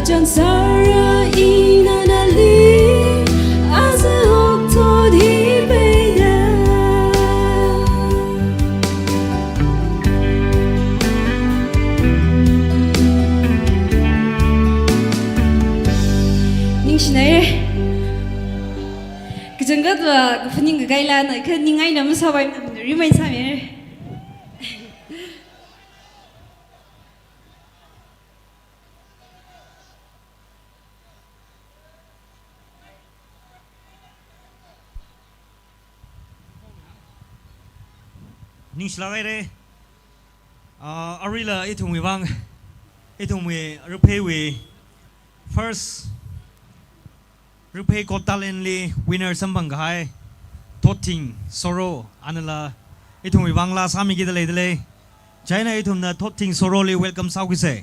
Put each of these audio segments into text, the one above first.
John Sarah inanali as a hope to the beda. Ning Schneider, kejengkat wa kepening kegailan, keningai nama sahabat remind saya. Ning selagai re, arila itu mewang, itu Raphei we first Raphei Kotalan le winner sambanggai, Toting Soro anala itu mewang la sami kita le, China itu na Toting Soro le welcome sau kise.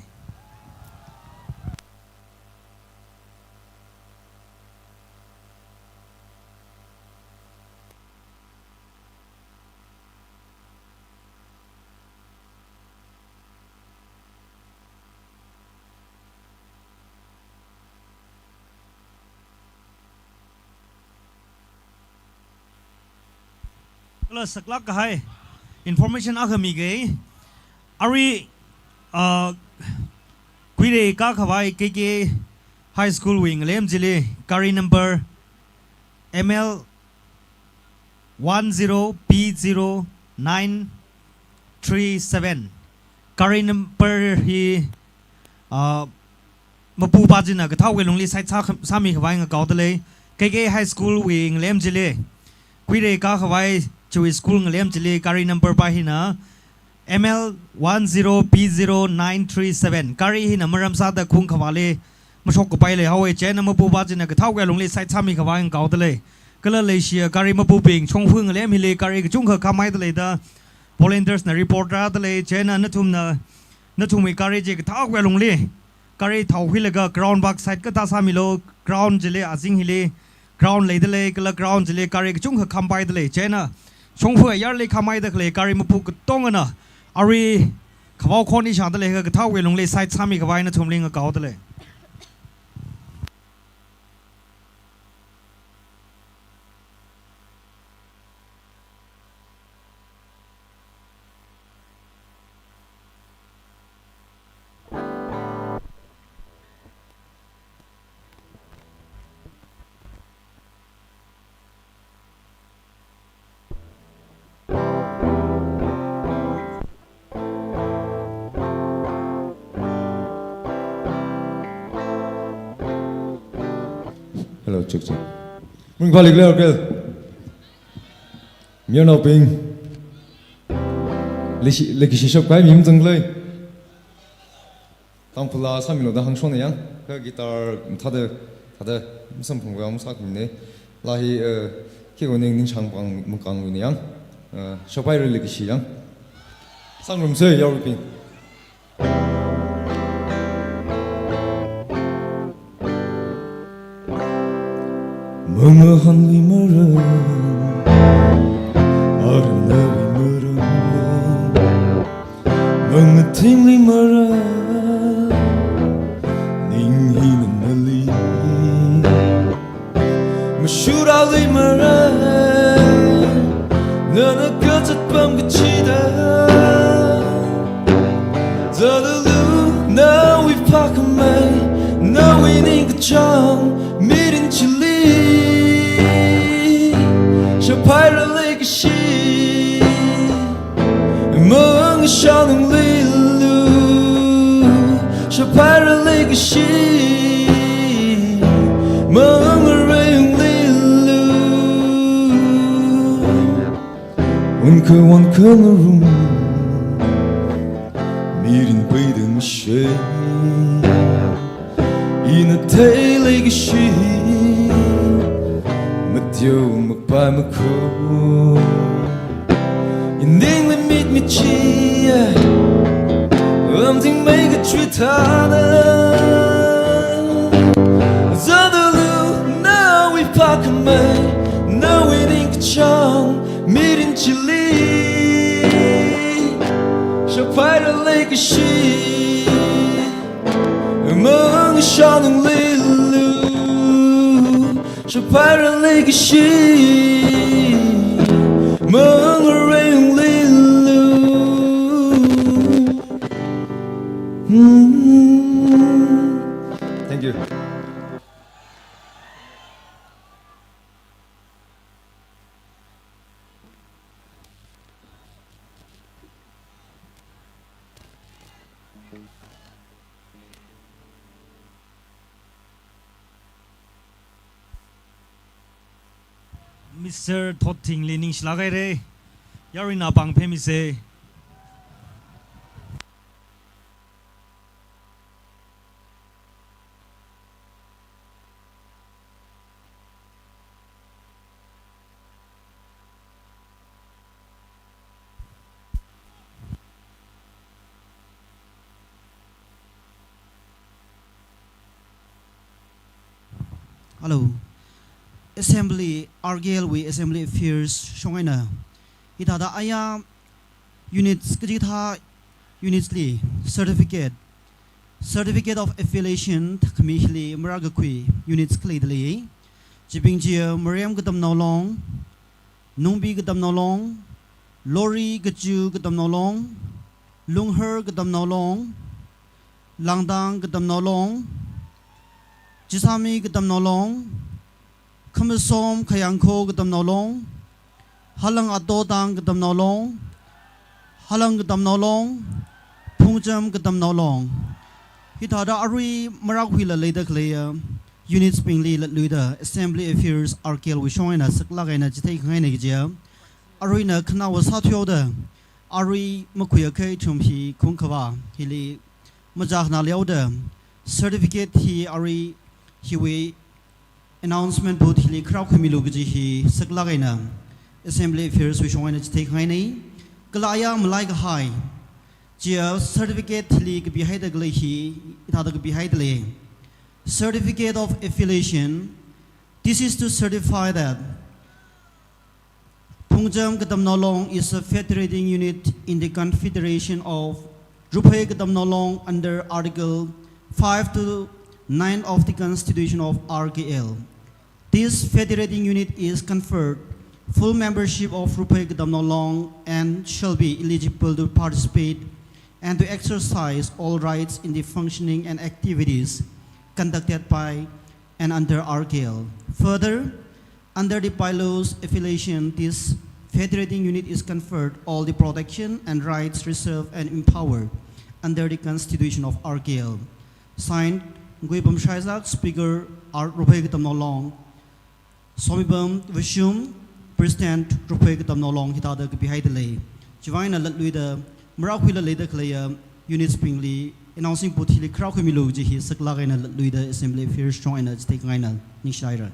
Saklak kahai information akami gay ari kuire ka khawai KK high school wing lem jile kari number ML 10P0937 kari number hi mapu bajina ka thawwe longli site sami khawai nga kaudale KK high school wing lem jile kuire ka khawai Chui school ngelem jili kari number pahina ML 10P0937 kari hina maram sada khung khawale masok ko paile hawe chen mapu bajina ka thawga longli sai chami khawang kaudale kala lesia kari mapu ping chongfu ngelem hile kari chung kha khamai dale da volunteers na reporter dale chen na nathum kari je ka thawga longli kari thawhilaga ground back side ka ta samilo ground jile asing hile ground leidale kala ground jile kari chung kha khambai dale chen na Chongfu yarle kamai da kle kari mapu tongana ari khawau khoni sha da le ga thawwe longle side sami khawai na thumling ga kaw da le Hello, check. Mình vào lịch leo kìa. Miêu nào ping. Lịch sử sắp cái miếng dừng lên. Tangkhul là sao mình nói hàng xuân này nhá. Cái guitar thade musim phong vào musak mình này. Là hi khi còn nên chàng bằng một con người này nhá. Sắp cái lịch sử nhá. Sang room xe yêu ping. Mơ hân vì mơ rừng ở rừng nơi vì mơ rừng mơ thinh vì mơ rừng ninh hi nằm nơ ly mơ shu ra vì mơ rừng nơ nơ cơ chất bầm cái chi đá giờ đơ lưu nơ vì phá khả mây nơ vì ninh cái chong mi đình chi ly Pirate legacy Mong shanong lilu Shapara legacy Mong rayong lilu Wan ke ngarum Mirin quay đừng shê Ina thay legacy Tiêu mặc bài mặc khô Nhìn lên mít mít chi Âm thanh mấy cái truy thả nè Giờ đôi lưu Now we park in mây Now we đinh cái trong Mít in chi ly Sao phải ra lấy cái chi Mong sao nâng ly lưu Shapara legacy Mong rayong lilu Thank you. Mr. Thotting Lening Schlagere Yarina Bang Pemise Hello Assembly RGL we Assembly Affairs Shongina Itada Aya Units Kajita Units Li Certificate of Affiliation Kamihli Maragakui Units Cladely Jibingjia Mariam Gadam Nolong Numbi Gadam Nolong Lori Gaju Gadam Nolong Lungher Gadam Nolong Langdang Gadam Nolong Jisami Gadam Nolong Kamasom Kayangko Gadam Nolong Halang Adodang Gadam Nolong Halang Gadam Nolong Pungjam Gadam Nolong Hitada Ari Marakwila Leda Clear Units Pingli Luda Assembly Affairs Arkel Wishoina Saklagana Jitake Hainegja Arina Kanawa Satyoda Ari Makuyake Tumhi Kunkawa Hili Majahna Leoda Certificate He Ari Hiwi Announcement both Hili Kraw Kamilugaji He Saklagana Assembly Affairs Wishoina Jitake Haine Galaya Malaika High Jia Certificate Hili behind the Glahi Itada behind the Certificate of Affiliation. This is to certify that Pungjam Gadam Nolong is a federating unit in the Confederation of Raphei Gadam Nolong under Article 5 to 9 of the Constitution of RKL. This federating unit is conferred full membership of Raphei Gadam Nolong and shall be eligible to participate and to exercise all rights in the functioning and activities conducted by and under RKL. Further, under the bylaws affiliation, this federating unit is conferred all the protection and rights reserved and empowered under the Constitution of RKL. Signed, Nguibam Shaizak, Speaker R. Raphei Gadam Nolong, Somibam Vishum, President Raphei Gadam Nolong, Hitada Gabihidale, Javina Latluida, Marakwila Leda Kalea, Units Pingli, announcing Potili Kraukamilu, Jihi Saklagana Luida Assembly Affairs Joiner, Take Raina, Nishaira.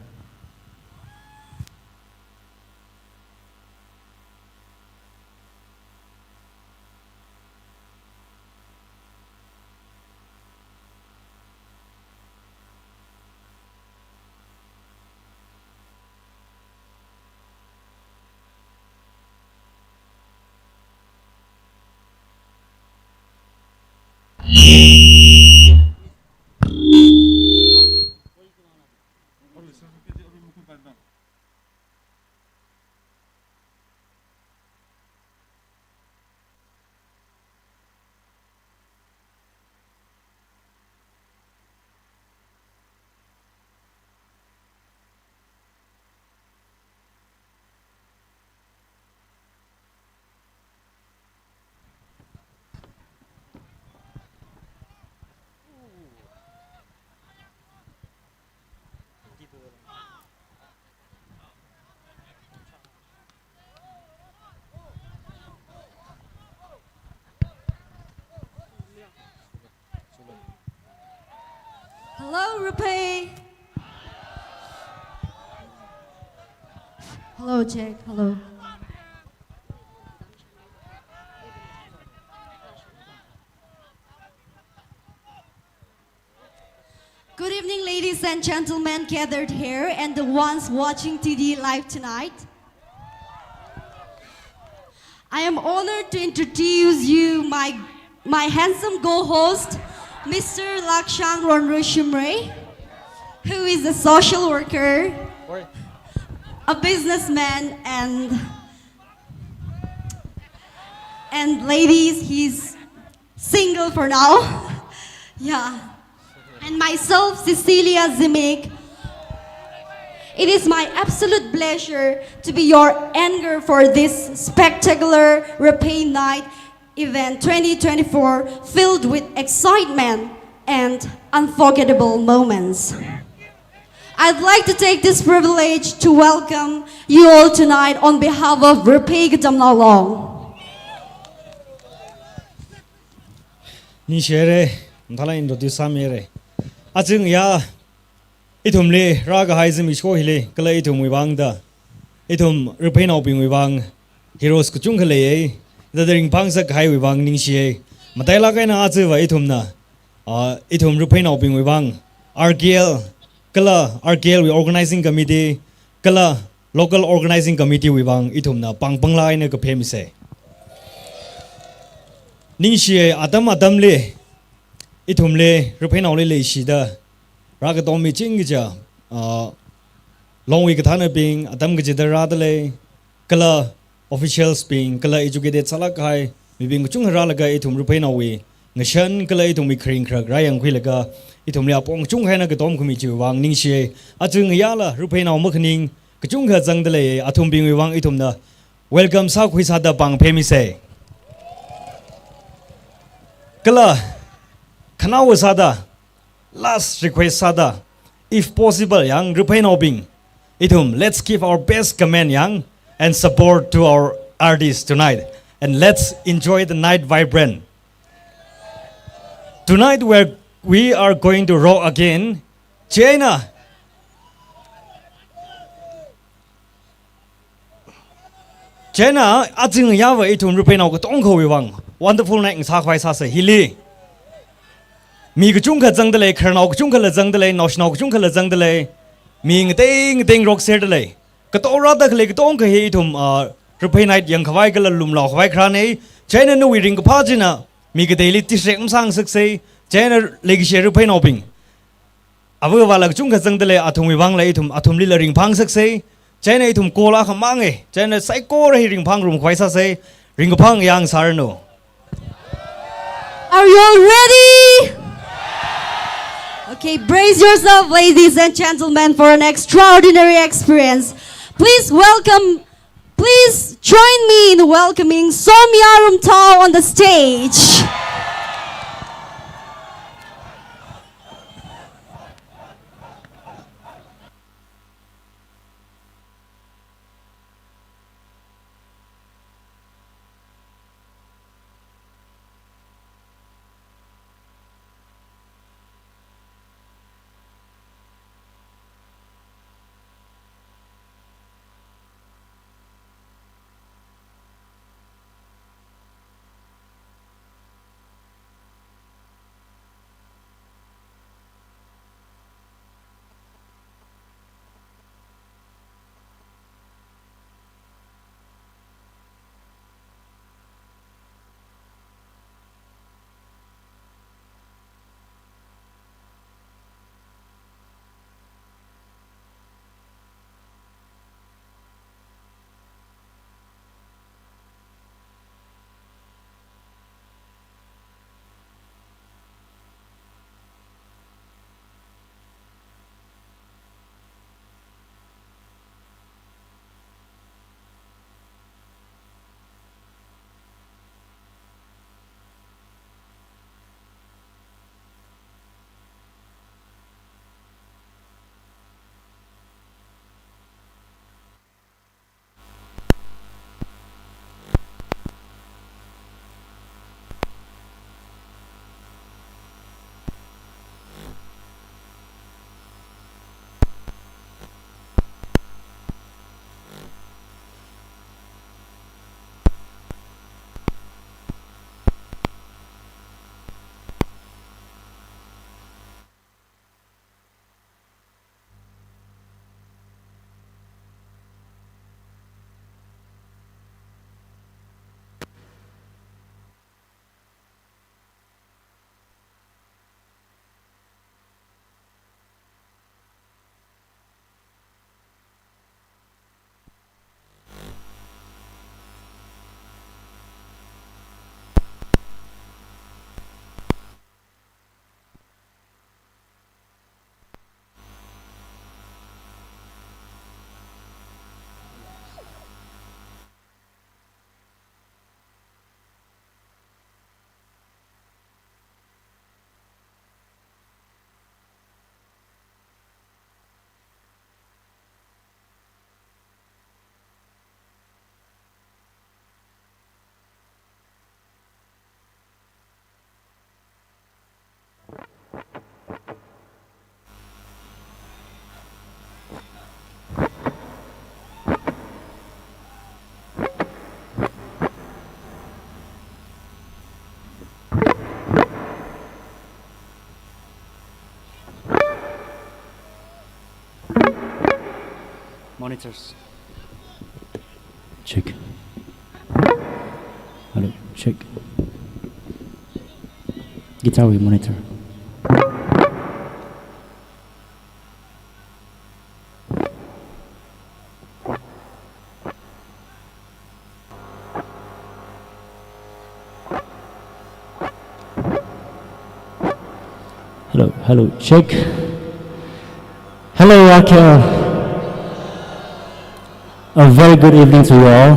Raphei. Hello, check. Hello. Good evening, ladies and gentlemen gathered here and the ones watching TD live tonight. I am honored to introduce you my handsome co-host, Mr. Lakshang Ronrushimre, who is a social worker, a businessman, and ladies, he's single for now. Yeah. And myself, Cecilia Zimik. It is my absolute pleasure to be your anchor for this spectacular Raphei Night event 2024 filled with excitement and unforgettable moments. I'd like to take this privilege to welcome you all tonight on behalf of Raphei KATAMNAO. Ni shere, nthala introduce samere. Ajung ya, itum le raga haizim ishko hile, kala itum wibangda, itum Raphei nao bing wibang, heroes kuchung kale the ring pangsa kai wibang ning shie, matai la kai na azuwa itum na, itum Raphei nao bing wibang, RGL, kala RGL we organizing committee, kala local organizing committee wibang itum na pang la ina ka pemise. Ning shie adam le. Itum le Raphei nao le shida raga dom mi ching ja long we kathana being adam ge jida radale kala officials being kala educated salak hai mi bing chung ra laga itum Raphei nao we ngashan kala itum mi kring krak rayang khwi laga itum le apong chung hai na ga dom khumi chu wang ning she achung ya la Raphei nao mkhning ka chung kha jang dale athum bing we wang itum na welcome sa khwi sa da bang phemi se kala Kanao sada, last request sada, if possible, yang Raphei nao bing, itum let's give our best comment yang and support to our artists tonight, and let's enjoy the night vibrant. Tonight we are going to rock again, China. China, ajing yawa itum Raphei nao ko tongko wibang, wonderful night ng sakwai sasa hili. Mi ka chung kha jang dale kharnao ka chung kha la jang dale national ka chung kha la jang dale mi ngting rock ser dale ka to ra da khle ka tong ka he thum Raphei night yang khawai ka la lum law khawai khra nei China no wi ring ka pha jina mi ka daily ti sek sang sak sei China le gi she Raphei nao ping abu wala ka chung kha jang dale athum wi wang lai athum li la ring phang sak sei China thum ko la kha mang e China sai ko ra hi ring phang rum khwai sa sei ring ka phang yang sar no. Are you all ready? Okay, brace yourself, ladies and gentlemen, for an extraordinary experience. Please join me in welcoming Som Yarum Tao on the stage. Monitors. Check. Hello, check. Guitar with monitor. Hello, hello, check. Hello, Raquel. A very good evening to you all.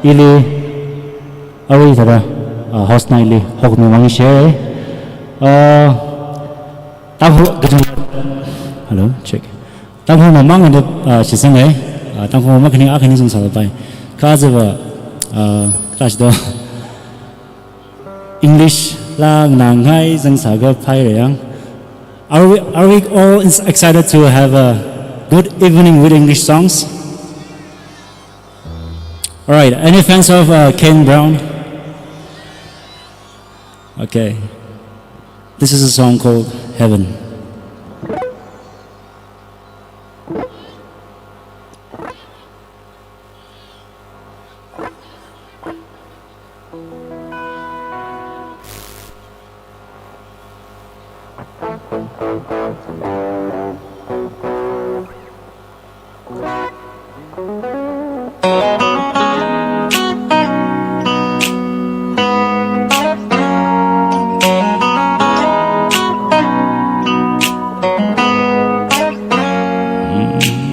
Ili, ari tada, host na ili, hok mi mangi share. Hello, check. Tangkhul mo mang ando shising Tangkhul mo makini akini sung sa bay. Kaze ba, kash do English lang nangai sung sa ga pai reyang. Are we all excited to have a good evening with English songs? All right. Any fans of Kane Brown? Okay. This is a song called Heaven.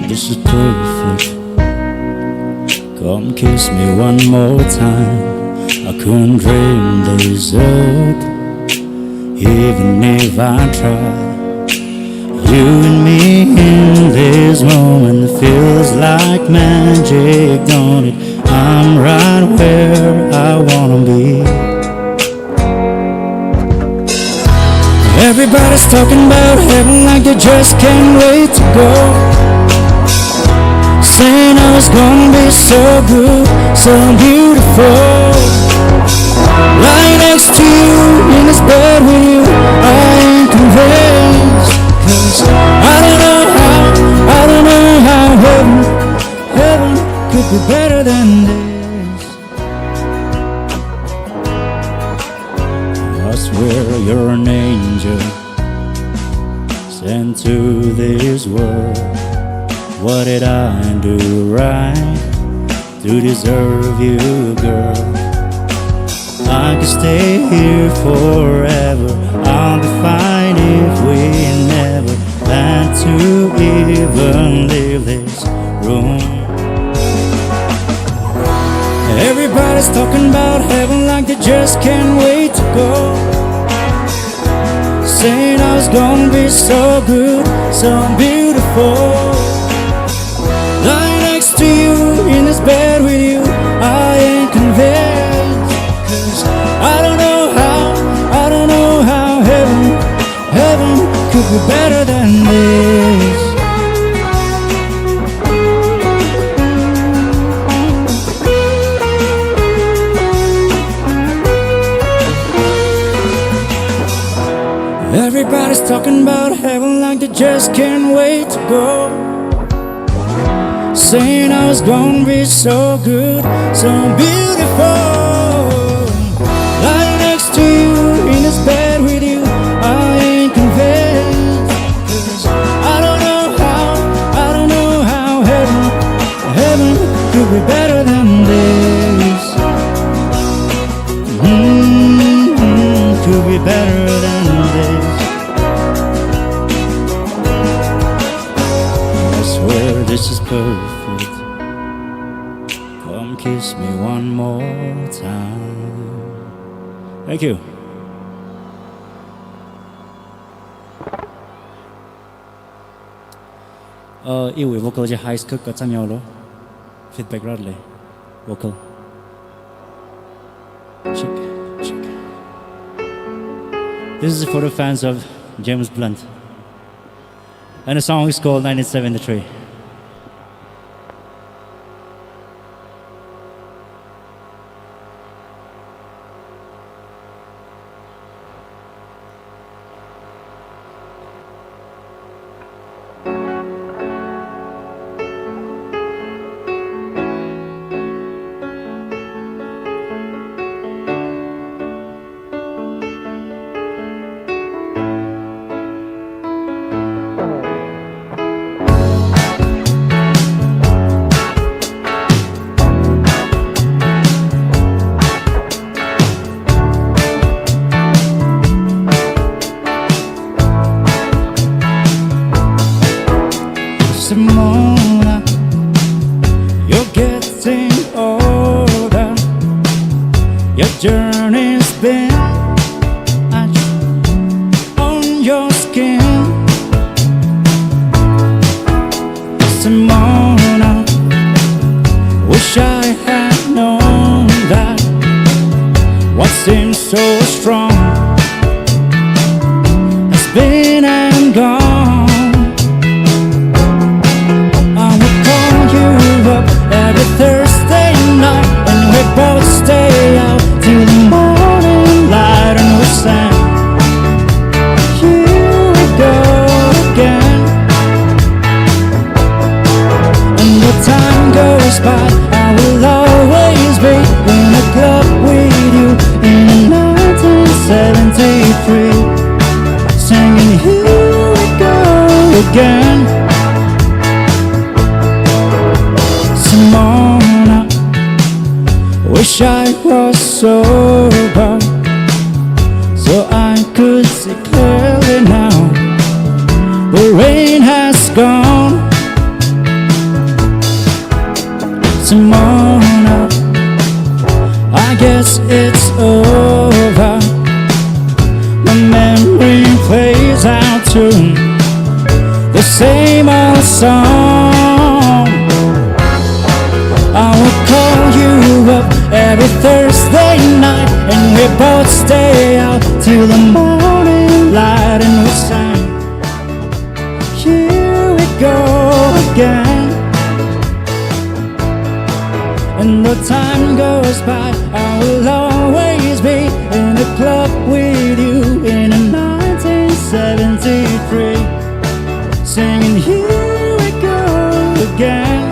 This is perfect. Come kiss me one more time. I couldn't dream the result, even if I tried. You and me in this moment feels like magic, don't it? I'm right where I wanna be. Everybody's talking about heaven like they just can't wait to go. Saying I was gonna be so good, so beautiful. Right next to you, in this bed with you, I ain't convinced. 'Cause I don't know how heaven could be better than this. I swear you're an angel sent to this world. What did I do right to deserve you, girl? I could stay here forever. I'll be fine if we never plan to even leave this room. Everybody's talking about heaven like they just can't wait to go. Saying I was gonna be so good, so beautiful. Lying next to you, in this bed with you, I ain't convinced. 'Cause I don't know how heaven could be better than this. Everybody's talking about heaven like they just can't wait to go. Saying I was gonna be so good, so beautiful. Lying next to you, in this bed with you, I ain't convinced. 'Cause I don't know how heaven could be better than this. Could be better than this. I swear this is perfect. Come kiss me one more time. Thank you. 이후에 vocal 이제 하이스컷 같자면로 feedback radle vocal. Check. This is for the fans of James Blunt. And the song is called 1973. journey's been on your skin. Simona, wish I had known that what seems so strong has been and gone. I would call you up every Thursday night, and we both stay out till the morning light, and we sang, here we go again. And the time goes by, I will always be in a club with you in 1973, singing here we go again. Simona, wish I was sober so I could see clearly now. The rain has gone. Simona, I guess it's over. My memory plays out tune, the same old song. I will call you up every Thursday night, and we both stay out till the morning light, and we sang, here we go again. And the time goes by, I will always be in a club with you in 1973, singing here we go again.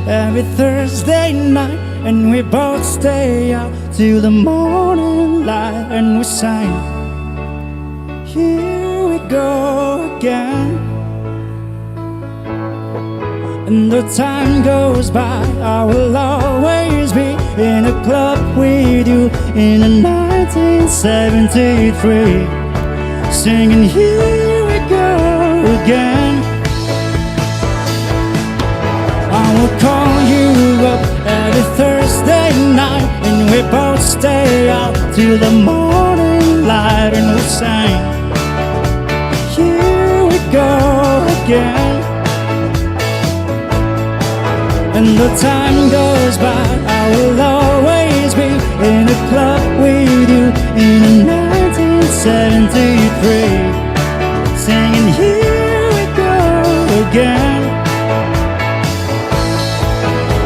Every Thursday night, and we both stay out till the morning light, and we sang, here we go again. And the time goes by, I will always be in a club with you in 1973, singing here we go again. I will call you up every Thursday night, and we both stay out till the morning light, and we sang, here we go again. And the time goes by, I will always be in a club with you in 1973, singing here we go again.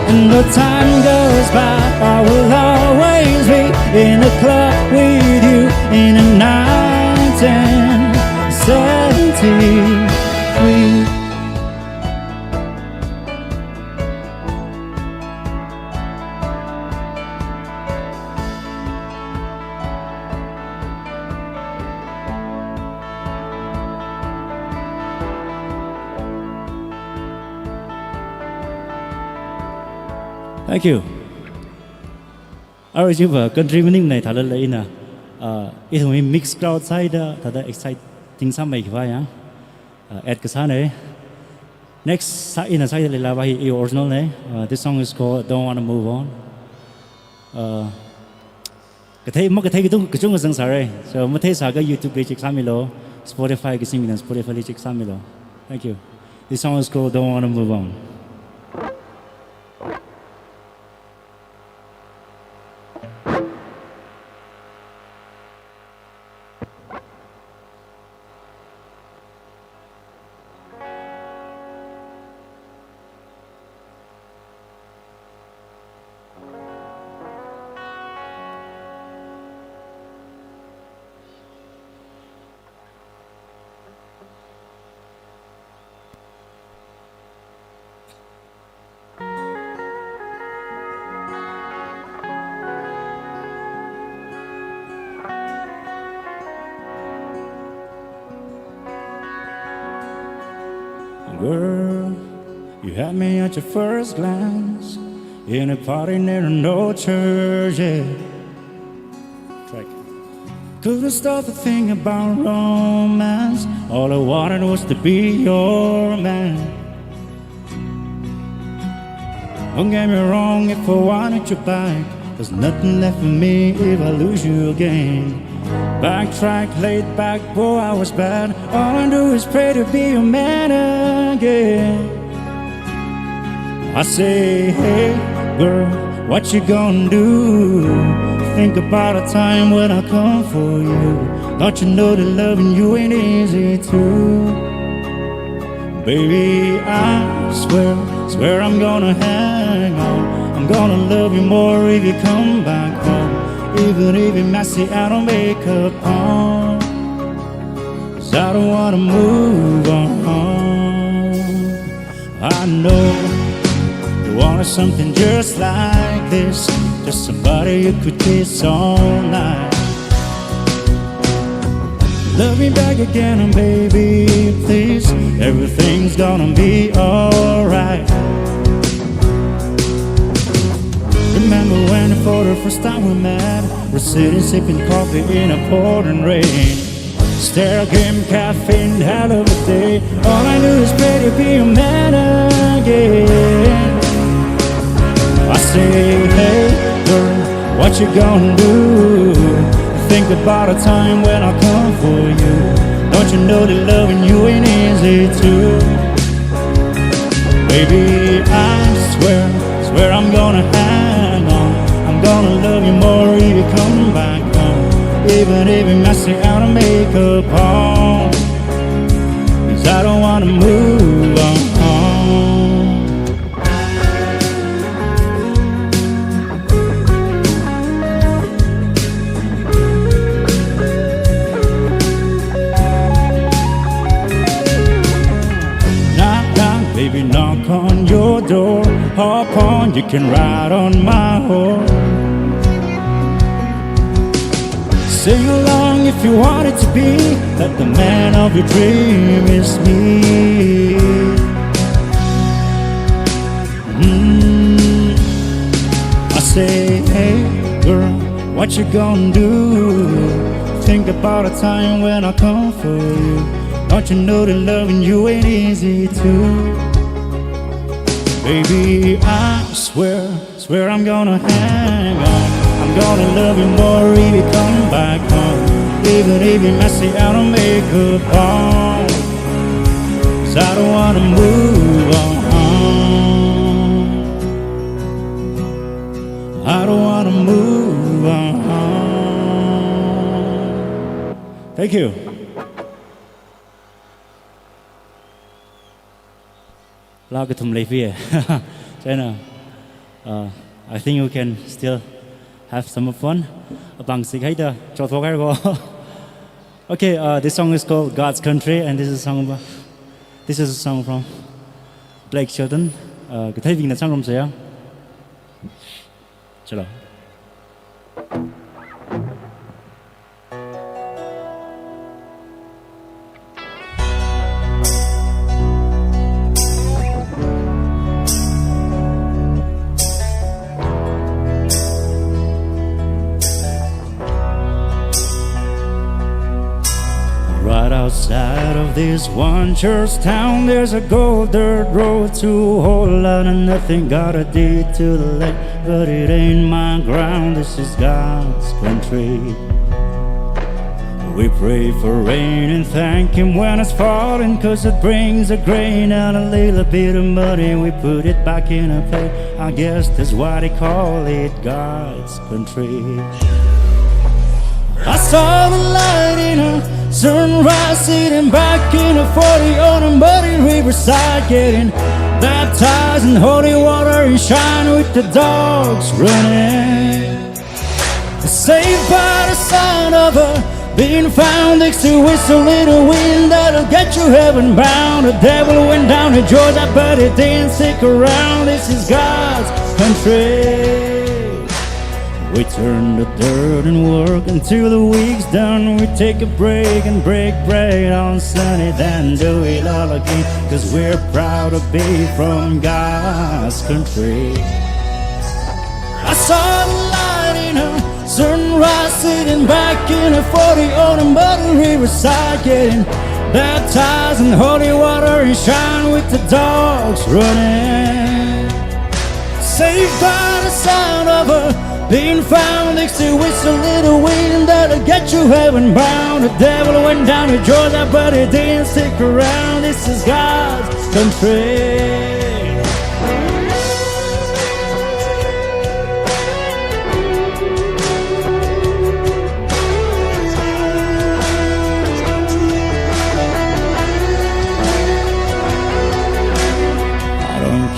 And the time goes by, I will always be in a club with you in 1973. Thank you. Our Juba contributing này thà lấy nè, ít hơn mình mix crowd side thà đã exciting some mấy cái ya, add cái sao này. Next side in side là bài original này. This song is called Don't Wanna Move On. Cái thấy mất cái chung cái sang sare, so mất thấy sao cái YouTube cái check samilo, Spotify cái sinh viên Spotify check samilo. Thank you. This song is called Don't Wanna Move On. Girl, You had me at your first glance in a party near an old church, yeah. Track. Couldn't stop to think about romance. All I wanted was to be your man. Don't get me wrong, if I wanted you back, there's nothing left for me if I lose you again. Backtrack, laid back, boy, I was bad. All I do is pray to be your man again. I say, hey, girl, what you gonna do? Think about a time when I come for you. Don't you know that loving you ain't easy too? Baby, I swear I'm gonna hang on. I'm gonna love you more if you come back home. Even if you're messy, I don't make up on. 'Cause I don't wanna move on. I know you wanted something just like this, just somebody you could kiss all night. Love me back again, and baby, please. Everything's gonna be alright. Remember when for the first time we met, we're sitting sipping coffee in a pouring rain. Stare game, caffeine, hell of a day. All I do is pray to be a man again. I say, hey girl, what you gonna do? Think about a time when I come for you. Don't you know that loving you ain't easy too? Baby, I swear I'm gonna hang on. I'm gonna love you more if you come back home. Even if you're messy out of makeup on. 'Cause I don't wanna move on. Baby, knock on your door, hop on, you can ride on my horse. Sing along if you want it to be, that the man of your dream is me. I say, hey girl, what you gonna do? Think about a time when I come for you. Don't you know that loving you ain't easy too? Baby, I swear I'm gonna hang on. I'm gonna love you more if you come back home. Even if you're messy, I don't make up on. 'Cause I don't wanna move on. I don't wanna move on. Thank you. Lao cái thùng Raphei. I think you can still have some fun. Bằng sig hay đó, cho thôi cái go. Okay, this song is called God's Country, and this is a song from Blake Shelton. Cái thấy việc là sang làm sao? Chalo. Outside of this one church town, there's a gold dirt road to a whole lot of nothing. Got a deed to the left, but it ain't my ground. This is God's country. We pray for rain and thank Him when it's falling, 'cause it brings a grain and a little bit of money. We put it back in a plate. I guess that's why they call it God's country. I saw the light in a sunrise, sitting back in a 40 on a muddy riverside, getting baptized in holy water and shine with the dogs running. Saved by the sign of a being found next to whistle little wind that'll get you heaven bound. The devil went down to Georgia, but it didn't stick around. This is God's country. We turn the dirt and work until the week's done. We take a break and break bread on Sunday, then do it all again. Cause we're proud to be from God's country. I saw the light in a sunrise, sitting back in a 40 on a muddy riverside, getting baptized in holy water and shine with the dogs running. Saved by the sound of a being found next to whistle little wind that'll get you heaven bound. The devil went down to Georgia, but he didn't stick around. This is God's country.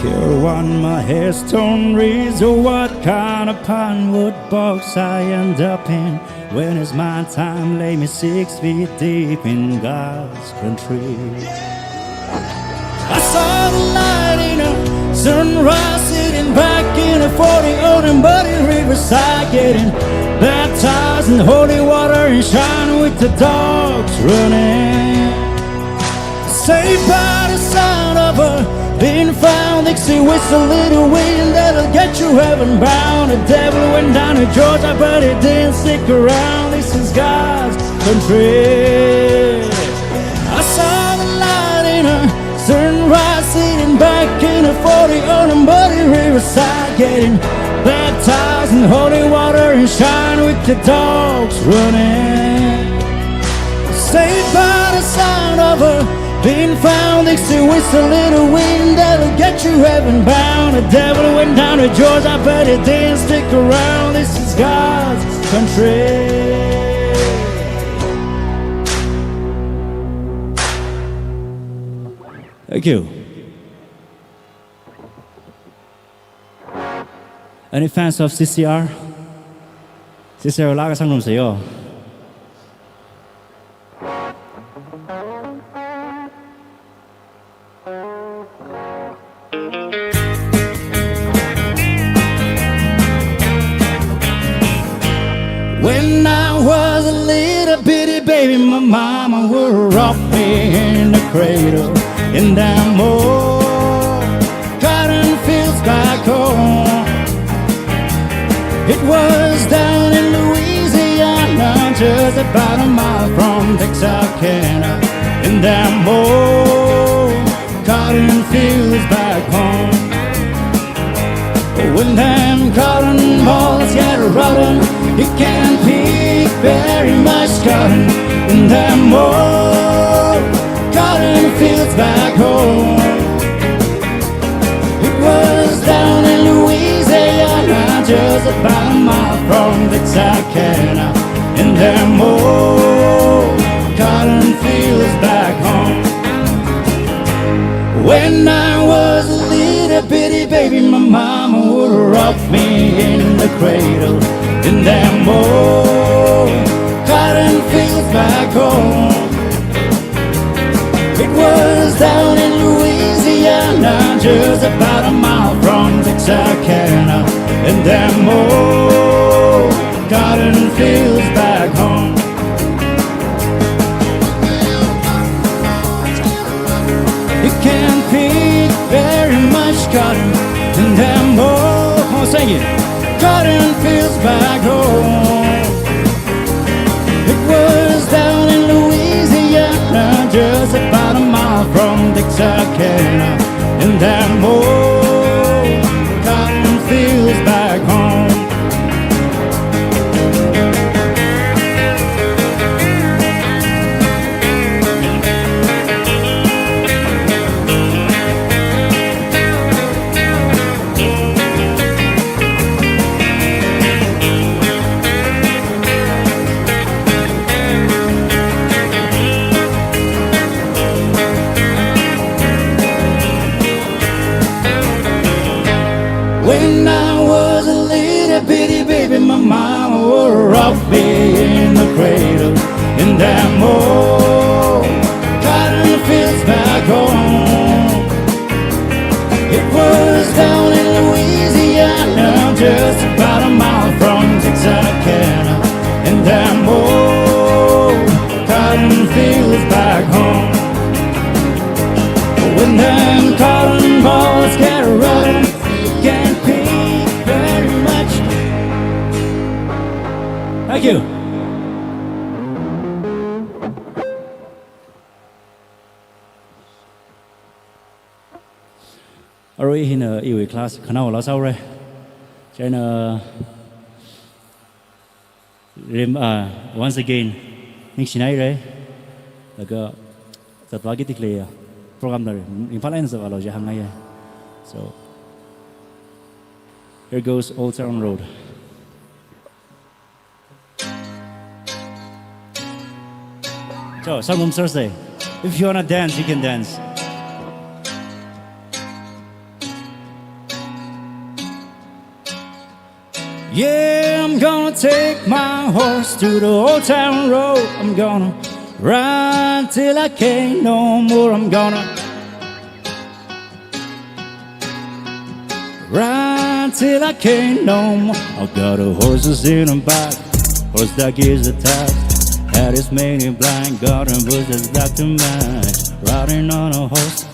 Care what my hairstone reads or what kind of pinewood box I end up in. When it's my time, lay me 6 feet deep in God's country. I saw the light in a sunrise, sitting back in a 40 on a muddy riverside, getting baptized in holy water and shine with the dogs running. Saved by the sound of a being found next to whistle little wind that'll get you heaven bound. The devil went down to Georgia, but he didn't stick around. This is God's country. I saw the light in a sunrise, sitting back in a 40 on a muddy riverside, getting baptized in holy water and shine with the dogs running. Saved by the sound of a being found next to whistle little wind that'll get you heaven bound. The devil went down to Georgia, but he didn't stick around. This is God's country. Thank you. Any fans of CCR? CCR 라가 상놈세요. When I was a little bitty baby, my mama would rock me in the cradle in them old cotton fields back home. It was down in Louisiana, just about a mile from Texarkana, in them old cotton fields back home. When them cotton balls get rotten, you can't pick very much cotton in them old cotton fields back home. It was down in Louisiana, just about a mile from Texarkana, in them old cotton fields back home. When I was a little bitty baby, my mama would rock me in the cradle in them old cotton fields back home. It was down in Louisiana, just about a mile from Texarkana, in them old cotton fields back home. You can't pick very much cotton in them old, come on, sing it, cotton fields back home. It was down in Louisiana, just about a mile from Texarkana, in them old cotton fields back home. When I was a little bitty baby, my mama would rock me in the cradle in them old cotton fields back home. It was down in Louisiana, just about a mile from Thank you. Ở in yêu class khả năng là sao rồi? Cho nên once again, những chuyện này rồi, là cái tất cả cái tiệc program đó, in phát lên rồi vào giờ hàng ngày. So here goes Old Town Road. So, Someone Thursday. If you wanna dance, you can dance. Yeah, I'm gonna take my horse to the old town road. I'm gonna ride till I can't no more. I'm gonna ride till I can't no more. I got a horses in the back, horse that gives a tap. Head is made in blind, got a bush that's black to match. Riding on a horse,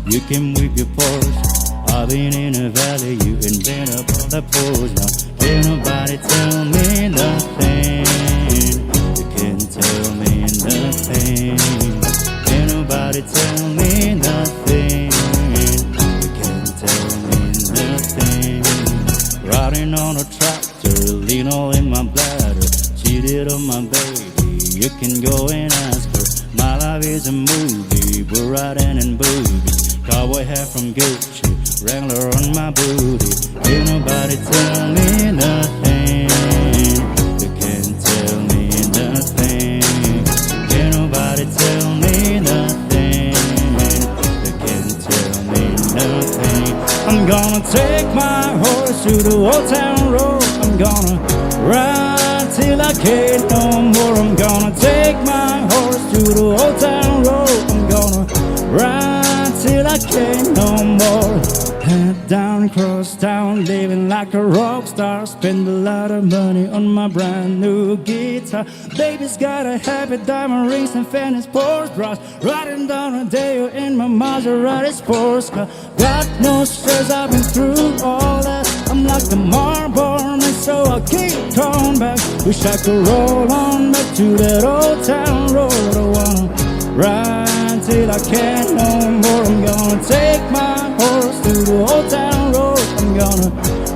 you can whip your Porsche. I've been in a valley, you ain't been up on the post. Now, can't nobody tell me nothing. You can't tell me nothing. Can't nobody tell me nothing. You can't tell me nothing. Riding on a tractor, lean all in my bladder. Cheated on my baby, you can go and ask her. My life is a movie, we're riding in boobies. Cowboy hat from Gucci, Wrangler on my booty. Can't nobody tell me nothing. You can't tell me nothing. Can't nobody tell me nothing. You can't tell me nothing. I'm gonna take my horse to the old town road. I'm gonna ride till I can't no more. I'm gonna take my horse to the old town road. I'm gonna ride till I can't no more. Head down across town, living like a rock star. Spend a lot of money on my brand new guitar. Baby's got a habit, diamond rings and fancy sports bras. Riding down a day in my Maserati sports car. Got no stress, I've been through all that. I'm like a Marlboro man, so I keep coming back. Wish I could roll on back to that old town road. I wanna ride till I can't no more. I'm gonna take my horse to the old town road. I'm gonna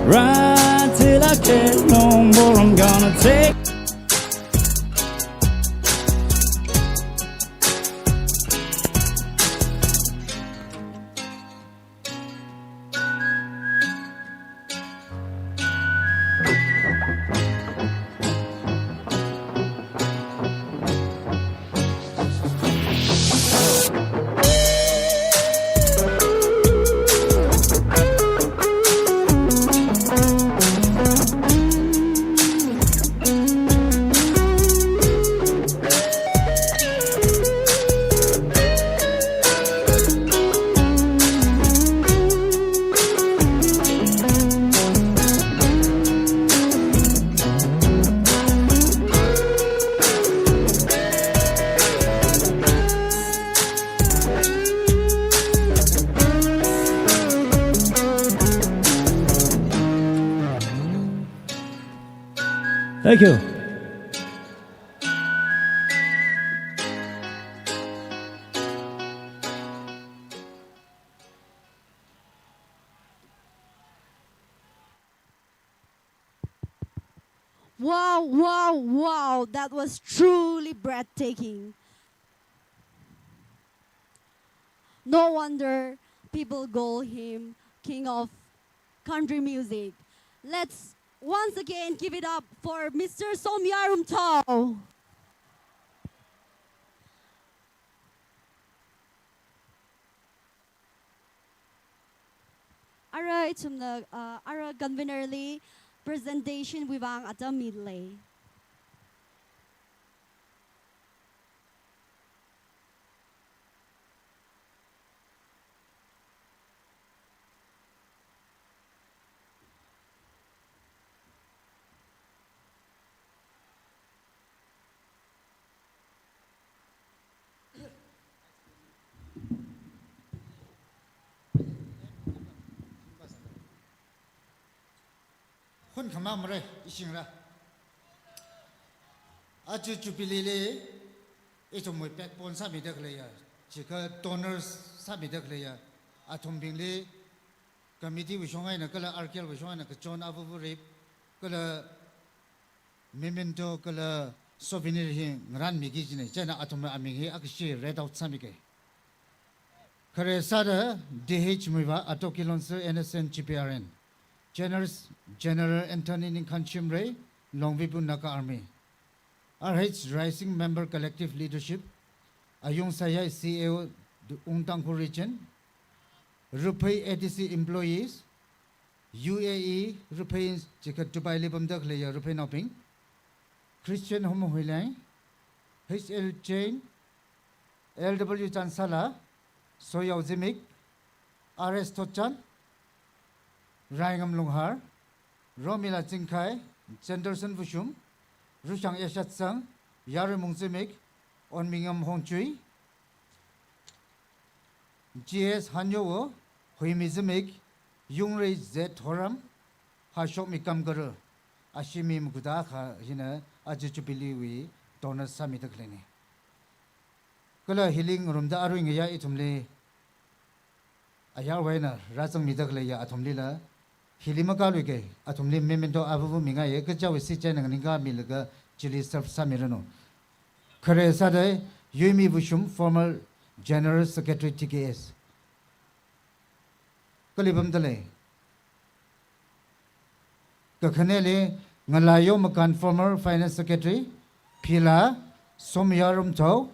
ride till I can't no more. I'm gonna take. Thank you. Wow, wow, wow. That was truly breathtaking. No wonder people call him king of country music. Let's once again give it up for Mr. Som Yarum Tao. Alright, ara convenerly presentation wibang at a midlay. Hun kham ma mare ising ra Aju Jubilee le itu moi pek pon sa midak le ya jika donors sa midak le ya atom bing le committee wisongai na kala arkel wisongai na kachon abu rip kala memento kala souvenir hi ngran migi jine jana atom aming hi akshi red out sa mige kare sada dh muiwa atokilonse nsn gprn general Anthony Ninkanchimre Longvibu Naka Army RH Rising Member Collective Leadership Ayung Saya CEO Tangkhul Region Raphei ADC Employees UAE Raphei Jika Dubai Libam Dak Leya Raphei Noping Christian Homo Huilai HL Chain LW Chansala Soyao Zimik RS Tochan Raingam Lunghar Romila Chingkai Jenderson Vushum Rushang Eshatsang Yarum Zimik Onmingam Hongchui GS Hanyowo Huimizimik Yungre Z Horam Hashok Mikam Guru Ashimi Mugudaka Hina Ajubiliwi Donor Summit Clinic Kula Healing Rumda Aruingaya Itumli Ayawena Razang Midaklaya Atumlila Hilimakaluke Atumli Memento Abu Minga Yakaja with Sijan and Ninga Milaga Chili Surf Samirano Kare Sade Yumi Vushum former General Secretary TKS Kalibam Dale Kakanele Ngalayo Makan former Finance Secretary Pila Som Yarum Tau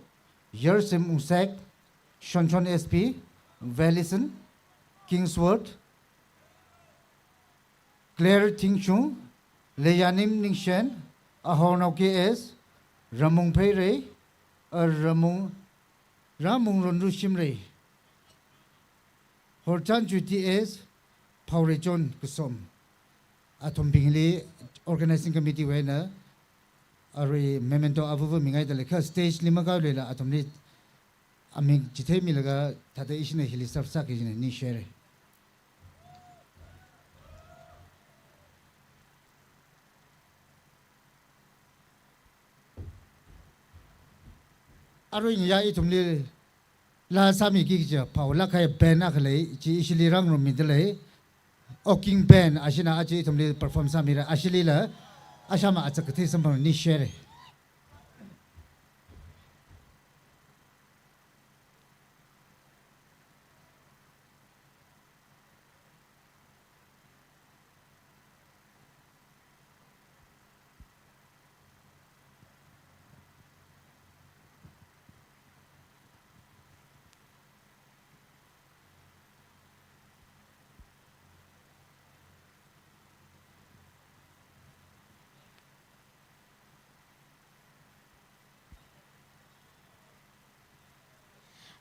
Yersim Usek Shonchon SP Valison Kingswood Claire Tingchung Leyanim Ningshen Ahornau KS Ramung Pere Ramung Rundu Shimre Hortan GTS Paurejon Kusom Atom Bingli Organizing Committee Wena Ari Memento Abu Mingai the Leka Stage Limagaula Atomni Aming Jite Milaga Tata Ishina Hilisaf Sak is in a niche. Aruin ya itumli la sami gigja paula kai ben akhle chi ishili rang rum midle oking ben ashina aji itumli perform samira ashili la ashama achakthi sampang ni share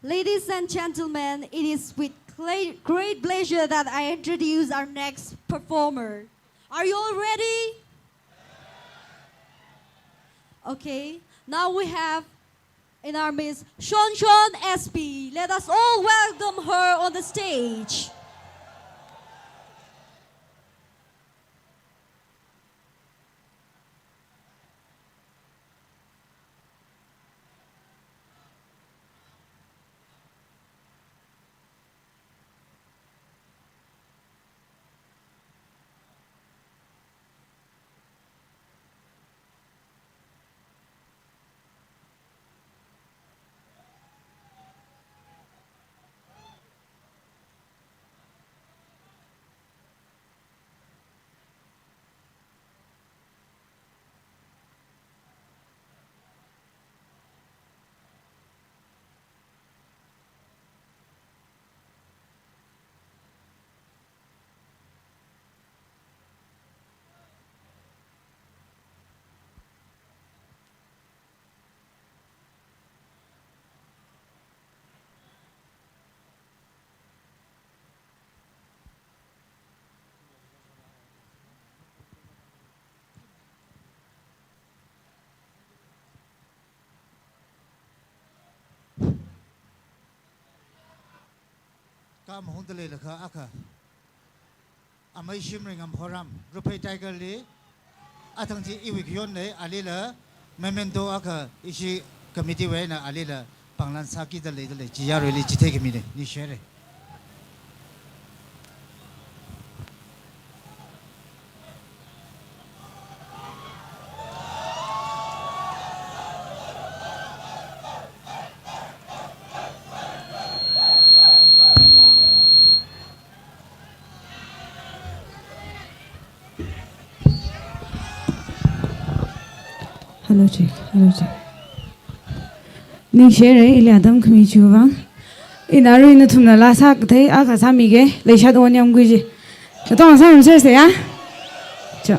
Ladies and gentlemen, it is with great pleasure that I introduce our next performer. Are you all ready? Okay, now we have in our midst Shonchon SP. Let us all welcome her on the stage. Kam Hundale Laka Aka Amay Shimring and Horam Raphei Tiger Lee Atangti Iwikyon Le Alila memento aka ishi committee we na alila panglan saki da le jiya really jite ke mine ni share Hello, Jack. Hello, Jack. Ning share ile adam khmi chuwang. Inaru ina thumna la sak thai a kha sami ge le shat on yam guji. Tong sa ram se ya. Cha.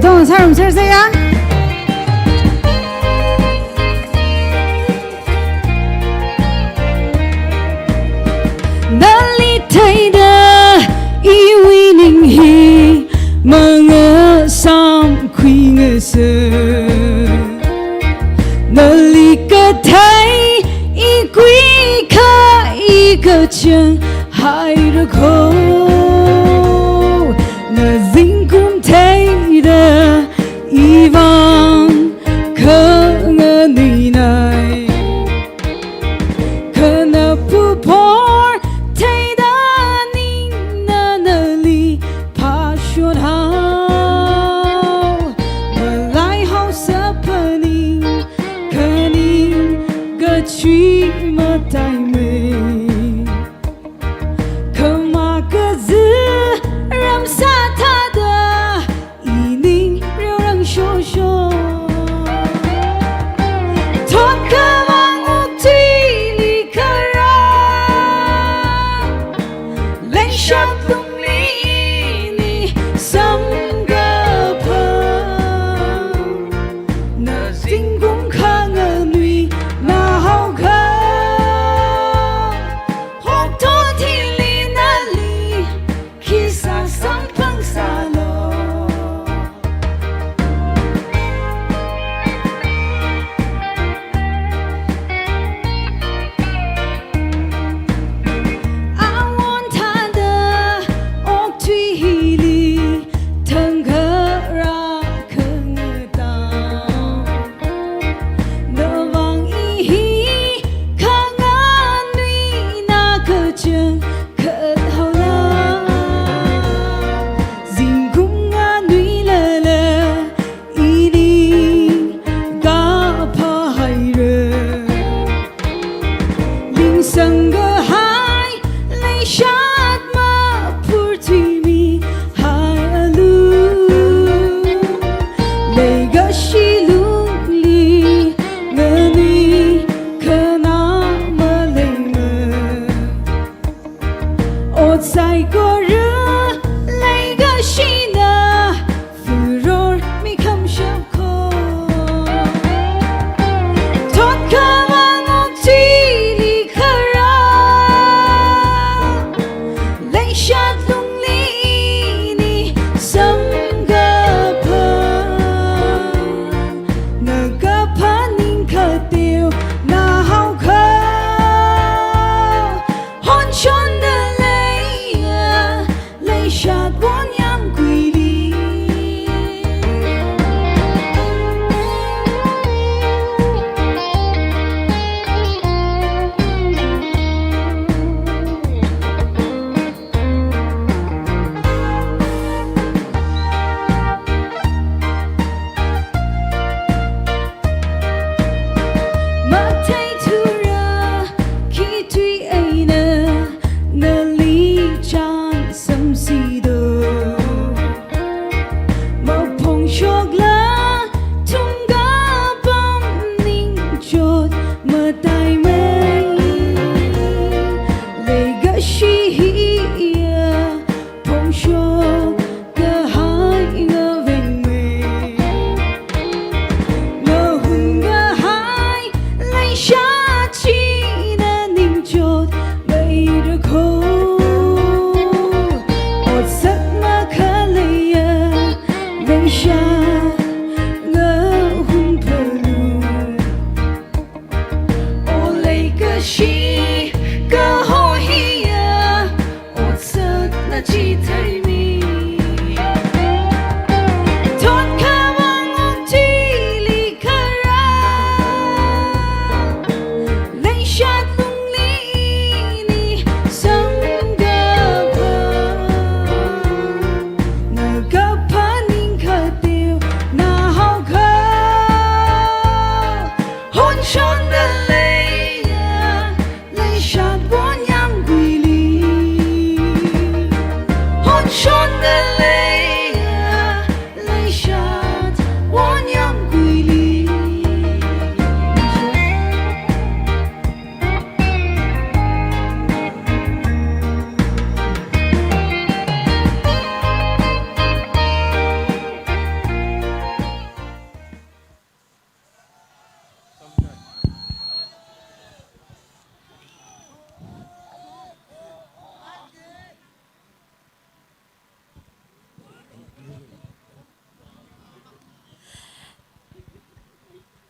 Tong sa ram se ya. Mga sam queen Nali ka thai I quy ka I ka chân hai ra khô Na dinh cũng thấy da I vang ka nga ni nai Ka na pu por thấy da ni na nali pa shon ha Tree ma tai me, kama kazi.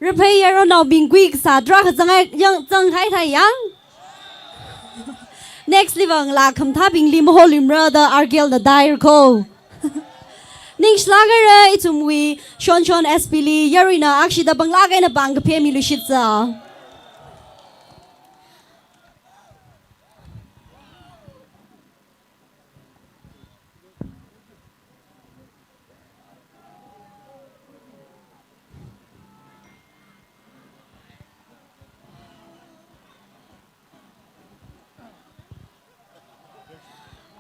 Raphei yaro now being quick sa dra ka zang khai thai yang. Next livang la kham tha bing lim ho lim ra the argel the dire ko. Ning schlager itum wi shon espili yarina akshi da banglaga na bang pe mi lushitza.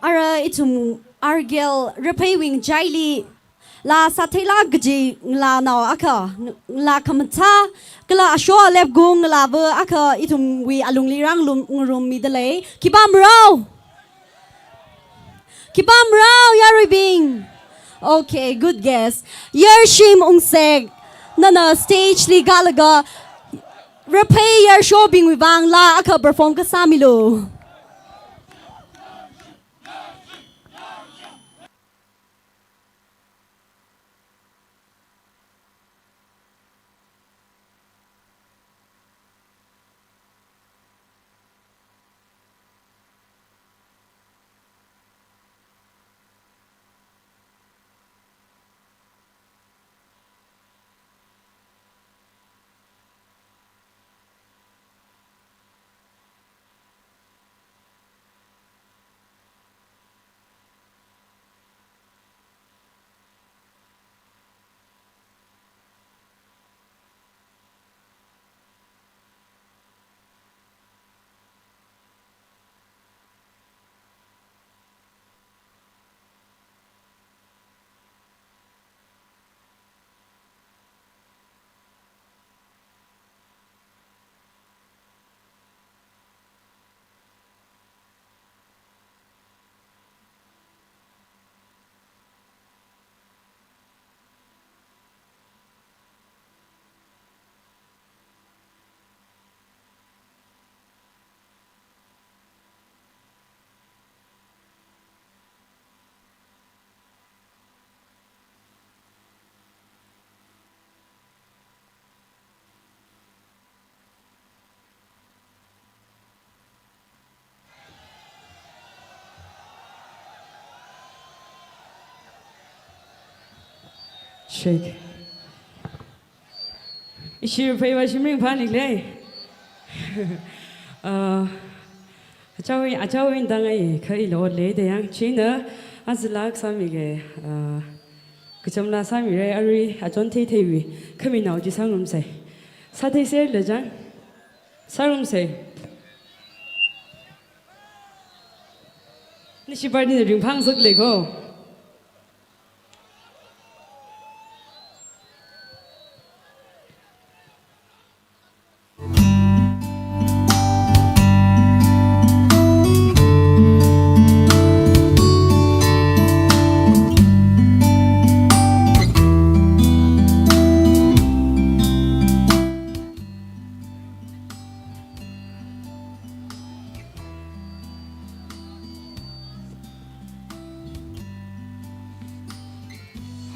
Ara itum argel Raphei wing jaili la sathela gji la na aka la kamta kala asho lep gung la ver aka itum wi alung lirang rum midale kibam rao yari bing. Okay, good guess. Yershim ungseg nana stage li galaga Raphei yer show bing wi bang la aka perform ka samilo. Shake. She Raphei was shimmering panic lay. Achawi in Dangai, Kai Lord lay the young China as the lag Samige. Kuchamla Sami, Ari, Ajon Tevi, coming out, Jisanum say. Sate say, Lejan. Sarum say. She burned in the ring pangs of Lego.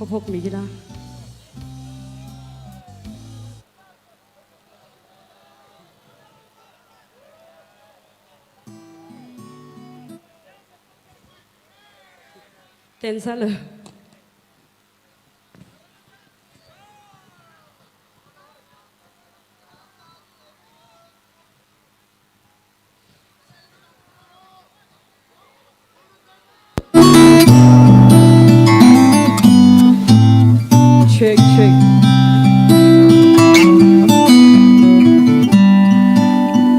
Hop Migila. Tensala. Check.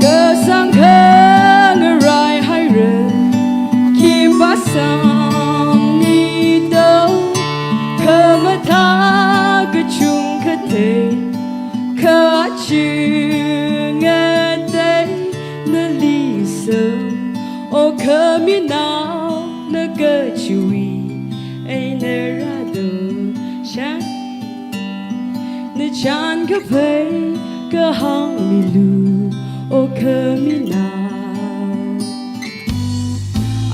Go sang hang rai hai re kim ba sang ni do khama tha ka chung ka te ka chi nga te na li so o khami na na ka chui ai na ra do shan Chan ka pay ka hang mi lu o ka mi na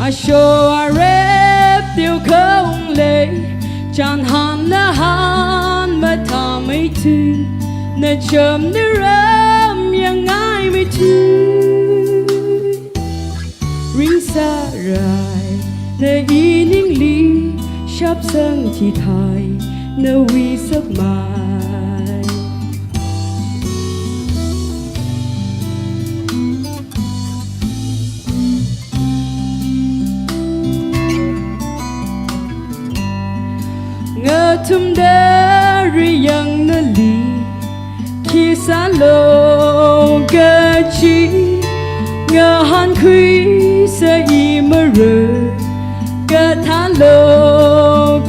a show a rep tiêu ka ung le chan han na han ma ta mai tu น่าจำได้เริ่มยังไงไม่ถึงริงสารายในอีนิ่งลีชับสังที่ไทยนวีสักหมายเงาทุ่มเดรียังนาลีคีสาโลกะจีเงาหันคุยเสียมาเรกะทาโล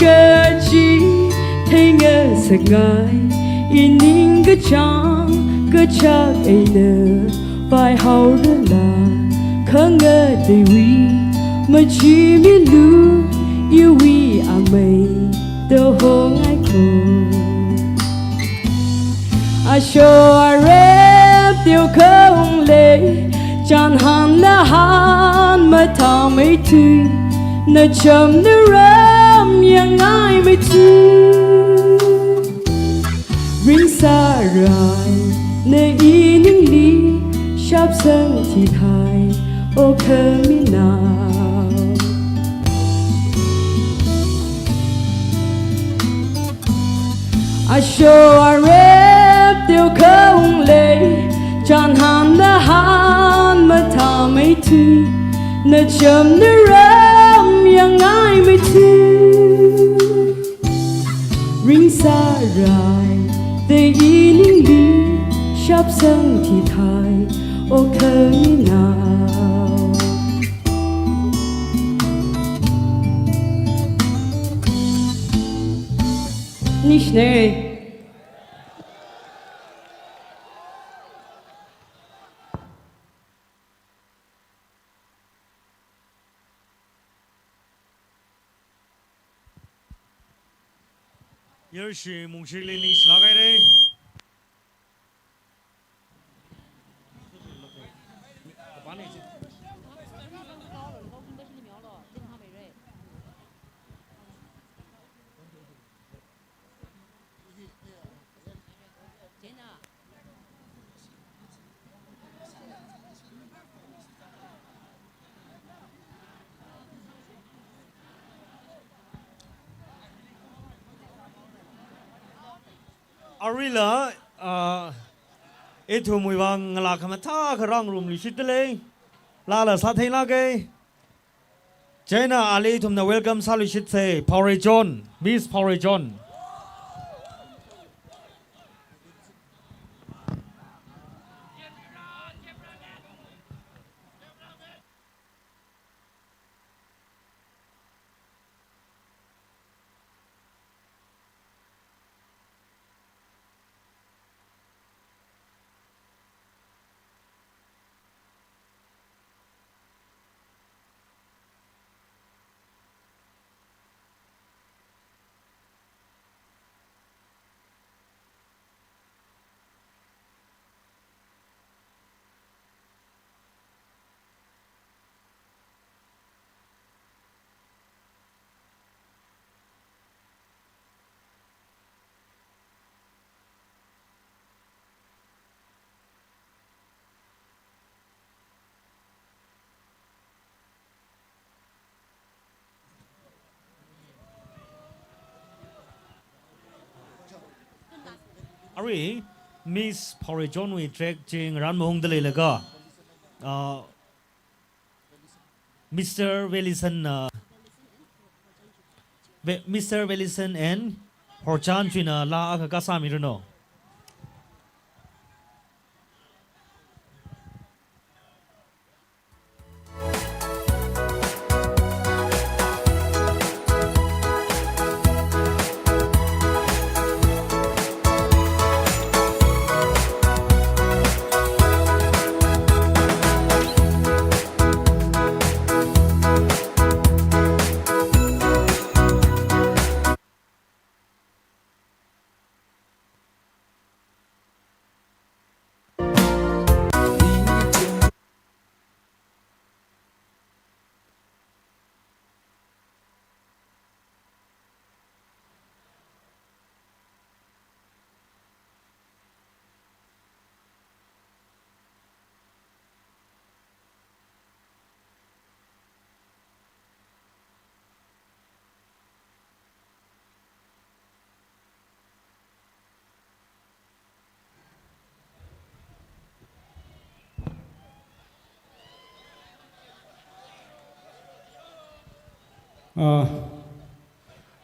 กะจีเทงะสักไงอีนิ่งกะจังกะชักเอเนไปเฮาเรลาขังเงะเดวีมาจีมิลูยูวีอาเมโดโฮงไอโคอาโชอาเรบเดียวคงเลยจานหันละหันมาทำไม่ถึงน่าจำได้เริ่มยังไงไม่ถึงริงสารายในอีนิ่งลีชับสังที่ไทยโอเคมินาวอาโชอาเรบเดียวคงเลยจานหันละหันมาทำไม่ถึงน่าจำได้เริ่มยังไงไม่ถึงริงสารายแต่อีนิ่งลีชับสังที่ไทยโอเคมินาวนี่ชเน่ 也是梦是零零是哪个的？阿瑞了，一头没忘拉他们他可让路里去的嘞，拉了啥天拉个？这那阿里他们的 welcome 啥里去噻 ？Power John，Miss Power John。阿瑞 Miss Power John 为 drag 进然梦的来了个，Mr. Wellison Mr. Wellison and Horchan 去呢拉阿克加萨米人喏。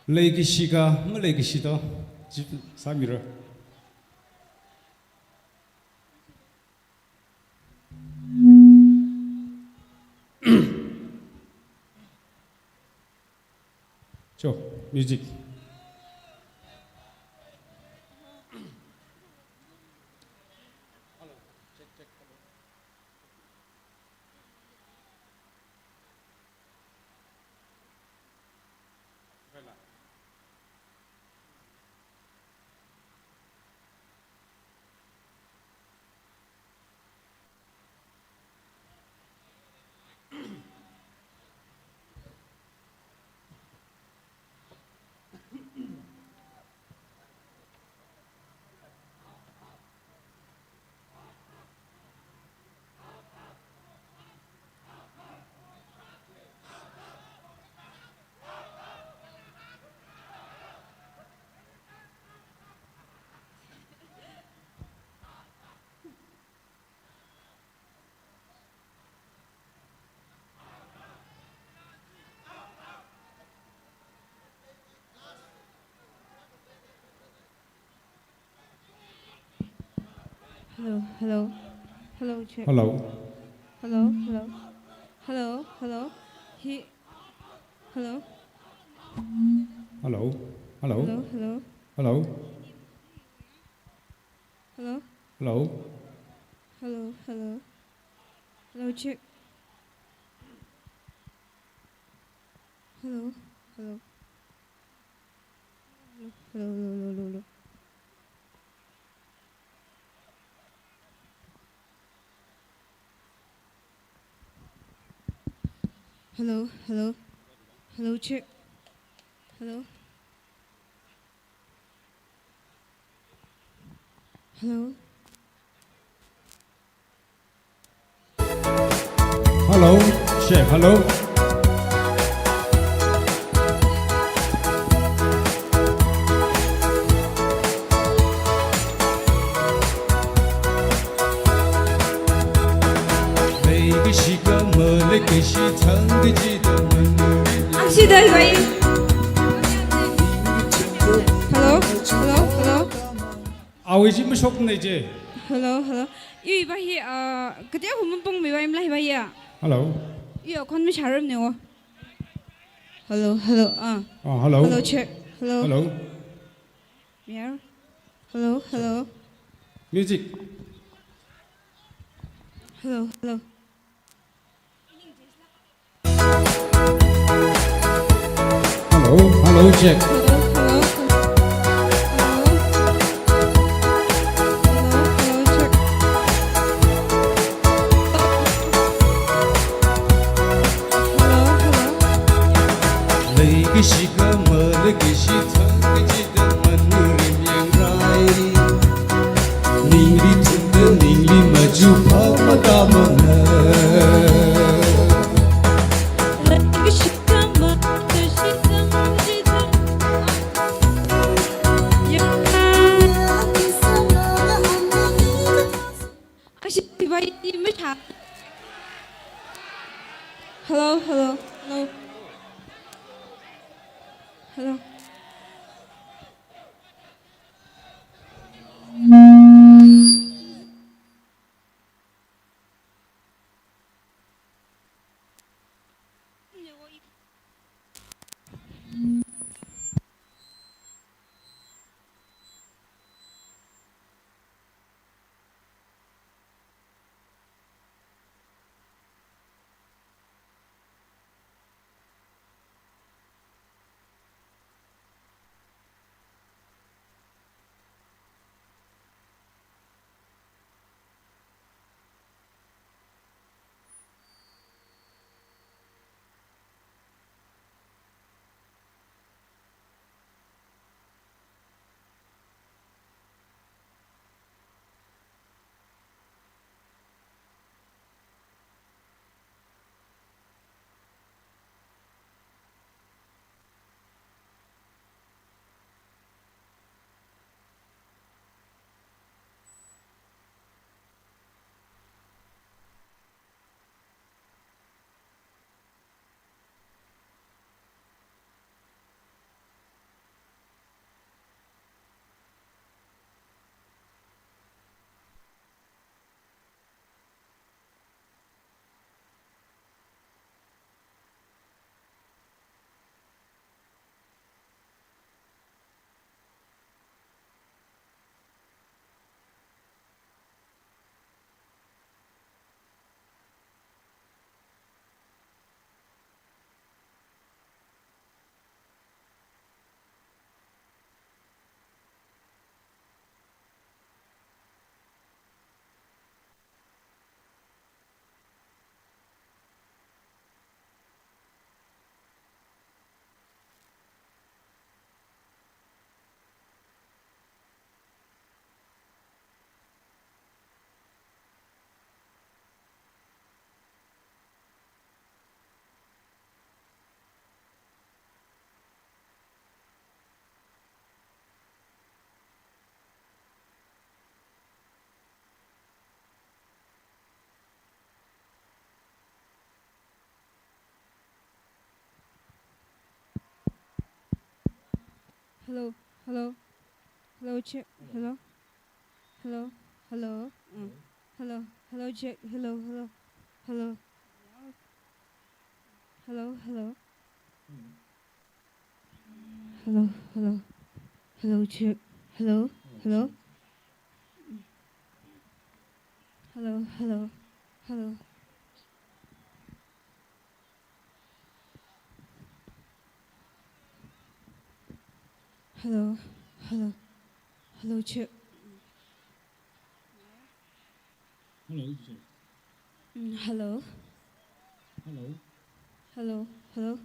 레이기시가 뭐 레이기시도 집 사미를 저 뮤직 Hello, check. Hello Hello. He. Hello. Hello Hello Hello. Hello Hello. Hello Hello, check. Hello. Hello, check. Hello. Hello check hello 레이기시가 뭐 레이기시 창기지도 Actually, wait. Hello. 아웨지 뭐 쇼프네 이제 Hello. You ba hi kete hum pong mi waim lai ba ya. Hello You kon mi charum ne wo. Hello. Hello Hello, check. Hello Yeah. Hello. 뮤직 Hello. Hello check Hello, check. Hello. 레이기시가 뭐 레이기시 창기지도 만누리명라이 닝리 튼든 닝리 마주 파마다모나 Hello. hello, hello, hello, check, hello, hello, hello, hello, hello, check, hello, hello, hello, hello, hello, hello, hello, hello, check, hello, hello, hello, hello, hello. Hello, hello, hello, check. Hello, check. Hello, Hello. hello, hello.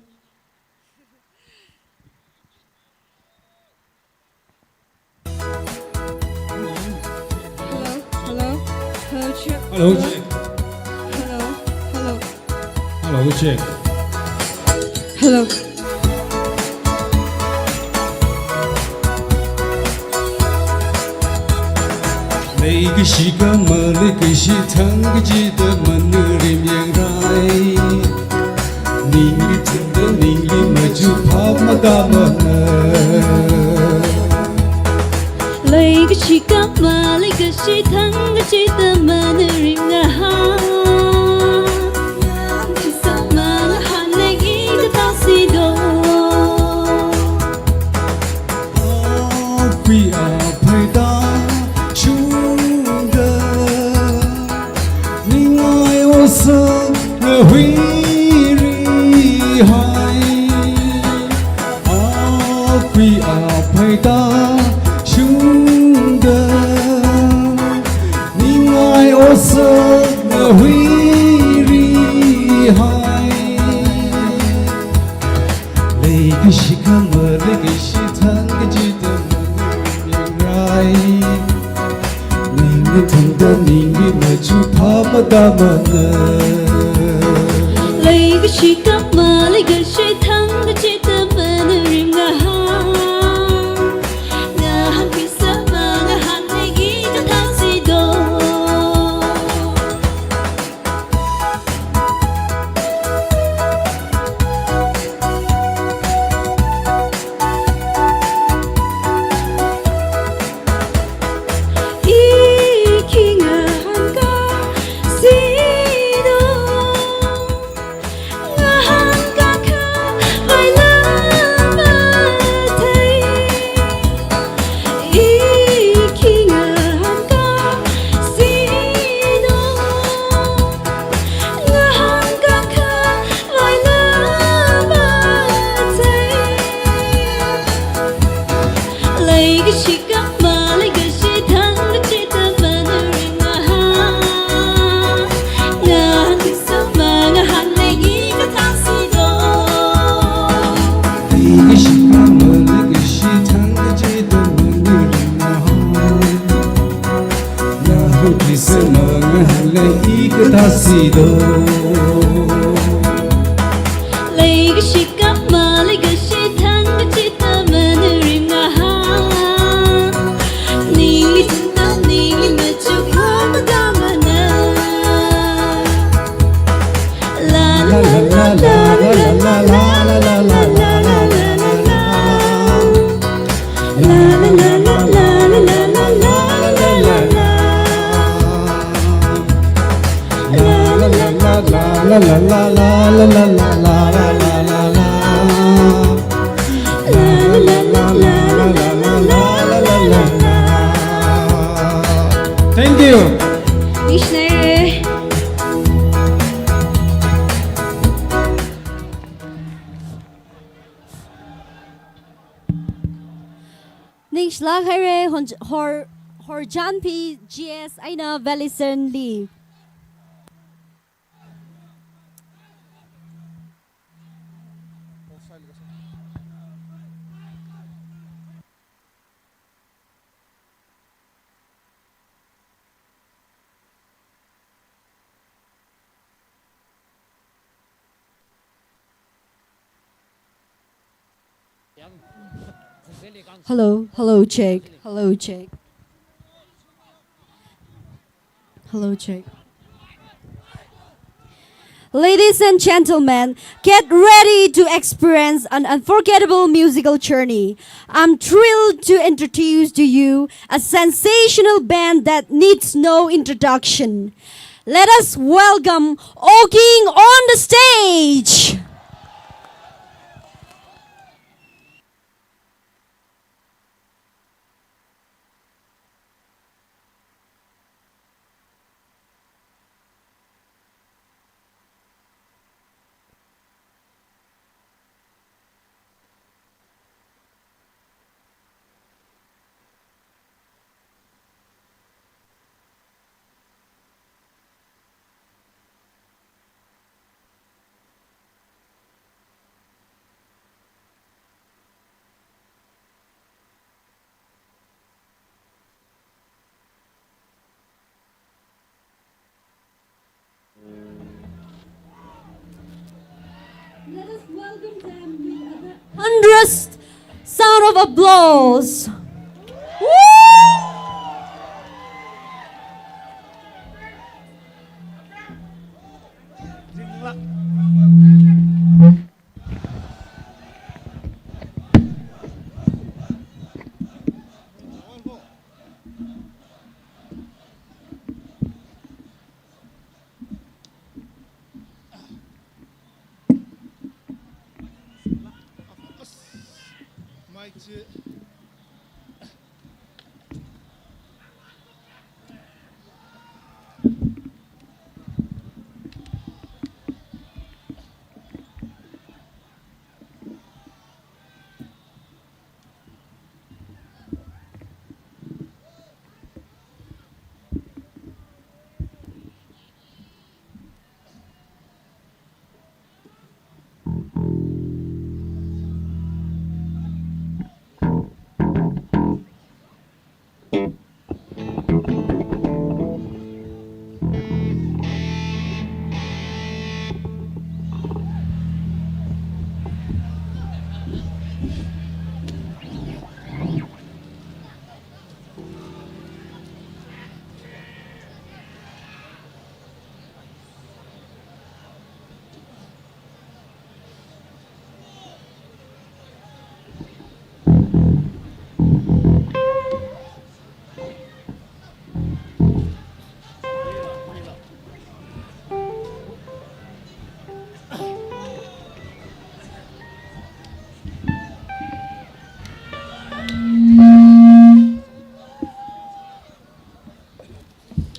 Hello, hello, hello, check. Hello, check. Hello, hello, Hello, check. hello.每个西个么那个西腾个记得么那里面来，你的真的你的么就怕么大么呢？ lấy cái chi cắp mà lấy cái chi thắng cái chi tâm mà nơi riêng ngã thì sao mà nó hẳn này nghĩ cái ta si đồ Vì phải ta chung đờ, nhưng ai ô sơ ngờ huy ri hai, vì phải ta chung đờ, nhưng ai ô sơ ngờ huy ri hai, lấy cái gì cả mà lấy cái gì thằng cái gì đó Ningin tanda ningin maju papa damana lấy cái chi cắp mà lấy cái chi thắng cái chi tâm mà nơi riêng ngã hẳn thì sao mà ngã hẳn này nghĩ cái ta si đồ lấy cái chi cắp mà lấy cái chi thắng cái chi tâm mà nơi riêng ngã thì sao mà ngã hẳn này nghĩ cái ta si đồ Lấy cái gì mà lấy cái gì thằng cái gì đó mà người na ho thì sao mà ngàn lấy ý cái ta si đồ lấy cái chi cắp mà lấy cái chi thắng cái chi tâm mà nơi riêng Nili tunda nili machu kama damana La la la la la la la la la la la la la la la La la la la la la la la la la la la La la la la la la la la la la la la Thank you. Mishnah Ning shlag hare hor jan pi GS aina velisen li. Hello, hello, check. Hello, check. Hello, check. Ladies and gentlemen, get ready to experience an unforgettable musical journey. I'm thrilled to introduce to you a sensational band that needs no introduction. Let us welcome Oking on the stage. Let us welcome them with a hundredth sound of applause. Woo!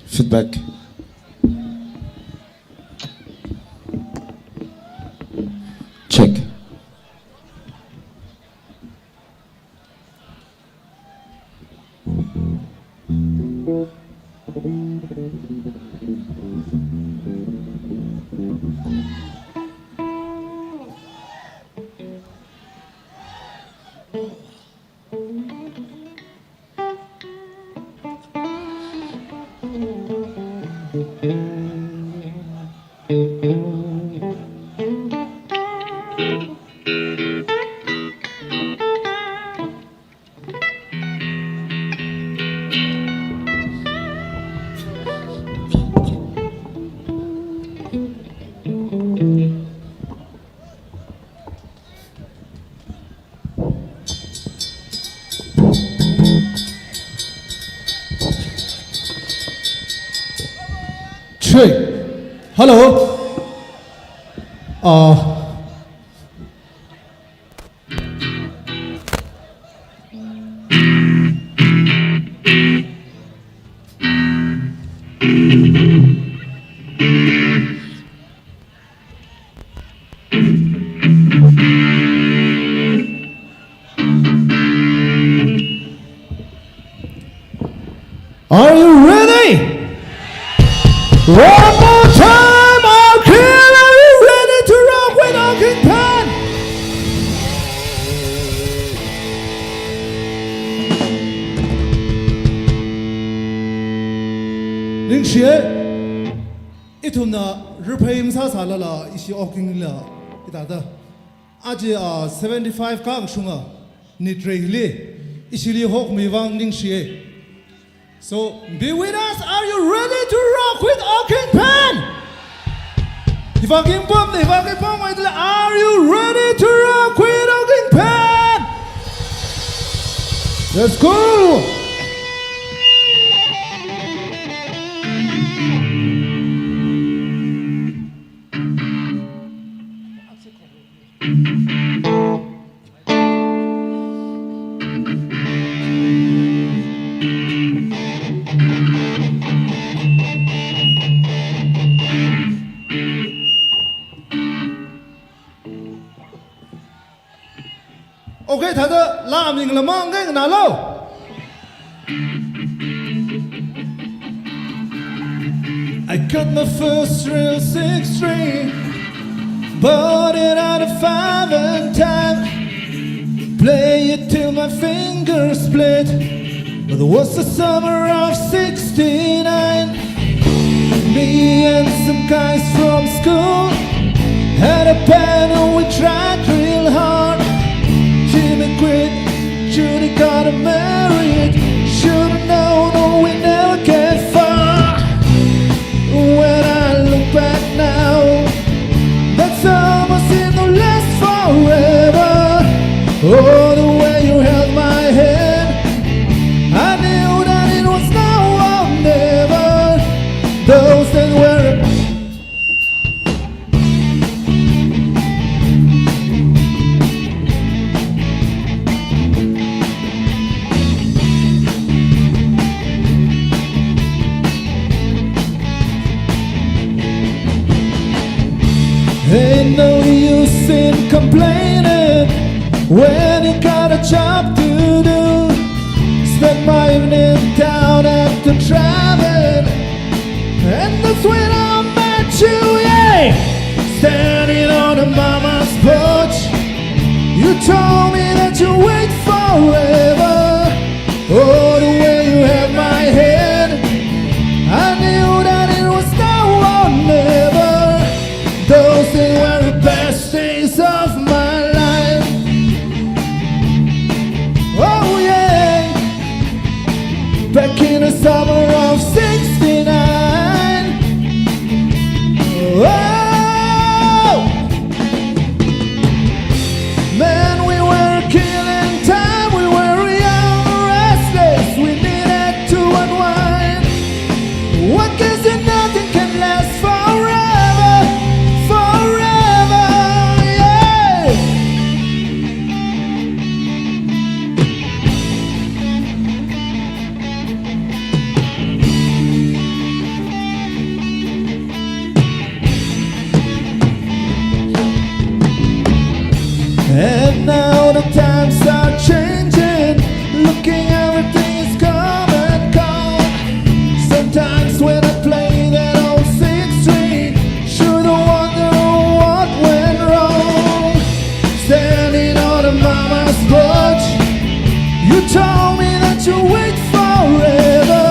Feedback. Check. Hello. Are you ready? One more time, Arkin, are you ready to rock with Arkin Pan? Ning xie, itum na Raphei msa sa la la isi Arkin la itada. Aje 75 kang shunga nitrehli isili hok mi wang ning xie. So be with us. Are you ready to rock with Arkin Pan? If fucking bomb, the fucking bomb. Are you ready to rock with Rocking Pen? Let's go. Okay, 他的拉明了吗？给拿喽。I got my first real 6-string, bought it at a 5 and time. Play it till my fingers split. But it was the summer of '69. Me and some guys from school had a band and we tried real hard. Jimmy quit, Judy got married. Should've known, no, we never get far. When I look back now, that summer seemed to last forever. Oh, the way you held my hand, I knew that it was now or never. Those that were ain't no use in complaining when you got a job to do. Spend my evening down at the drive-in, and that's when I met you, yeah. Standing on a mama's porch, you told me that you wait forever. Oh, the way you held my hand, I knew that it was now or never. Those were the best days of my life. Oh yeah, back in the summer of '69. Oh, man, we were killing time. We were young, restless. We needed to unwind. What gives you nothing can last forever, forever, yeah. And now the times are changing. Looking, everything is come and gone. Sometimes when I play that old 6-string, sure to wonder what went wrong. Standing on a mama's porch, you told me that you wait forever.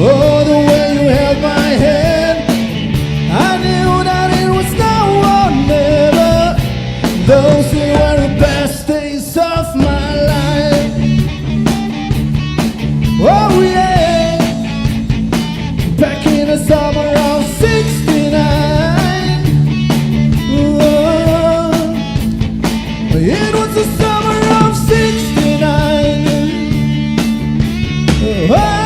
Oh, the way you held my hand, I knew that it was now or never. Those were the best days of my life. Oh yeah, back in the summer of '69. Oh, it was the summer of '69. Oh.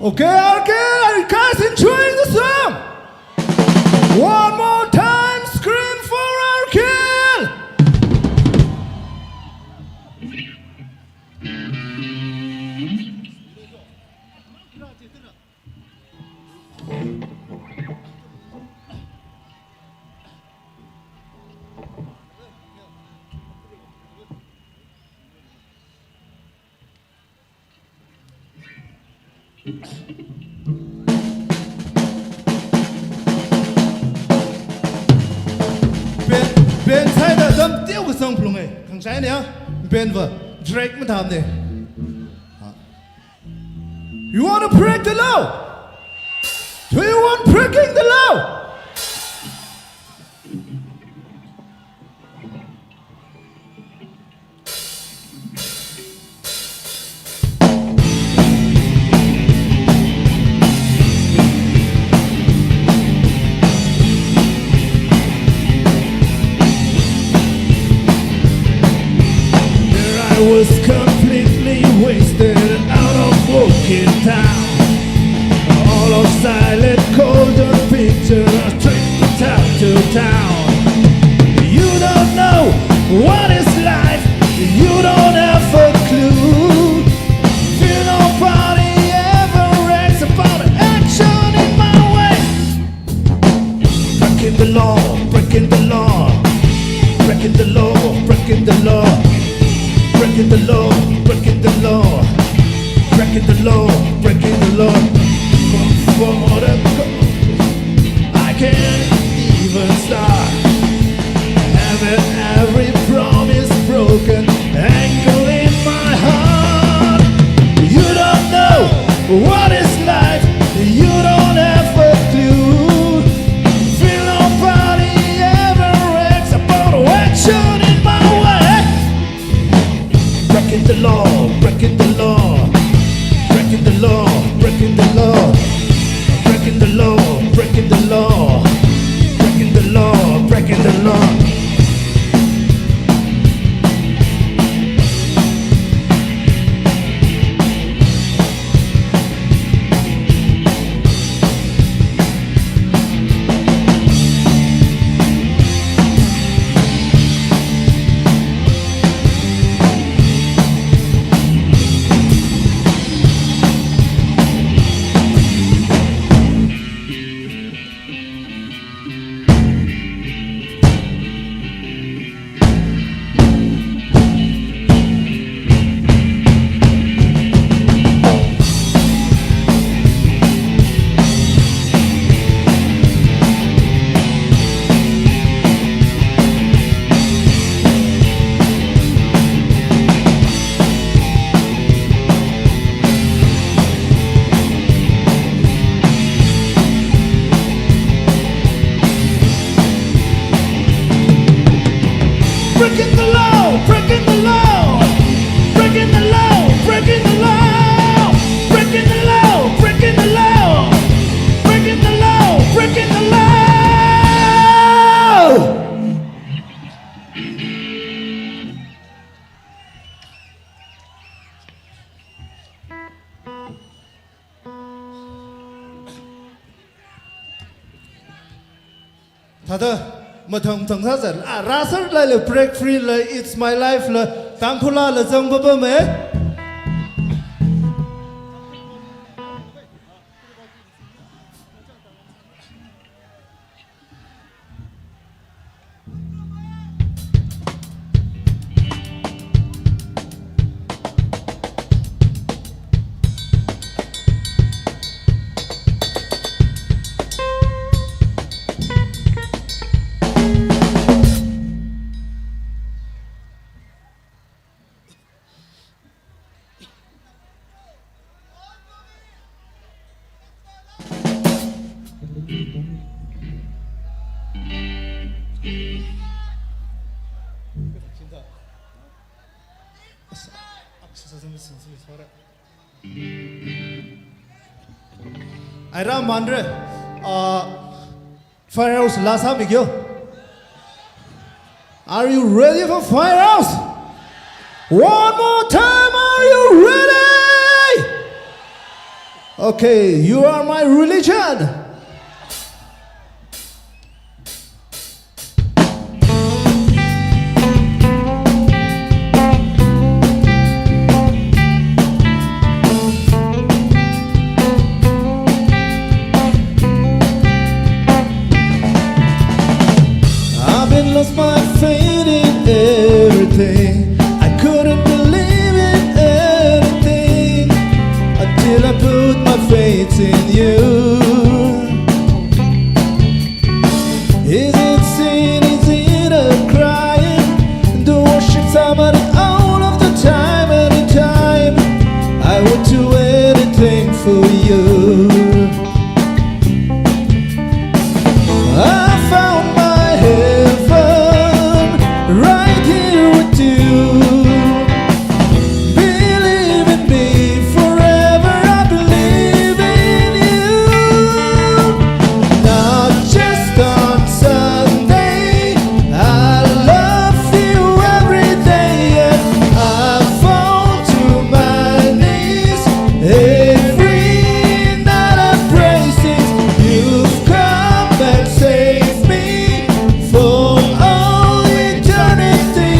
Okay, are you guys enjoying the song? One more time, scream for Arkell! bên sai đã dâm tiêu cái sông plung ấy thằng trái này á bên vợ Drake mới làm này You wanna break the law? Do you want breaking the law? I was completely wasted out of walking town. All of silent, golden pictures straight from town to town. You don't know what is life, you don't have a clue. Feel nobody ever asks about action in my way. Breaking the law, breaking the law, breaking the law, breaking the law. Breaking the law, breaking the law, breaking the law, breaking the law. For the I can't even start. Having every promise broken, anger in my heart. You don't know what is life, you don't have a clue. Feel nobody ever asks about action in my way. Breaking the law, breaking the law, breaking the law, breaking the law, breaking the law, breaking the law, breaking the law, breaking the law. Breaking the law, breaking the law, breaking the law, breaking the law, breaking the law, breaking the law, breaking the law, breaking the law. 다들 mà thằng thằng sát dẫn ra sát lại là break free là it's my life là Tangkhul là dòng bơ bơ mế Aira mandre firehouse lasa mikyo. Are you ready for firehouse? One more time, are you ready? Okay, you are my religion. Lost my faith in everything. I couldn't believe in anything until I put my faith in you. Is it sin? Is it a crying? The worship somebody all of the time, anytime. I would do anything for you. I found my heaven right here with you. Believe in me forever, I believe in you. Not just on Sunday, I love you every day. And I fall to my knees every night. I praise it. You've come and saved me for all eternity.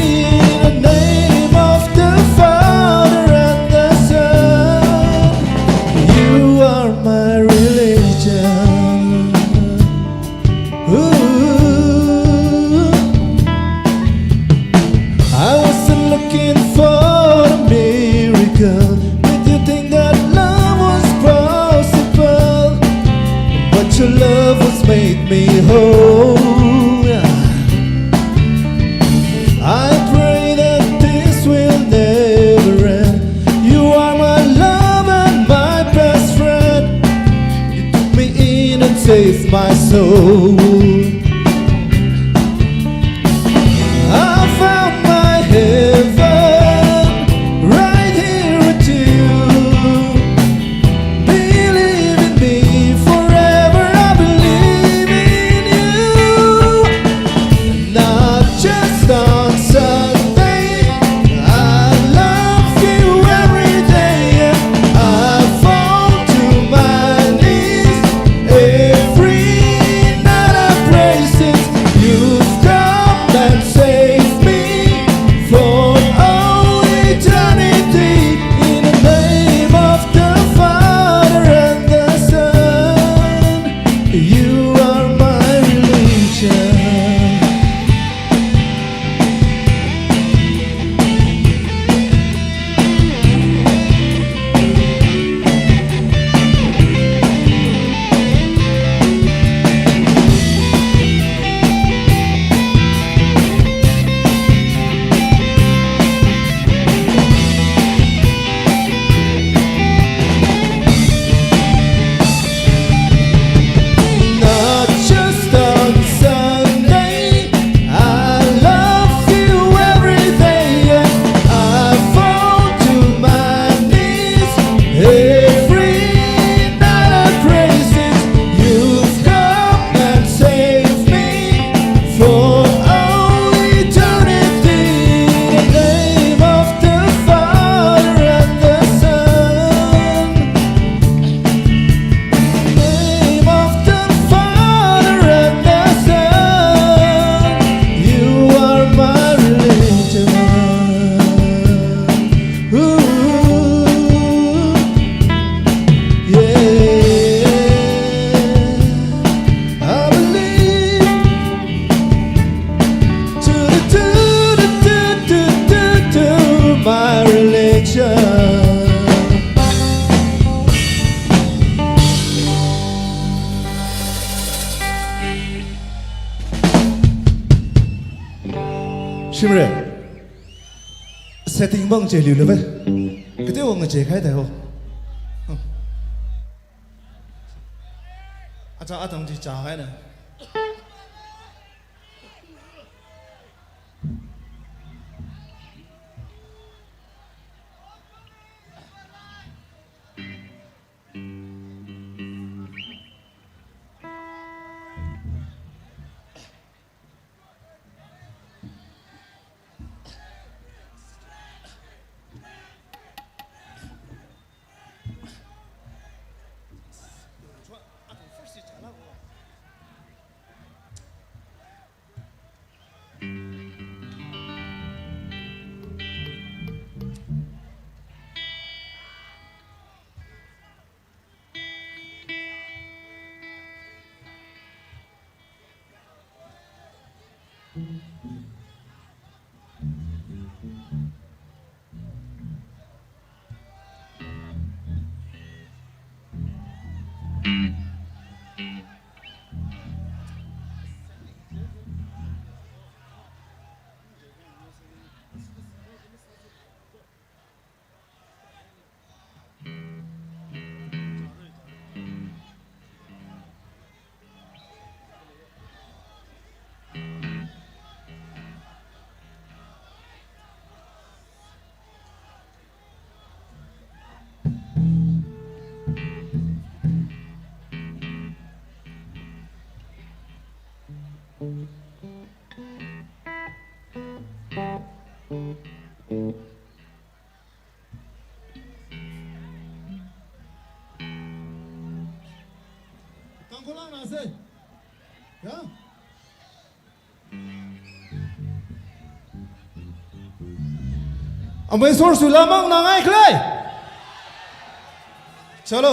In the name of the Father and the Son, you are my religion. Ooh. I wasn't looking for a miracle. Did you think that love was possible? But your love has made me whole. I pray that this will never end. You are my love and my best friend. You took me in and saved my soul. I found my heaven right here with you. Believe in me forever, I believe in you. Not just on Sunday, I love you every day. I fall to my knees every night. I praise it. You've come and saved me for all eternity. In the name of the Father and the Son, you are my religion. Not just on Sunday, I love you every day. And I fall to my knees every night. I praise it. You've come and saved me for all eternity. In the name of the Father and the Son, name of the Father and the Son, you are my religion. Ooh, yeah, I believe to my religion. Shimre, setting băng chế liều vậy, cái tiêu ông chế khai đại hồ. Acha atam thì trả hay nè. เอาไปส่วนสุดละมั่งนางไอ้ใครชะโล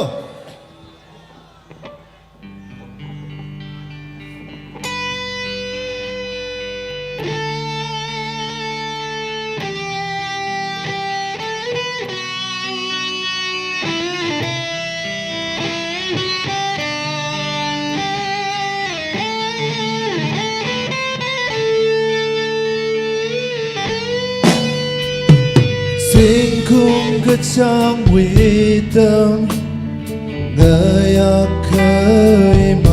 星空可将微灯，我也可以吗？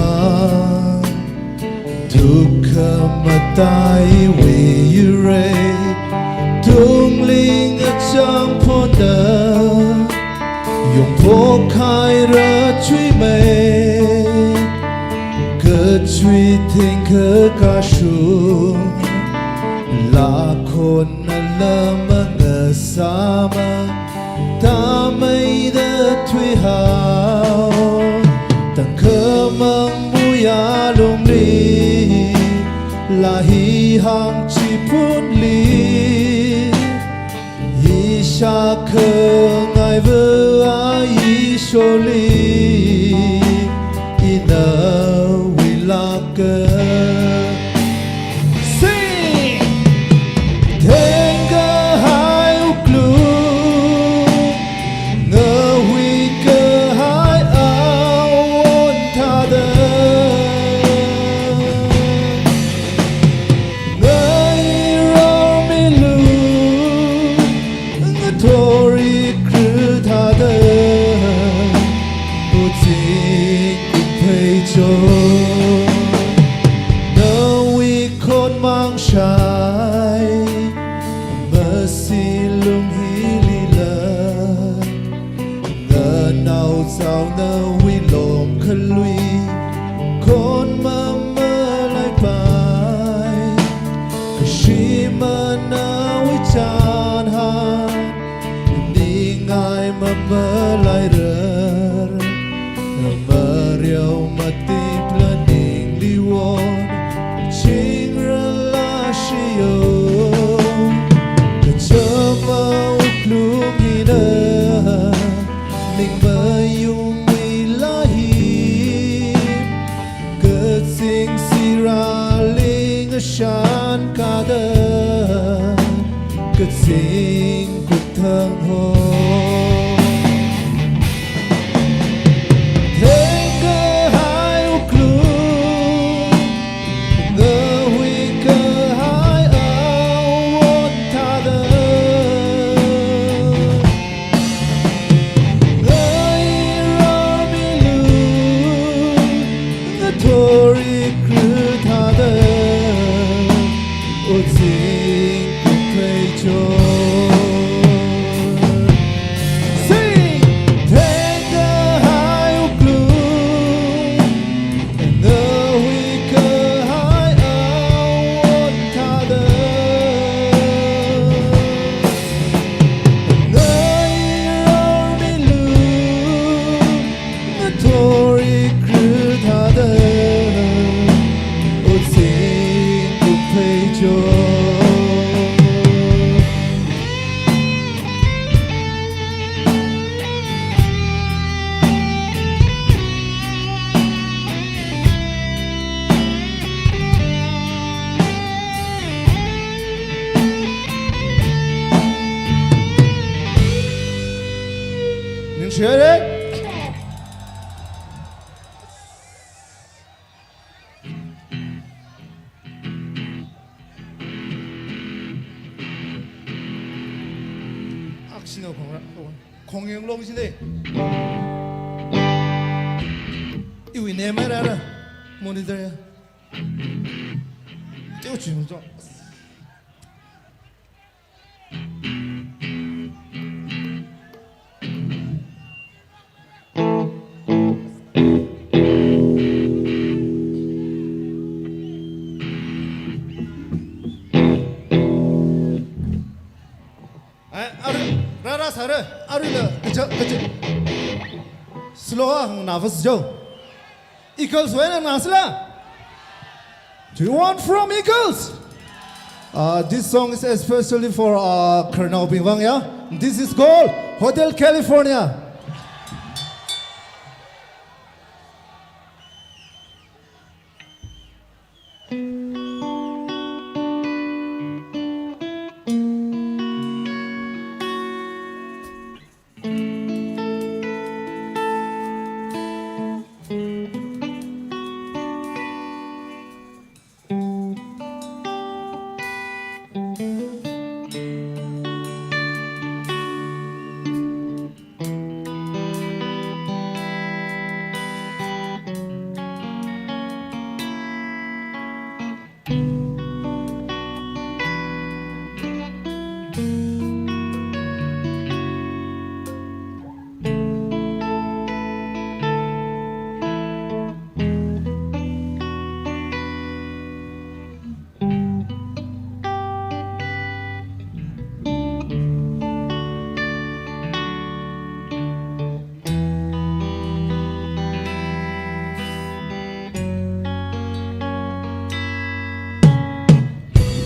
ทุกคำมาตายวิวเรทุ่งลิงจังพอเดยงพกใครรักช่วยเมก็ช่วยทิ้งเธอกาชูลาคนนั้นละมังสามาตาไม่ได้ช่วยหาตั้งเคมังบุยาลงลีลาฮีหังจีพุนลีฮิชาเคงไงเวออิโชลีอินาวิลาเกคงยังลงสิเลย因为你买来了莫你这样就这种Slow nafas jauh. Eagles win and Nasla. Do you want from Eagles? This song is especially for Karnao Bingwang, yeah? This is called Hotel California.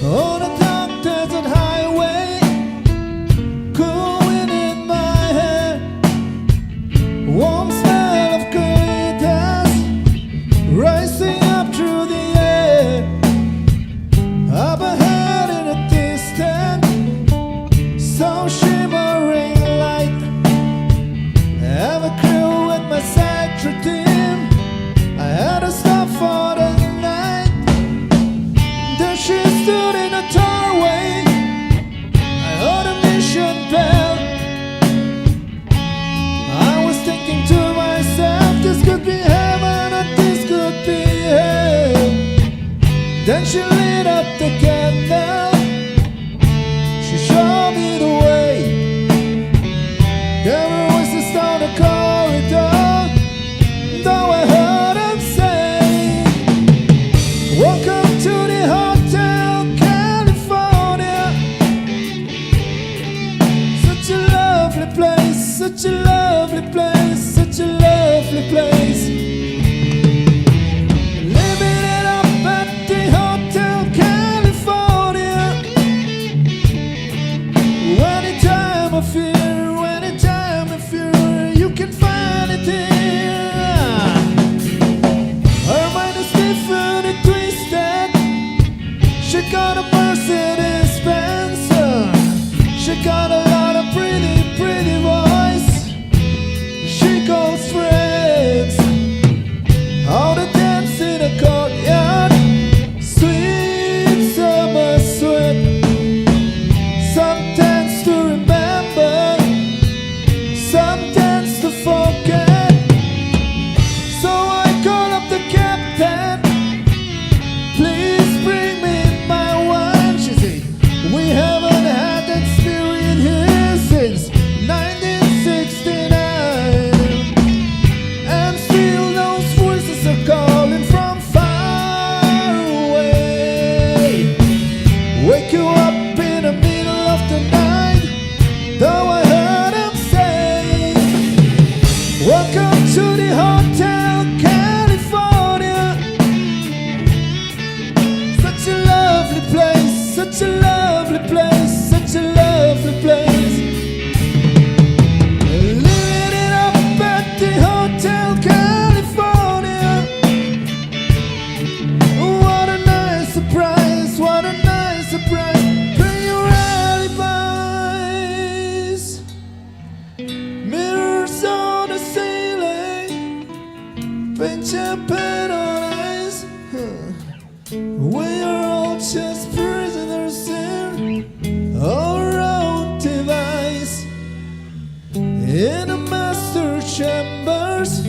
On a dark desert highway, cool wind in my hair, warm smell of colitas rising up through the air. Up ahead in a distance, some shimmering light. I have a crew at my side to dim. I had to stop for the night. There she stood in a doorway. I heard a mission bell. I was thinking to myself, this could be heaven or this could be hell. Then she lit up the candle. She showed me the way. There were voices down the corridor, though I heard them say, welcome to the Hotel California. Such a lovely place, such a lovely place, such a lovely place. Living it up at the Hotel California. Anytime of fear, anytime of fear, you can find it here. Her mind is different and twisted. She got a Mercedes Benz. She got a lot of pretty, pretty voice. She calls friends. All the dance in a courtyard. Sweet summer sweat. Some dance to remember, some dance to forget. So I call up the captain. Please bring me my wine. She said, we haven't had that spirit here since 1969. And still those voices are calling from far away. Wake you up in the middle of the night, though I heard them say, welcome to the Hotel California. Such a lovely place, such a lovely place, such a lovely place. Living it up at the Hotel California. What a nice surprise, what a nice surprise. Bring your alibis. Mirrors on the ceiling, paint champagne on ice. We are all just prisoners in our own device. In the master chambers,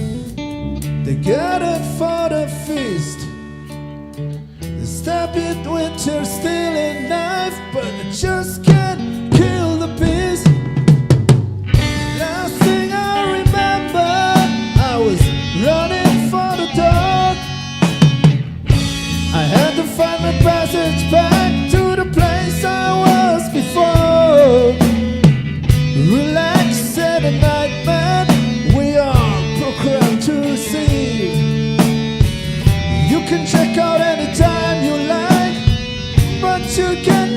they gathered for the feast. They stab it with their stealing knife, but they just can't kill the beast. Last thing I remember, I was running for the dark. I had to find my passage back to the place I was before. Relax, said a nightmare. We are programmed to receive. You can check out anytime you like, but you can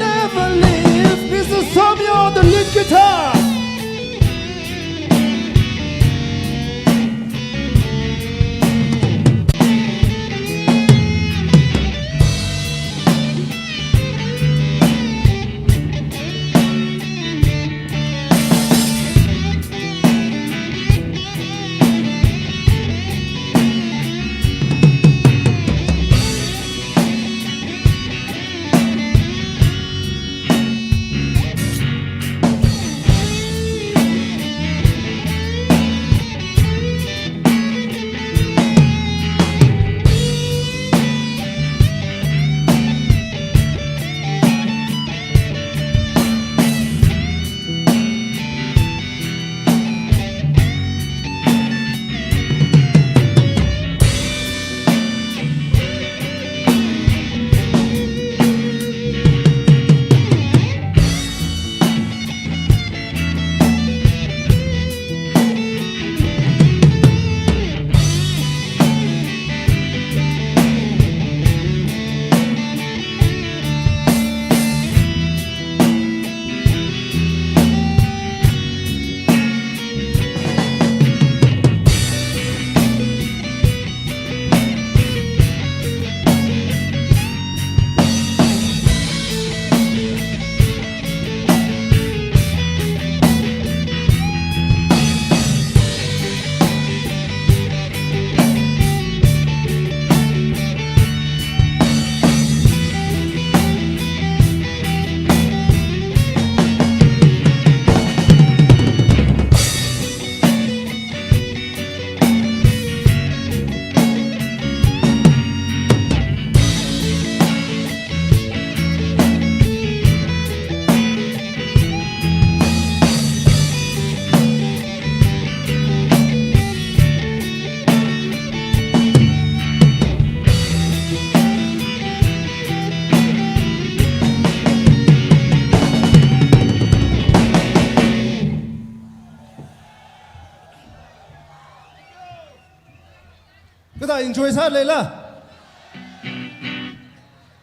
enjoy sa Leila.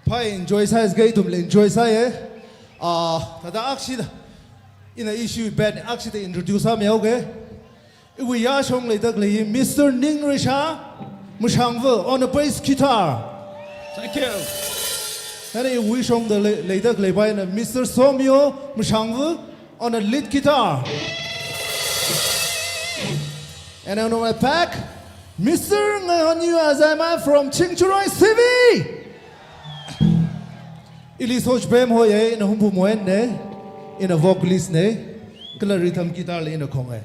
Pai enjoy sa is gay tum le enjoy sa ye. Tada aksida. In a issue bad aksida introduce sa me okay. We ya shong le dak le Mr. Ning Risha Mushangvu on the bass guitar. Thank you. And we shong the le dak le by Mr. Som Yarum Mushangvu on the lead guitar. And on my pack, Mr. Ngayon Azama from Chingchuroy CV. Ilis hoj bem hoye in a humbu moen ne, in a vocalist ne, kala rhythm guitar le in a konge.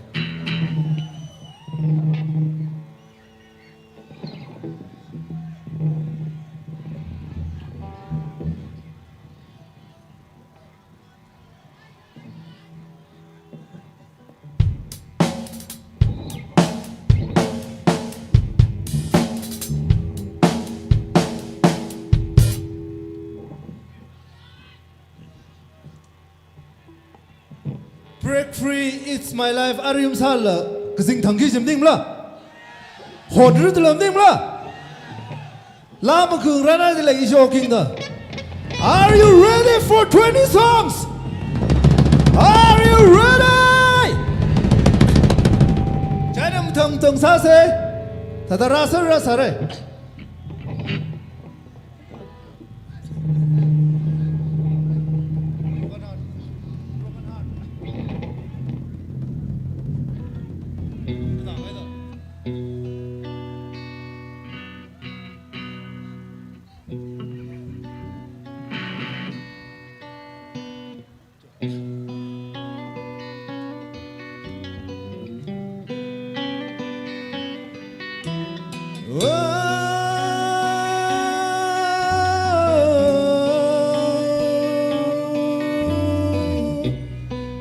Break free, it's my life. Arium sala, kazing tangki jemding mla. Hodru dalam ding mla. Lama kung rana de lagi joking da. Are you ready for 20 songs? Are you ready? Janam tang sa se, tada rasa re.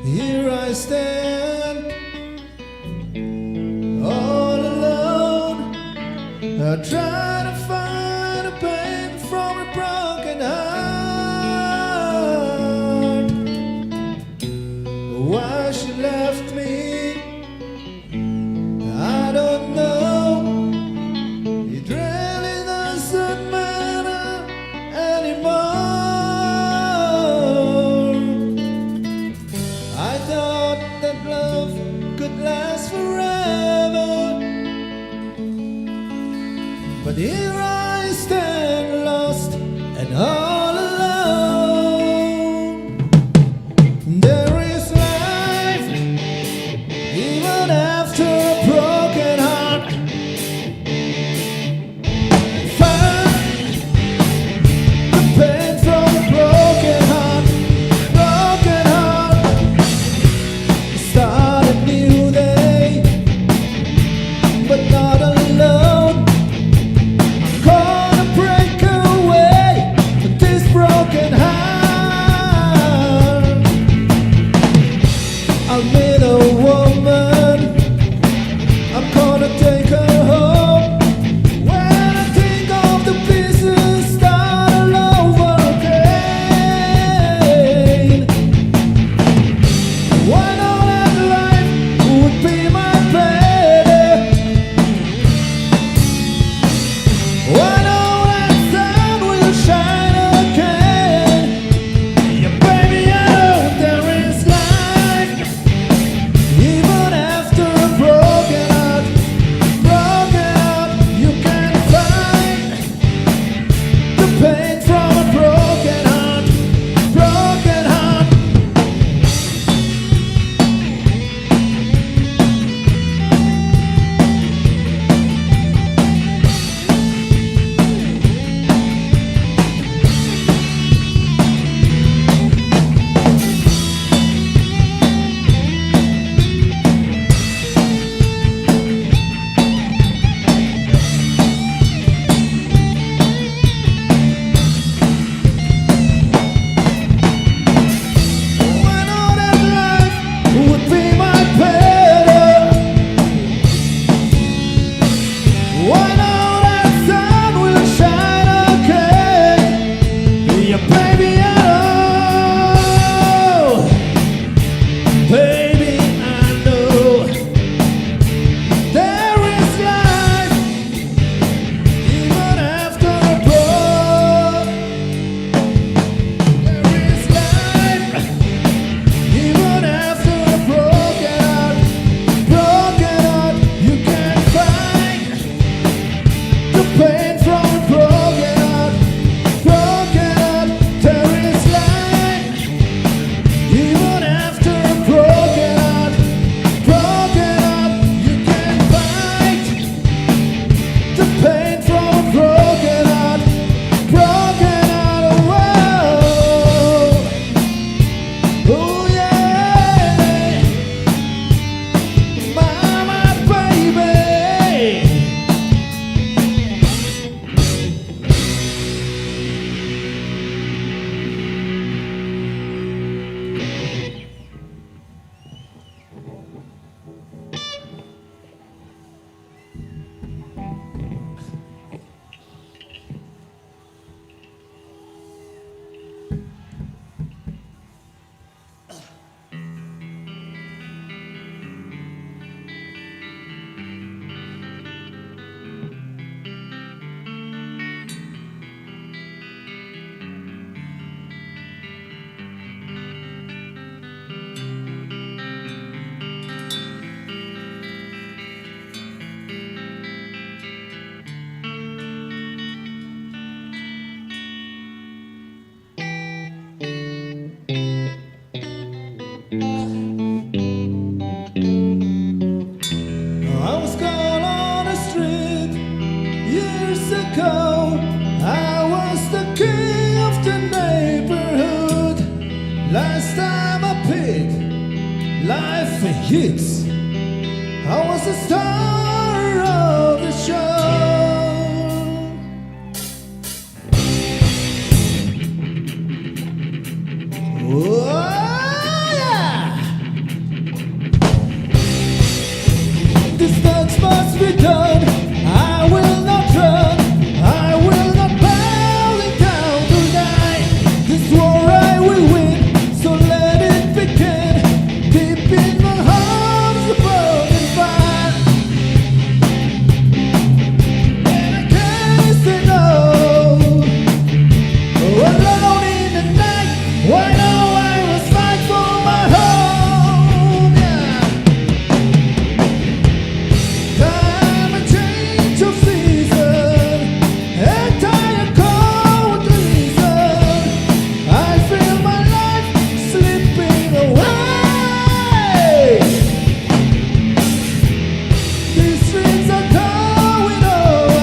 Here I stand, all alone. I try to find a pain from a broken heart. Why she left me, I don't know. It really doesn't matter anymore. I thought that love could last forever, but here I stand lost and all alone. There is life even after a broken heart. Find the pain from a broken heart, broken heart. Start a new day, but not alone. I'm gonna break away from this broken heart. I'll meet a woman, I'm gonna take her home. When I think of the pieces, start all over again. Why not that life would be my baby? Why not that sun will shine again? Yeah, baby, I know there is life even after a broken heart. Broken heart, you can find the pain from a broken heart. Broken heart. Why not that life would be my better? Why not that sun will shine again? Yeah, baby, I know. Baby, I know. There is life life hits. I was the star of the show. Oh, yeah. This dance must be done. I will not run. I will not bow down tonight. This war I will win. So let it begin. Deep in my heart is a burning fire. And I can't say no. Alone in the night. Why now I must fight for my home. Yeah. Time and change of season. Entire cold reason. I feel my life slipping away. These streets are going over.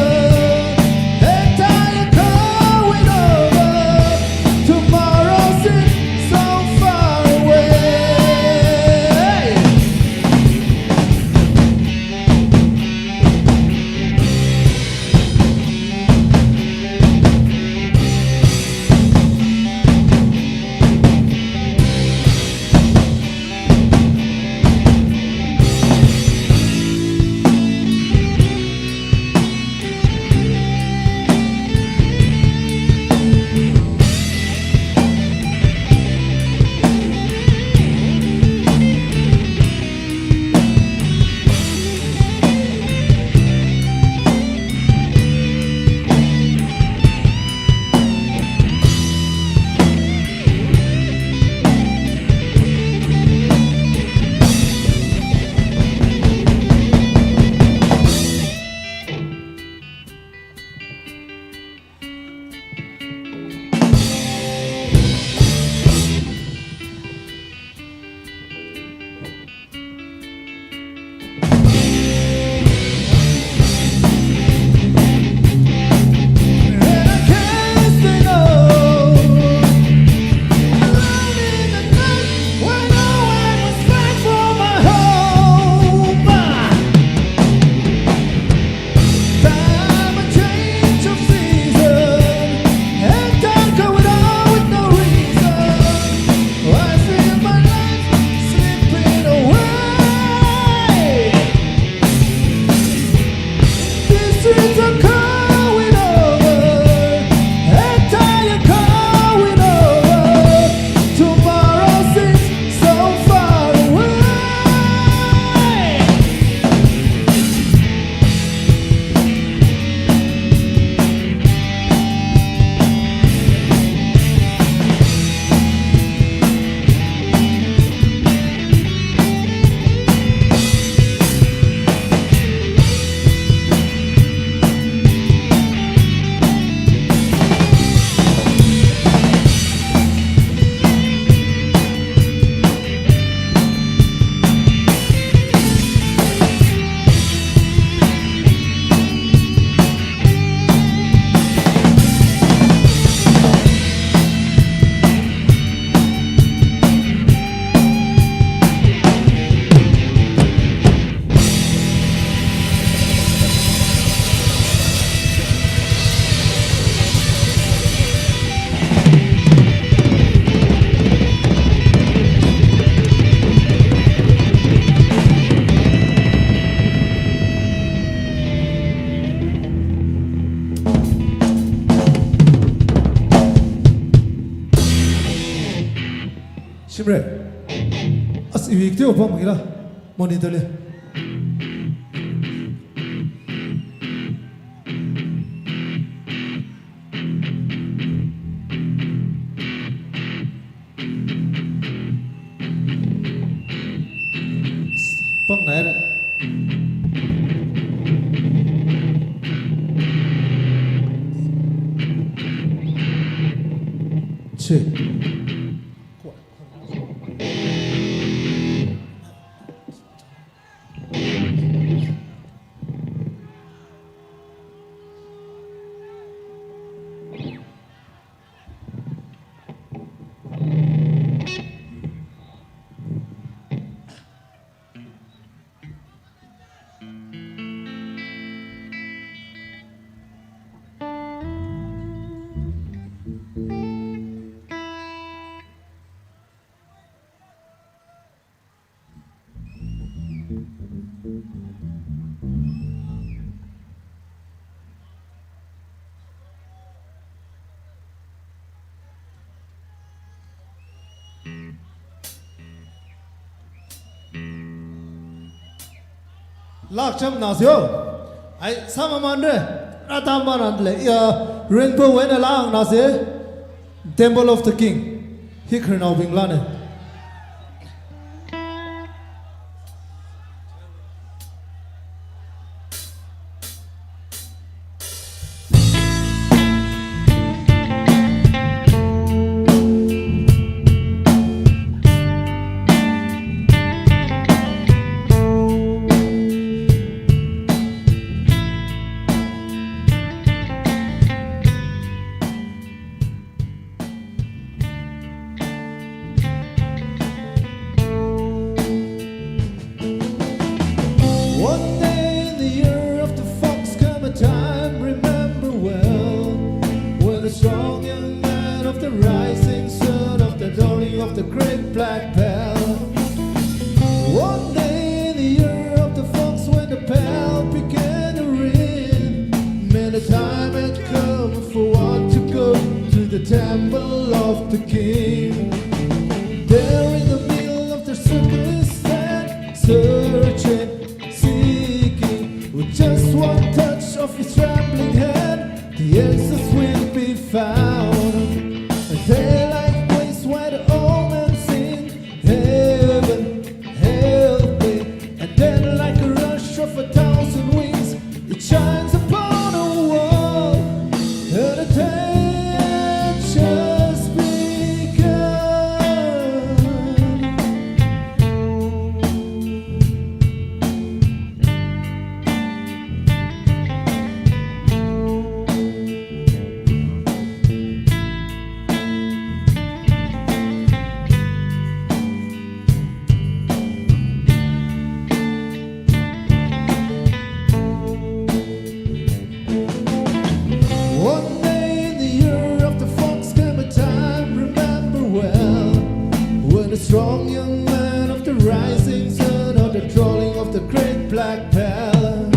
Entire going over. Tomorrow seems so far away. And I can't say no. Alone in the night, why now I must fight for my home. Time and change of season, and time going on with no reason. I feel my life slipping away. These streets are going over, entire going over. Tomorrow seems so far away. Simre, as iwikte opa mgira monitole. Pang naira. Che. Lakcham Nasio. I Samamandre, Ratamarandle, Rainbow when along Nase, Temple of the King, Hikran of England. One day in the year of the fox come a time, remember well, when the strong young man of the rising sun of the dawning of the great black bell. One day in the year of the fox when the bell began to ring, man, the time had come for one to go to the temple of the king. There in the middle of the circle is stand, searching, with just one touch of his trembling hand, the answers will be found. A daylight place where the old men sing, heaven, help me. And then like a rush of 1,000 wings, it shines upon the wall. And the day had just begun. One day in the year of the fox came a time, remember well, when the strong young man of the rising sun of the trolling of the great black bell.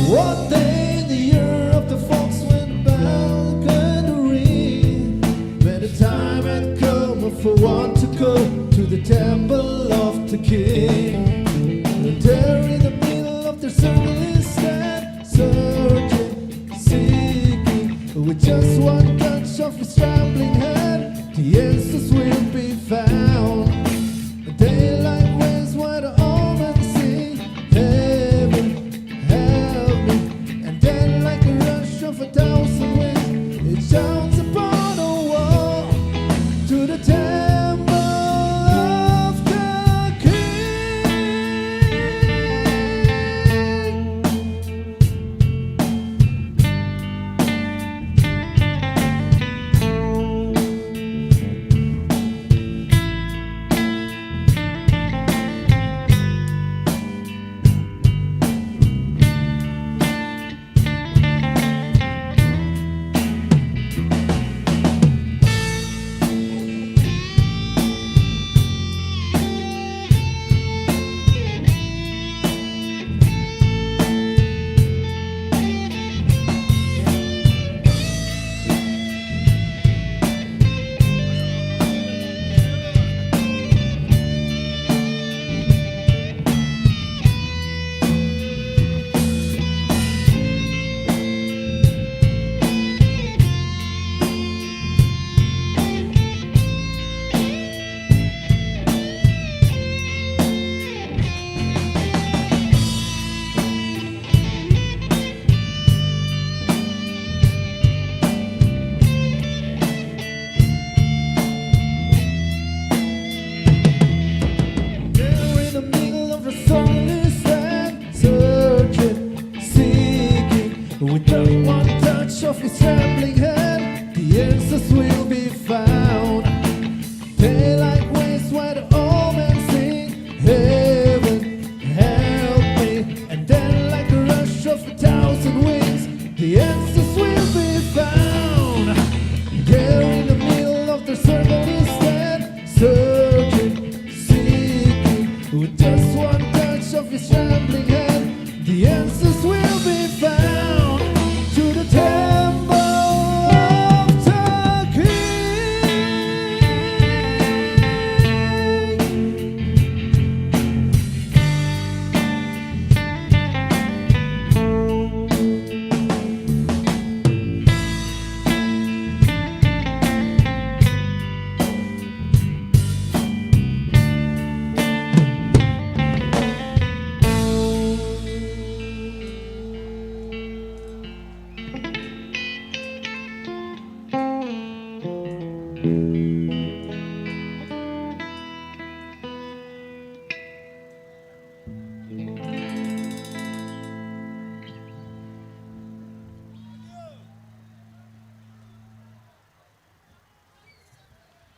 One day in the year of the fox when the bell began to ring, when the time had come for one to go to the temple of the king. And there in the middle of the circle is stand, searching, seeking, with just one touch of his trembling hand, the answers will be found. A daylight ways where the old men sing, heaven, help me. And then like a rush of 1,000 wings, it shouts upon the wall to the temple of the king.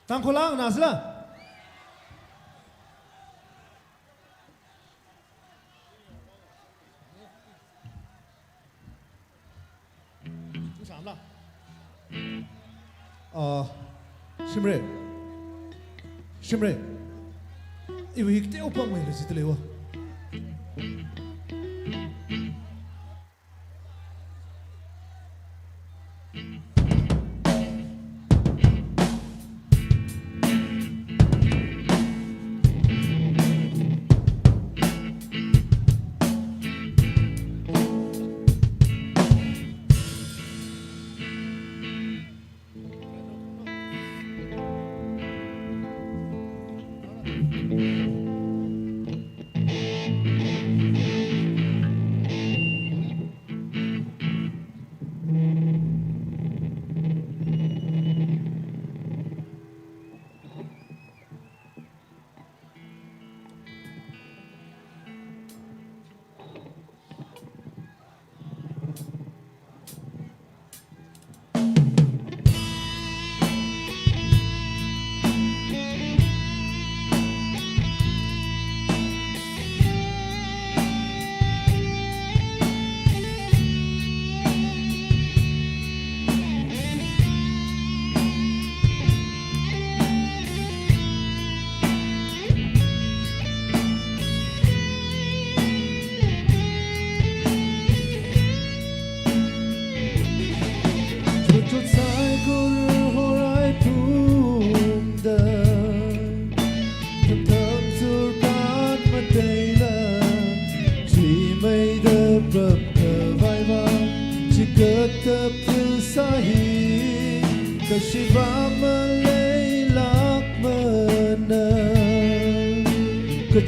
Tangkhul lang nasla. Shimre. Shimre. Iwi hikte opang mai le sitlewa.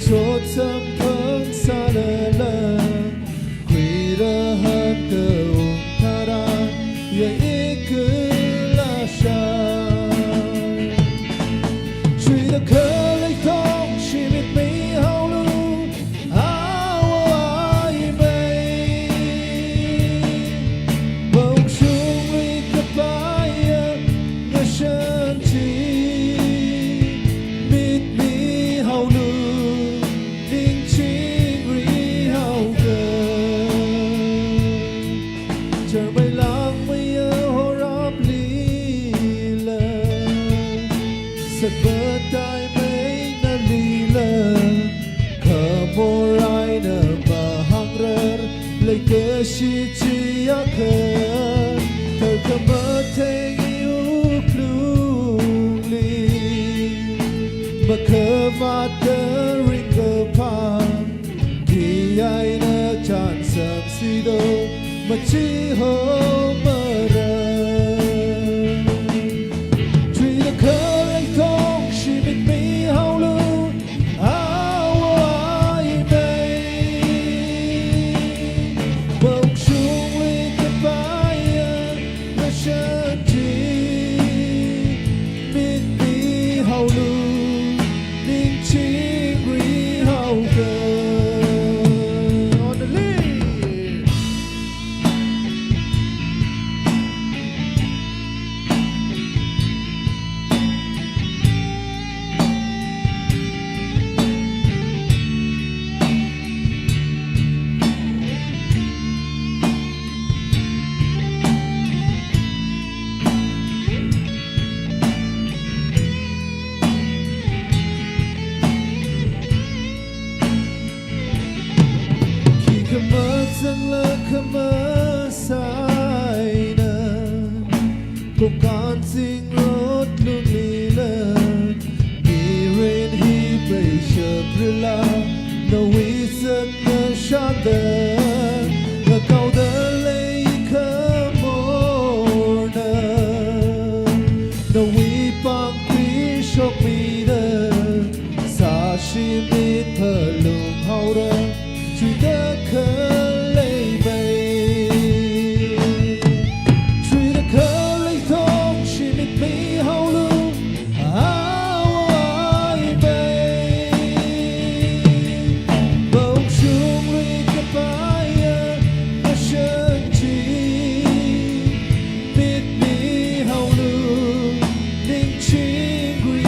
Chốt sớm phấn xa lờ lờ quỳ ra hơn cầu tha ra yên ý cứ là sai truy đã khờ lấy thông chỉ biết mi hao lu áo ai mây bầu chung ly cặp bay ngờ sơn chỉ biết mi hao lu She chia khờ thở khờ mơ thấy yêu luli mà khờ và tơ ring cờ pan thì ai nỡ chán sớm suy đâu mà chỉ hô mơ rơ truy đã khờ lấy thông chỉ biết mi hao lu Chingri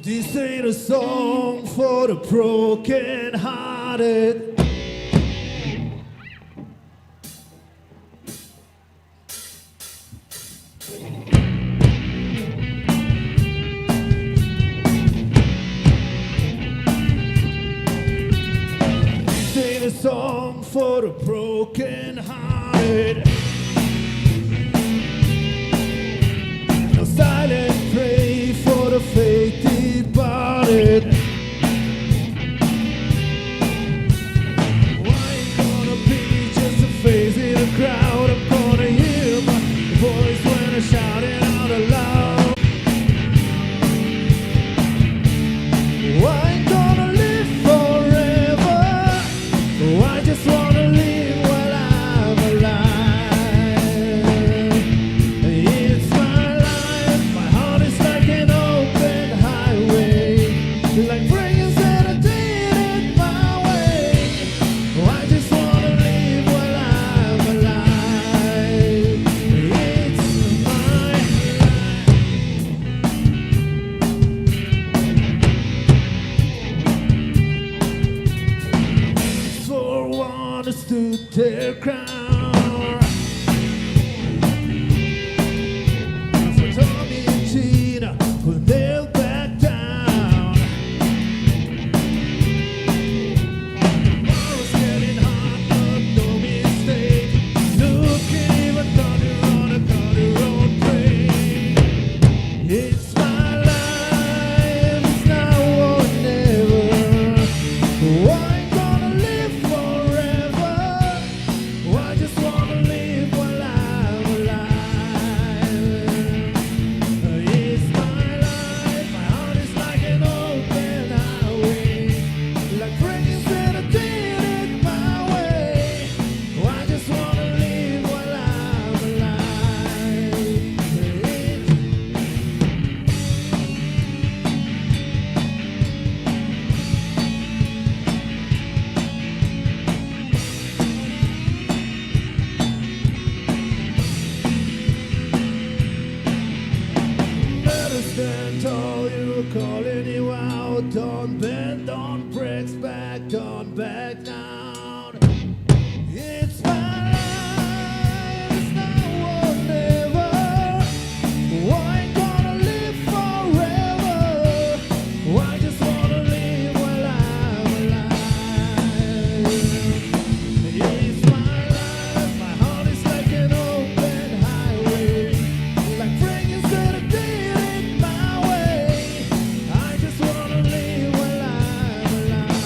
This ain't a song for the broken hearted. This ain't a song for the broken hearted. No silent pray for the faith departed. Why ain't gonna be just a face in a crowd? I'm gonna hear my voice when I shout it out aloud. Why ain't gonna live forever? I just wanna live while I'm alive. It's my life, my heart is like an open highway, like bringing said I did it my way. I just wanna live while I'm alive. It's my life. For one stood their crown. For Tommy and Gina, who they'll back down. Tomorrow's getting hot, but no mistake. Look, even thunder on a country road train. It's my life, it's now or never. I ain't gonna live forever. I just wanna live while I'm alive. It's my life, my heart is like an open highway, like bringing said I did it my way. I just wanna live while I'm alive. Better stand tall, you're calling you out. Don't bend, don't break back, don't back down. It's my life, it's now or never. I ain't gonna live forever. I just wanna live while I'm alive. It's my life, my heart is like an open highway, like bringing said I did it my way. I just wanna live while I'm alive.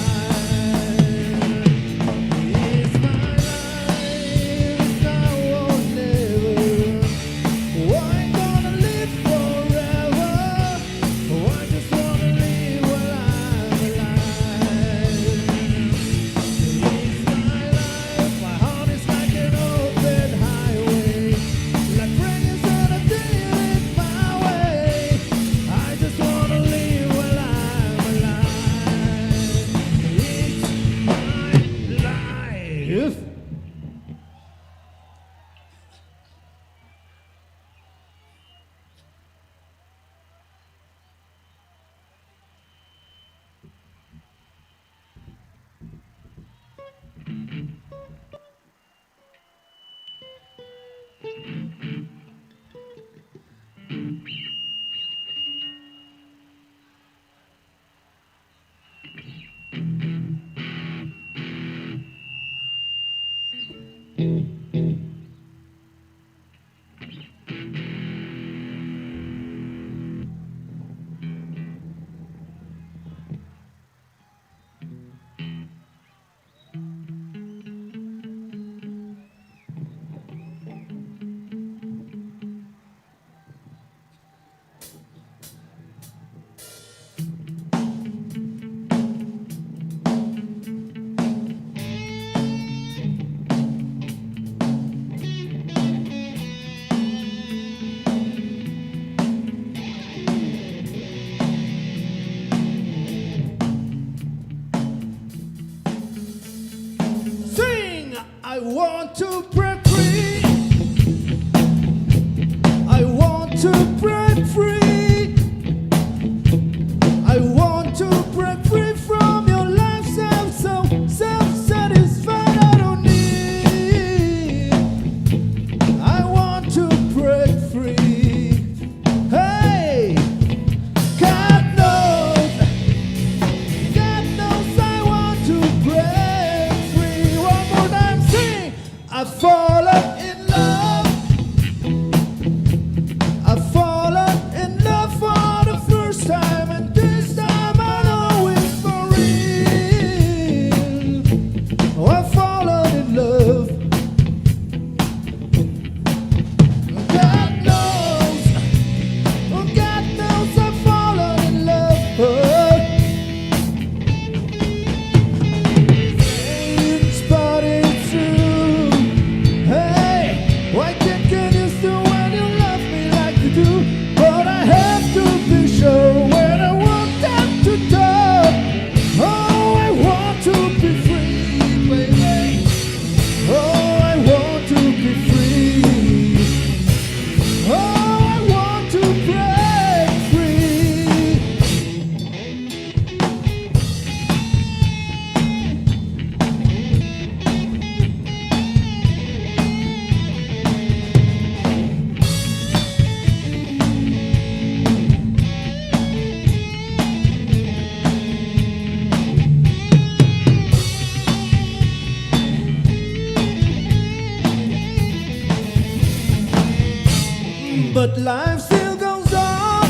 but life still goes on.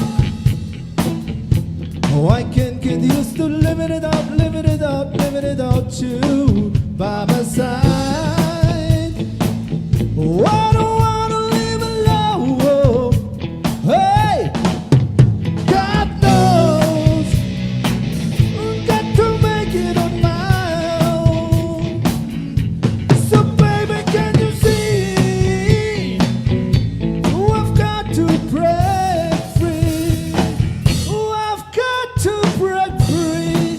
Oh, I can't get used to living it out, living it out, living it out, you by my side. Oh, I don't wanna live alone. Hey, God knows, got to make it on my own. So baby, can you see? Oh, I've got to break free. Oh, I've got to break free.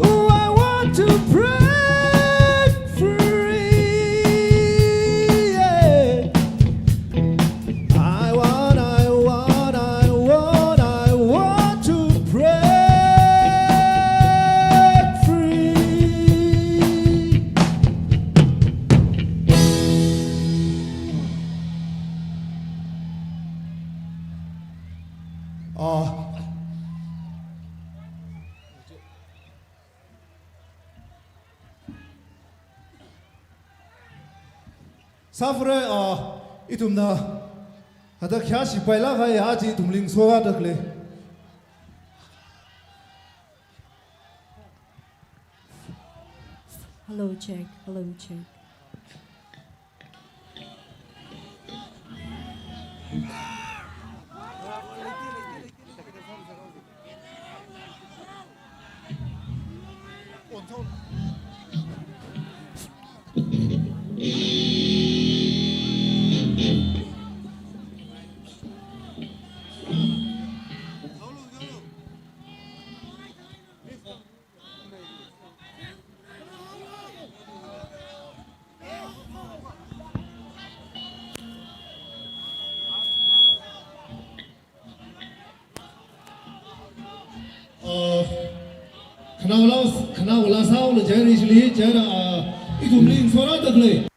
Oh, I want to break free. Yeah. I want to break free. Safre itumna hada kya sipaila khai aji tumling soga dakle. Hello, check. Hello, check. Khana wala sao le jari isliye jara itumling sora dakle.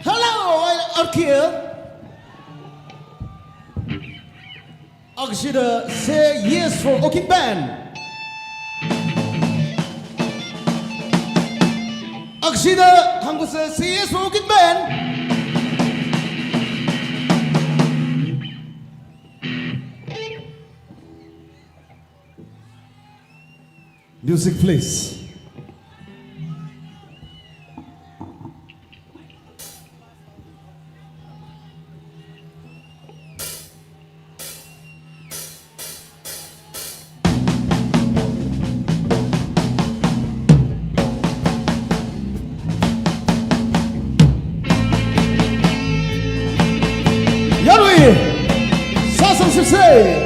Hello, Arkir. Akshida say yes for Okin Band. Akshida 한국 say yes for Okin Band. Music please. Say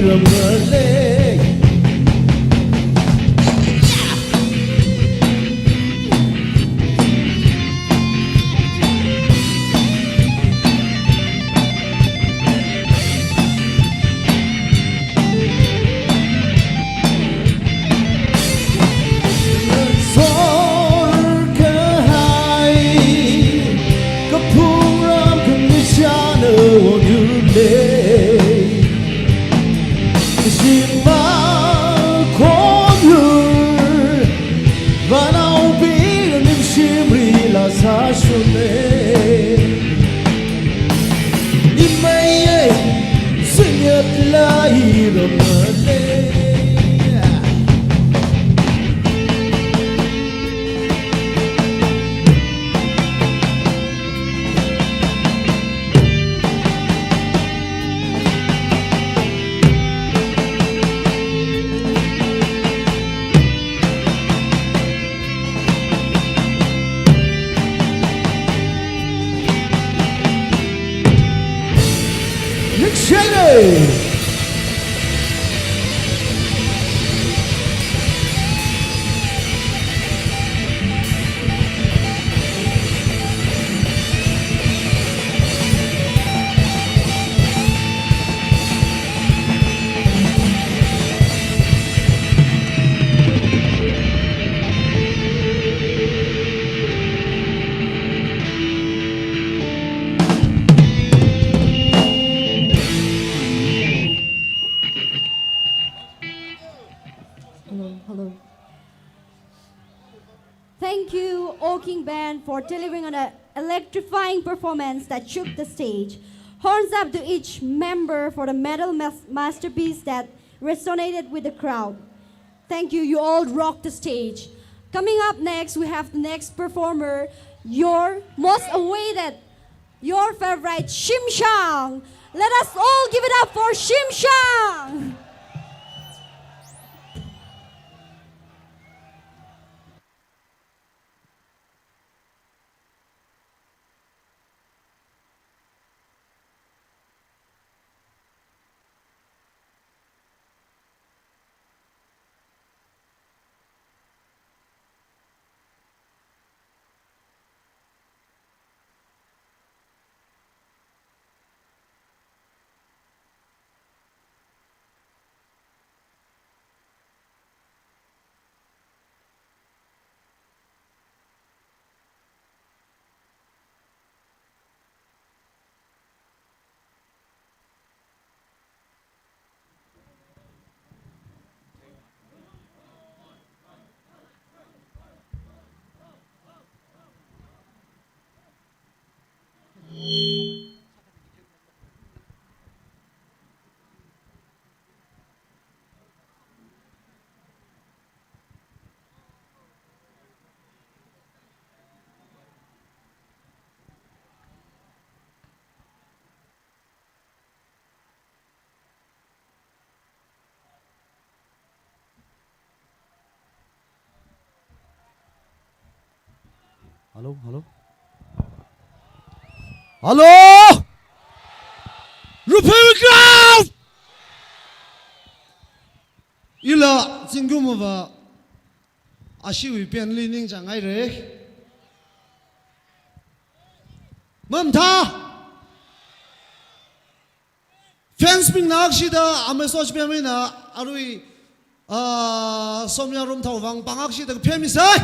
ramale Hello. Thank you, Oking Band, for delivering an electrifying performance that shook the stage. Horns up to each member for the metal masterpiece that resonated with the crowd. Thank you, you all rocked the stage. Coming up next, we have the next performer, your most awaited, your favorite, Shim Shang. Let us all give it up for Shim Shang. Hello, hello. Hello! Raphei crowd! ila jingumova ashiwi pian lining jangai re mamtha fans ping nak shida amesoch piamina arui Som Yarum thawang pangak shida phemi sai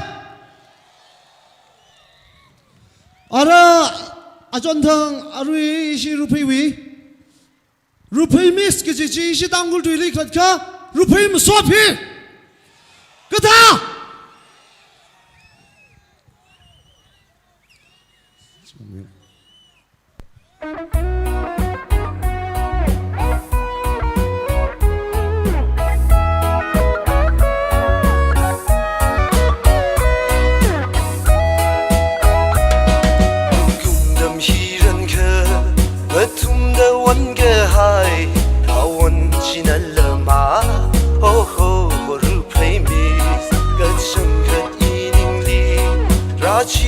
ara ajon thang arui shi Raphei wi Raphei miss ke ji shi Tangkhul tuili khat kha Raphei mu so phi kata Hãy subscribe cho kênh Ghiền Mì Gõ để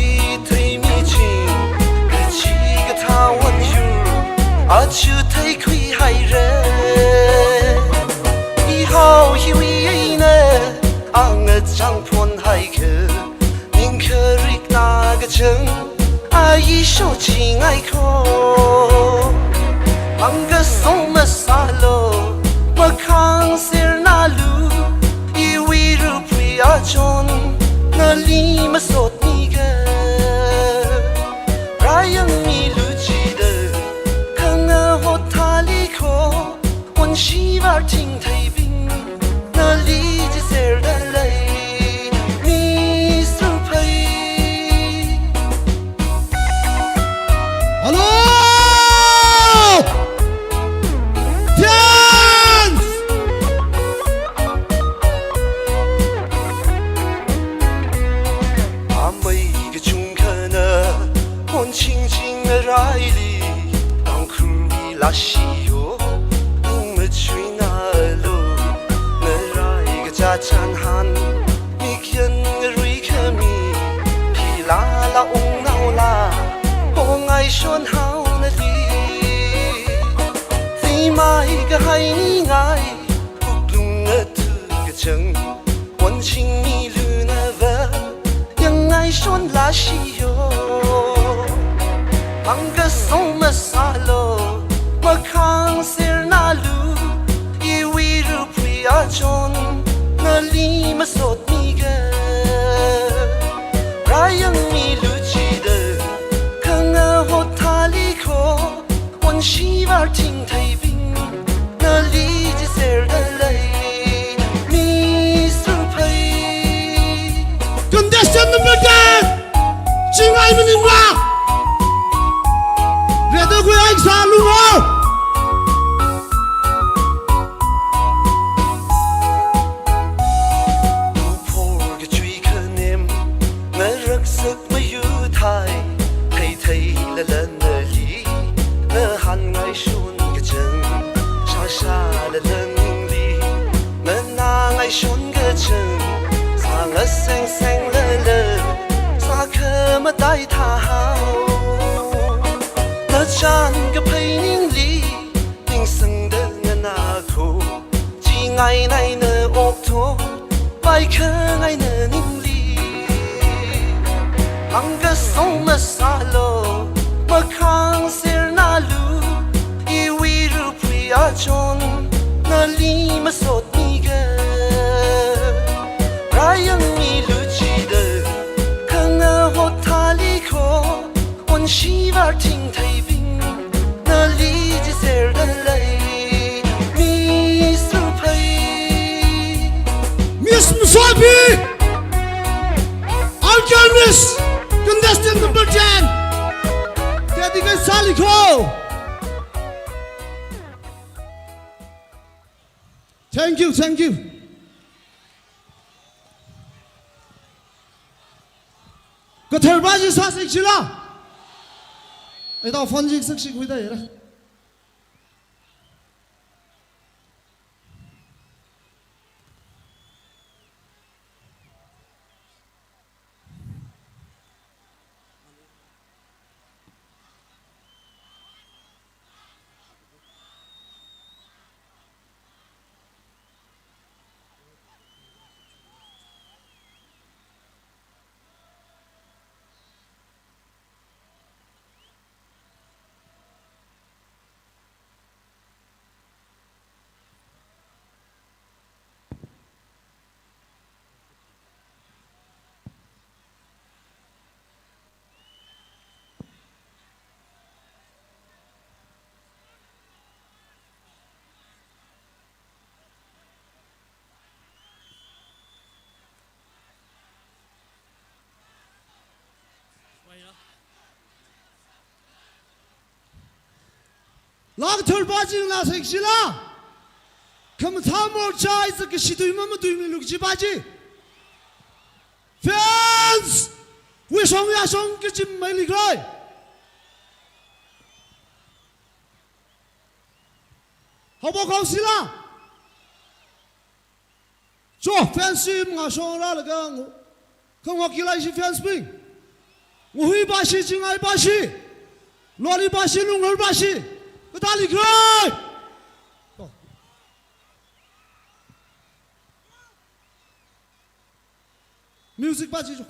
không bỏ lỡ 一手情爱口，忙个送么沙罗，么康塞那路，一位日不要中，那里么索你个，让你路记得，看那后塔里口，我希望听太平，那里就塞的来。拉西哟，你们去哪路？那来个家产汉，米肯个瑞克米，皮拉拉翁闹拉，我爱选好那里。你买个海你爱，不懂个土个城，温情米路那个，ยัง爱选拉西哟，忙个送么沙罗。มาข้างเสียนาลูอีวีรูปริยาจนนาลีมาสดมีเกรายังมีลูจีเดข้างอาหดทาลีโควันชีวาทิ้งไทยบิงนาลีจะเสียดเลยมีสุภัยกันเดชน์number 10จิงไอมันยังว่าเรียกตัวกูไอ้สาลูกชนกระเชิงสร้างละแสงแสงเลอเลอสาเคมาได้ท่าหาวละจานกับเพยนิ่งลีนิ่งสังเดินนาโคจีไงในเนออกโทไปเคไงเนอนิ่งลีหังกะส่งมาซาโลมาข้างเสียนาลูอีวีรูปริยาจนนาลีมาสดมีเกยังมีลูจีเดข้างอาหดทาลีโควันชีวาทิ้งไทยบิงนาลีจะเสียดเลยมีสุภัยมิสมุสวาบีอัลเกลมิสกันเดสตินนัมเบอร์10เดดิเกตซาลีโคthank youก็เธอบ้าจีสาสิกชิล่ะไอ้ดาวฟันจิกสักชิคุยได้เหรอลากเธอบ้าจริงลาสิกชิล่ะคำถามหมดใจจะกิสิตุยมันตุยมีลูกจีบ้าจีแฟนส์วิชงยาชงกิจิมไม่ลิกเลยเขาบอกเขาสิล่ะจ้าแฟนส์มึงหาชงอะไรล่ะกันเขาบอกกี่ไรสิแฟนส์ปิงงูหิบ้าชีจริงไอ้บ้าชีลอรีบ้าชีลุงหรือบ้าชีก็ตาลิกเลยมิวสิกบ้าจีจ้ะ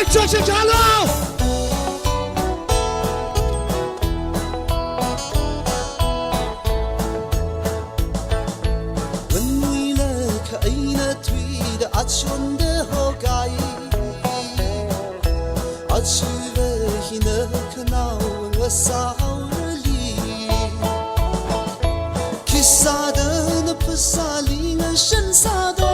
来，专心加入。问为了可爱那推的阿穷的好盖，阿去了he那可闹我少里，其实的那不萨里我身上多。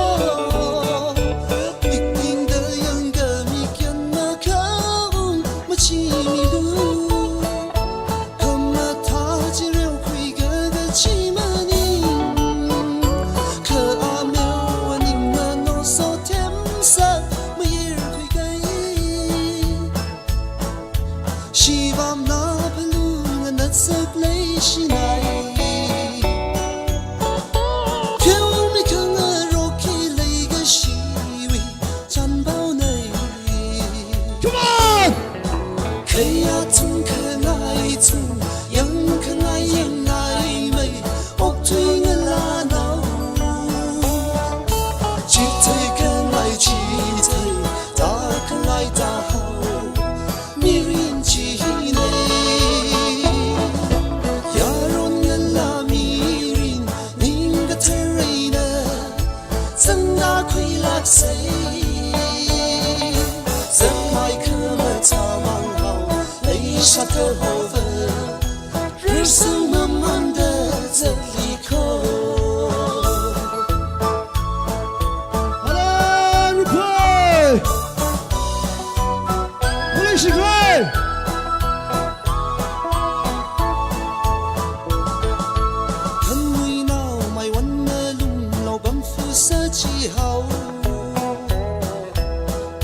人生慢慢的在离口。好了，Raphei，不累是快。很为闹买完了路，老板肤色极好，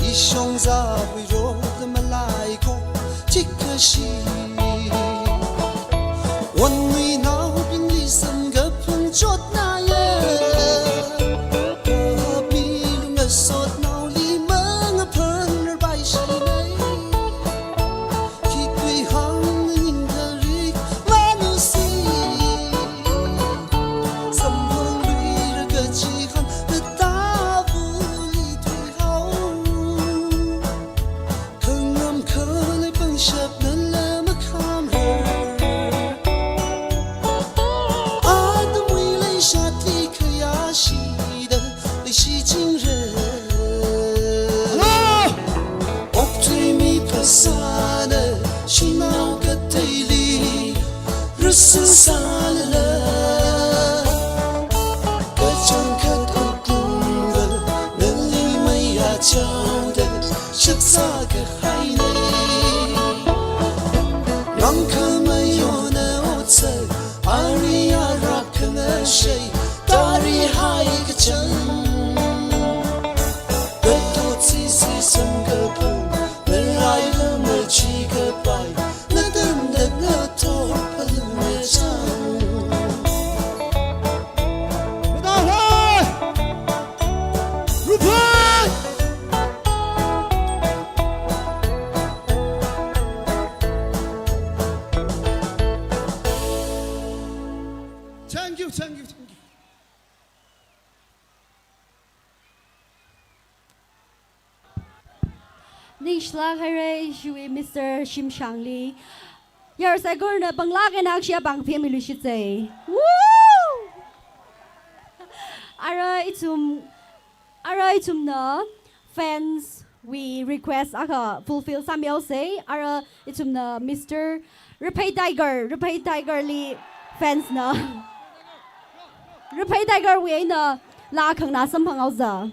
一胸杂会弱的马来口，这个是。one we now been listen ga phung chot na ye pi lung ga sot now li mang phan bai shi nei ki kui hang ning ga ri ma nu si sam hong lui ga chi han de ta vu li tui hao khang nam kha lai bang shap nan la ma kham her sự xa lờ cả trong khát ước cùng vợ nên li mây à trao đời chắc xa cả hai này nắng khơi mây yo na otse aria rak na shay tari hai cái chân đất tốt si si sum cơ bông nên lại lỡ mơ chi cơ bài nó đơn đất nó thôi Thank you, thank you, thank you. Nishla Hare Shui Mr. Shim Shangli. Yar Sagur na Banglag and Akshia Bang Family Shitze. Woo! Ara itum na fans we request aka fulfill some else say. Ara itum na Mr. Raphei Tiger li fans na. Raphei Tiger we na la khang na sam phang au za.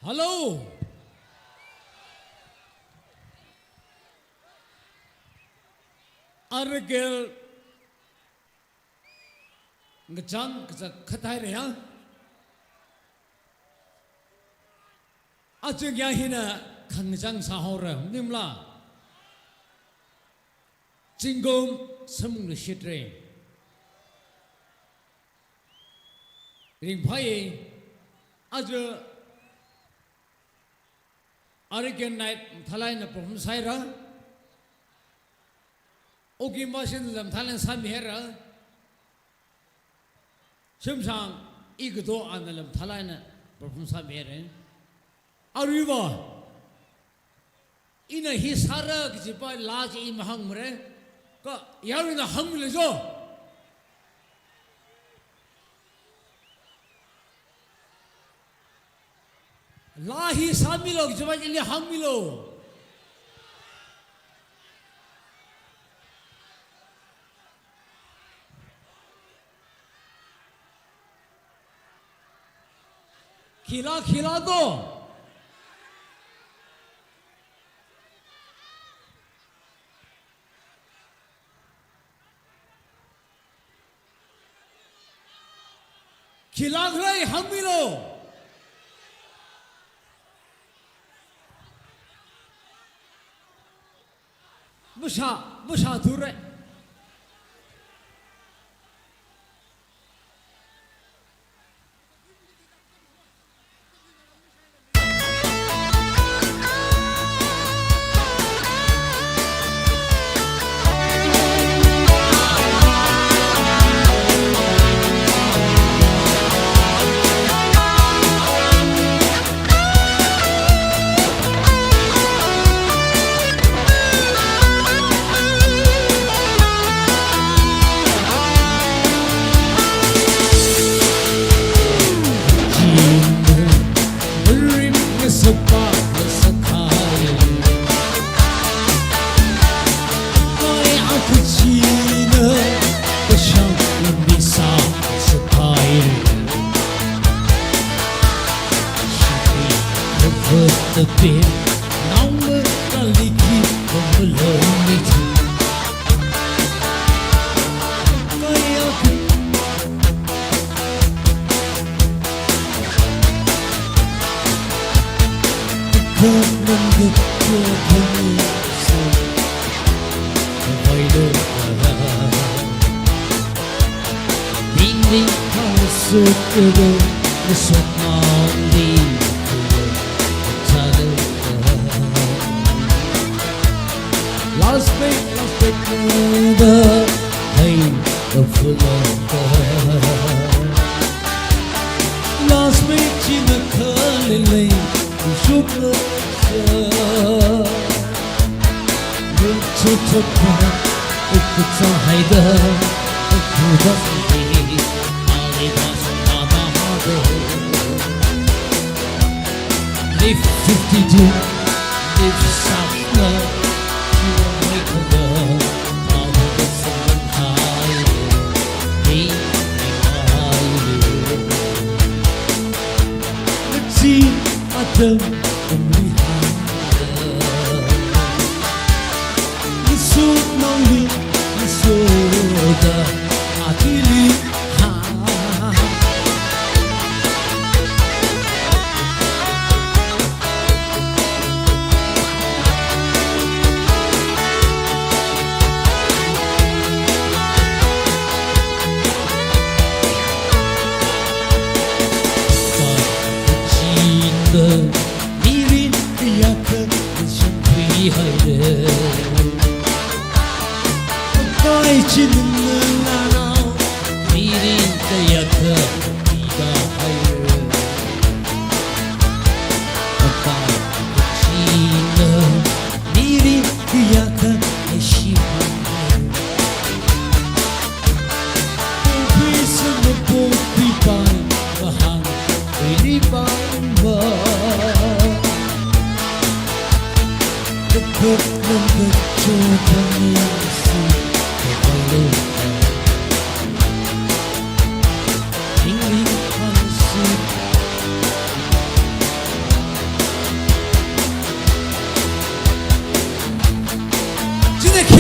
Hello. Argel ngajang khatai re ha ajeng ya hina khangjang sahora nimla jingom samung le shitre ring phai aje argel night thalai na prom saira ogi masin lam thalan sami hera 심상 이것도 안 하려면 탈라이나 벌품사 메레 아리바 이나 히사라 그지 빠 라지 임항 뭐래 그 야위나 항밀려줘 라히 사밀로 그지 빠 일리 항밀로 खिलादो खिला रहे हम मिलो मुशा दूर है Hãy subscribe cho kênh Ghiền Mì Gõ để không bỏ lỡ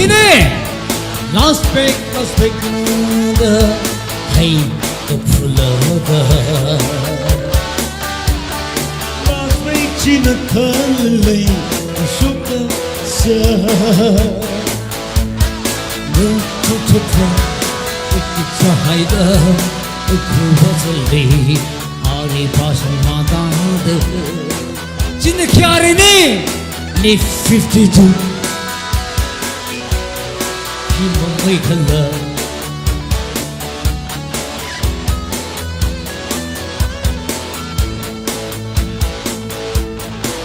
Hine Last break the pain of love Last break China Kali Sugar Sir No to it's a hider Kubatali Ari Pashan Madad China Kyarini Ni 52 People wake up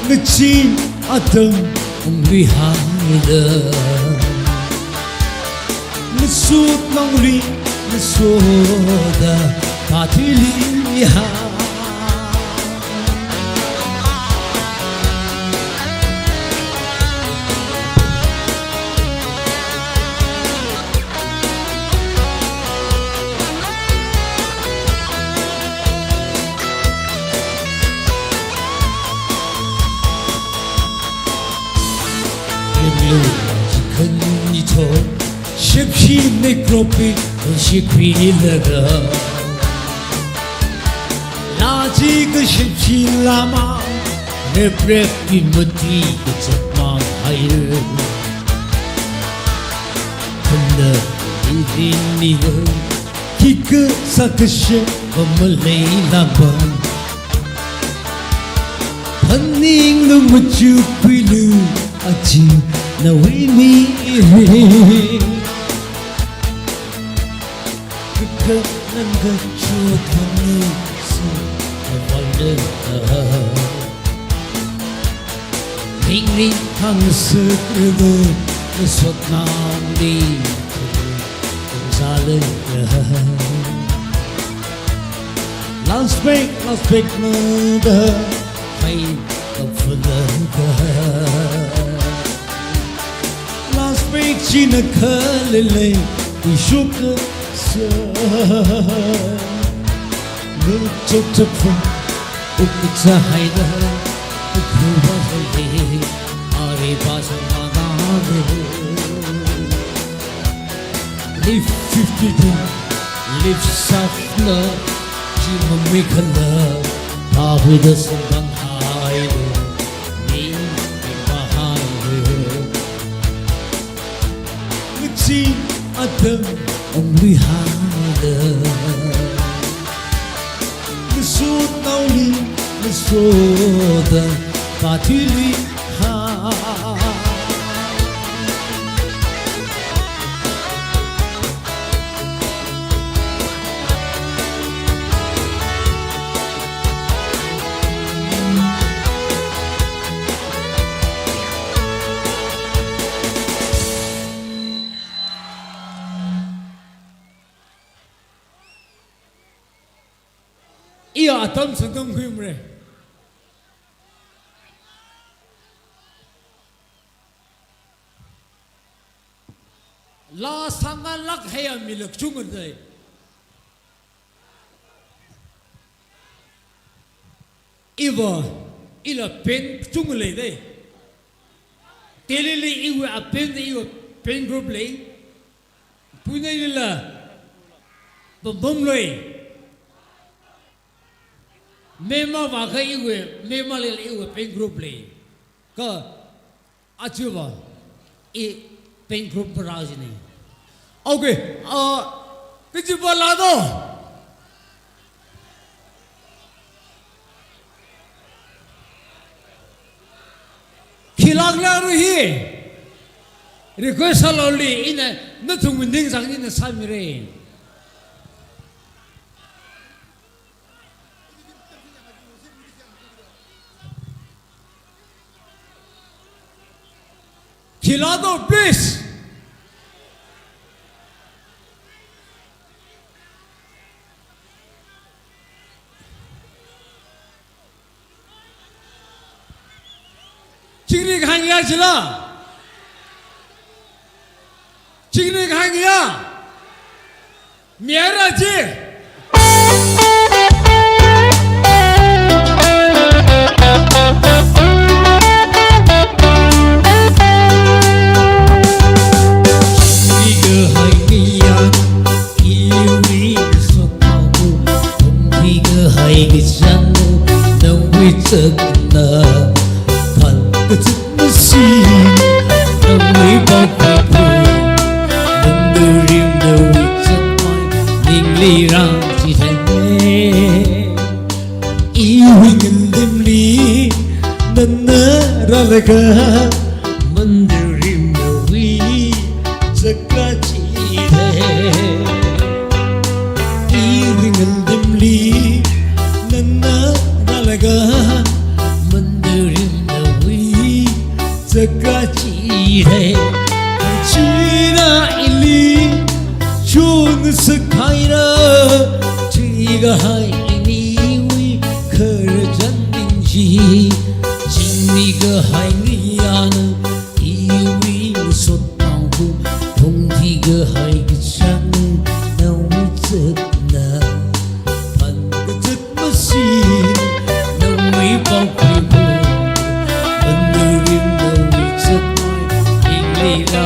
The chin atom behind The suit lonely The soda Patili Shipshi necropi shikwilada Laji ka shipshi lama Reprepi mati chakma hayr Kanda idiniga Kika sakashe kamalay laban Paning lumachu pilu achi na wini Nanga chutani so avale Ringri hang sukru sotnamdi zale Last break mother fight of love Last break china kalile we shook Look to from it's a hider Kubatali Ari Pashan Madad Live 52 Live soft love Jima make a love Pahida Sambang Haido Me behind Let's see Adam only harder The suit only the soda Patili Iya atam sedang kumre. La sangat lak haya milik cungun day. Iwa ila pen cungun lay day. Telele iwa apen de iwa pen group lay. Punya ila bom lay. Mema waka iwe, mema lele iwe pen group le. Ka achuwa e pen group paraji ne. Okay, kichi bala do. Khilag la ruhi. Request aloli ina natung winding sang ina samire. Khilado, please. Chingni khangiya chila. Chingni khangiya. Miera chi. Nalaga Mandarim Nawi Zakachi Iring Dimli Nana Nalaga Mandarim Nawi Zakachi China Ili Chun Sakaira Chiga Hai Iniwi Karajan Dinji Jimiga Hai Niyana Iwi Sot Tangkhul Tongtiga Hai Gichan Nawi Zekna Pan Gecek Mesin Nawi Pangkribu Menerim Nawi Zekna Inglila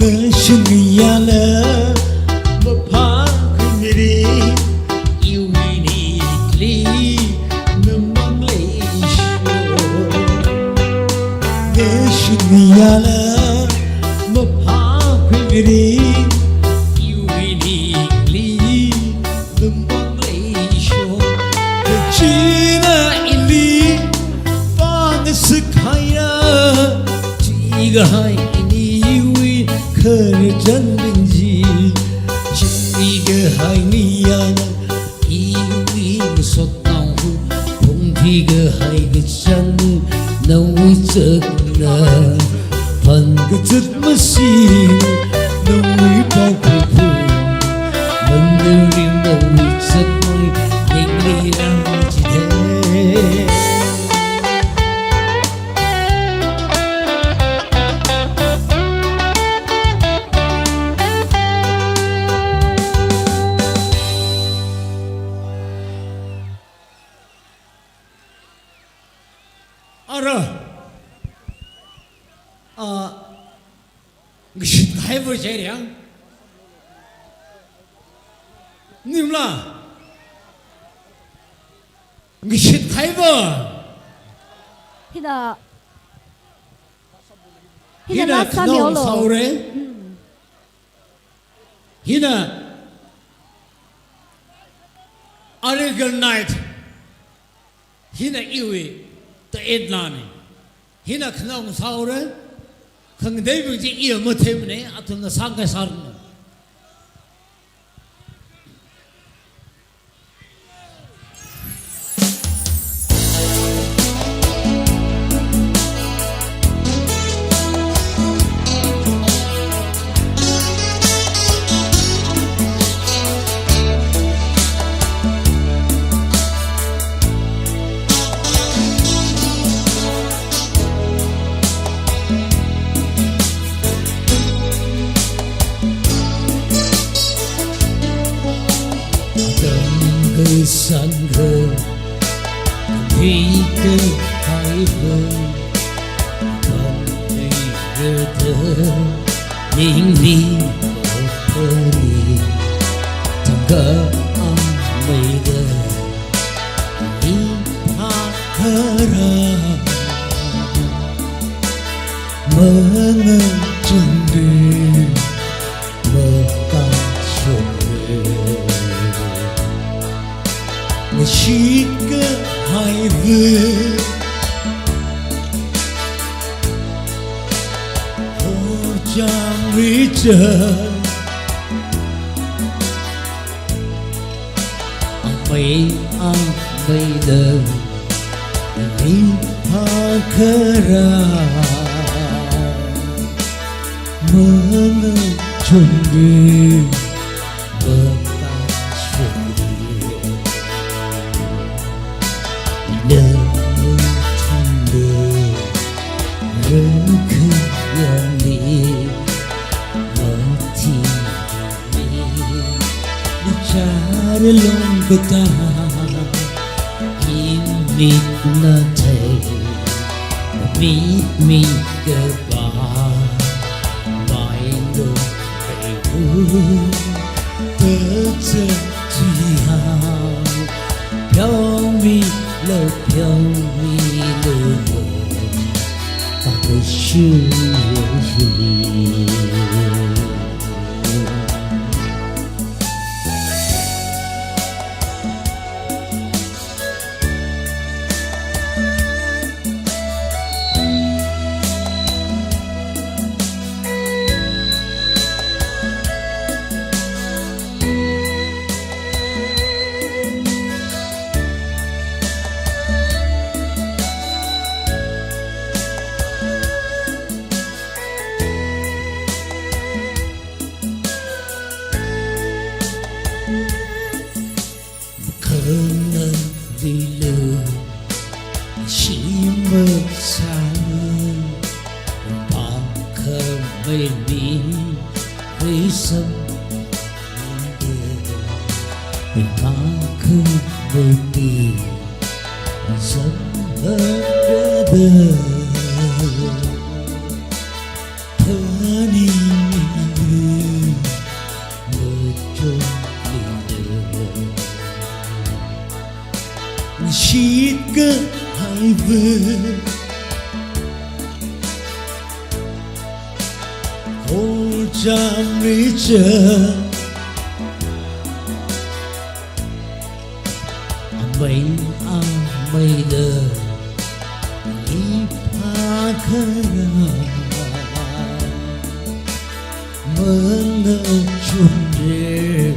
Nashmiyala Mapakrimiri Iwini Li Namangleisho Nashmiyala Mapakrimiri Iwini Li Namangleisho China Ili Pangasakaya Chiga Hai Kerjan Benji Jimiga Hai Niyana Iwi Sot Tangkhul Tongtiga Hai Gichan Nawi Zekna Pan Gecek Mesin Nawi Pangkribu Menerim Nawi Zekna Inglila Jidhe Gishit khai bo chai riang Nimla Gishit khai bo Hina Hina knong saure Hina Arigal night Hina iwi The Edlani Hina knong saure Khang David ji iya mathemne atuna sangka sarna Sangha Vika Haiva Bani Rada Ningli Opari Tangga Amida Nihara Mengencumbi Mekasumbi Nashika Highway Hojang Richard Amay Dơ Nihakara Mengencumbi Long betah Imit na thay Meet me goodbye Mai lo hay vui Tớ chân chỉ hào Phiao mi lo Và tôi chưa gì về mi với sông để ta cứ về mi sông hơn đỡ thơ đi mơ trôi chỉ cơ hai vơi hold jam reacher mây mây lờ đi pha khơi mơ nở chung rê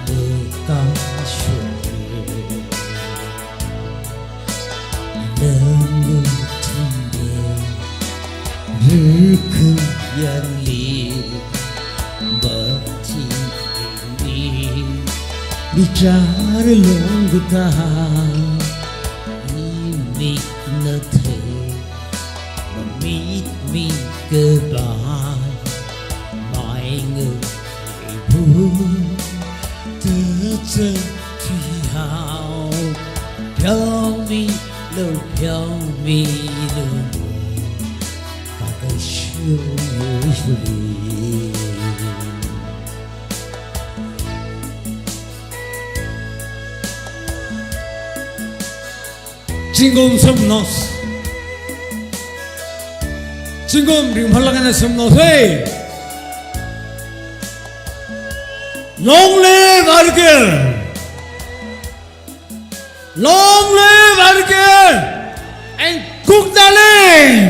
mơ cao chung nở nở chung rê rư khư yan li bờ chi đi đi char long ta mi nơ thể mi cơ ba mọi người bu tơ chân thủy hào飘mi lâu飘mi lâu cả cái siêu vui Jingle somnos Jingle ring phalangan somnos hey Long live Argel Long live Argel and cook the land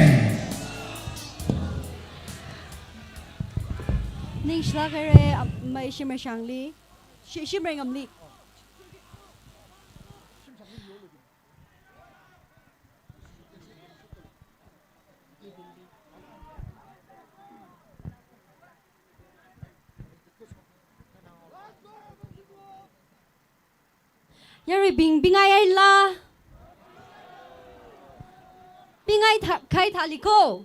Ninh shla kare mai shimmer shangli shimmer ngamli Yari bingai ai la bingai khai thali ko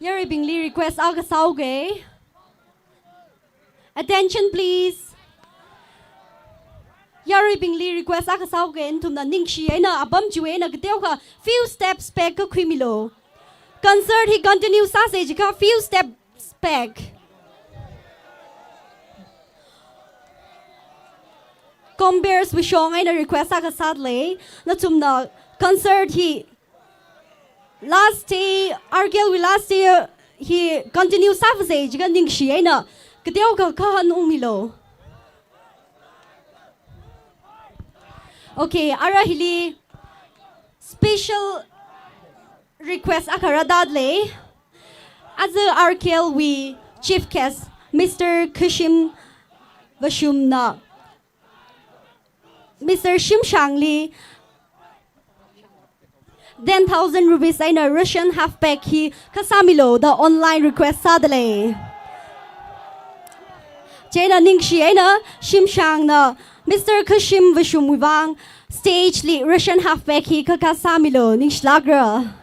Yari bingli request aga sauge attention please Yari bingli request aga sauge entum na ningshi aina abam juwe na gdeu kha few steps back ka khimilo concert he continue sa se ka few steps back Compares with shong ay na request aga sadly na tumna concert he last day Argel we last year he continue savage ga ning shi ay na kdeo ka khan umilo Okay ara hili special request akara dadle as a Argel we chief guest Mr. Kushim Vashumna Mr. Shim Shangli 10,000 rupees in a Russian halfback he kasamilo the online request sadale Jena Ningshi aina Shim Shang na Mr. Kushim Vishum Wivang stage li Russian halfback he kasamilo Nishlagra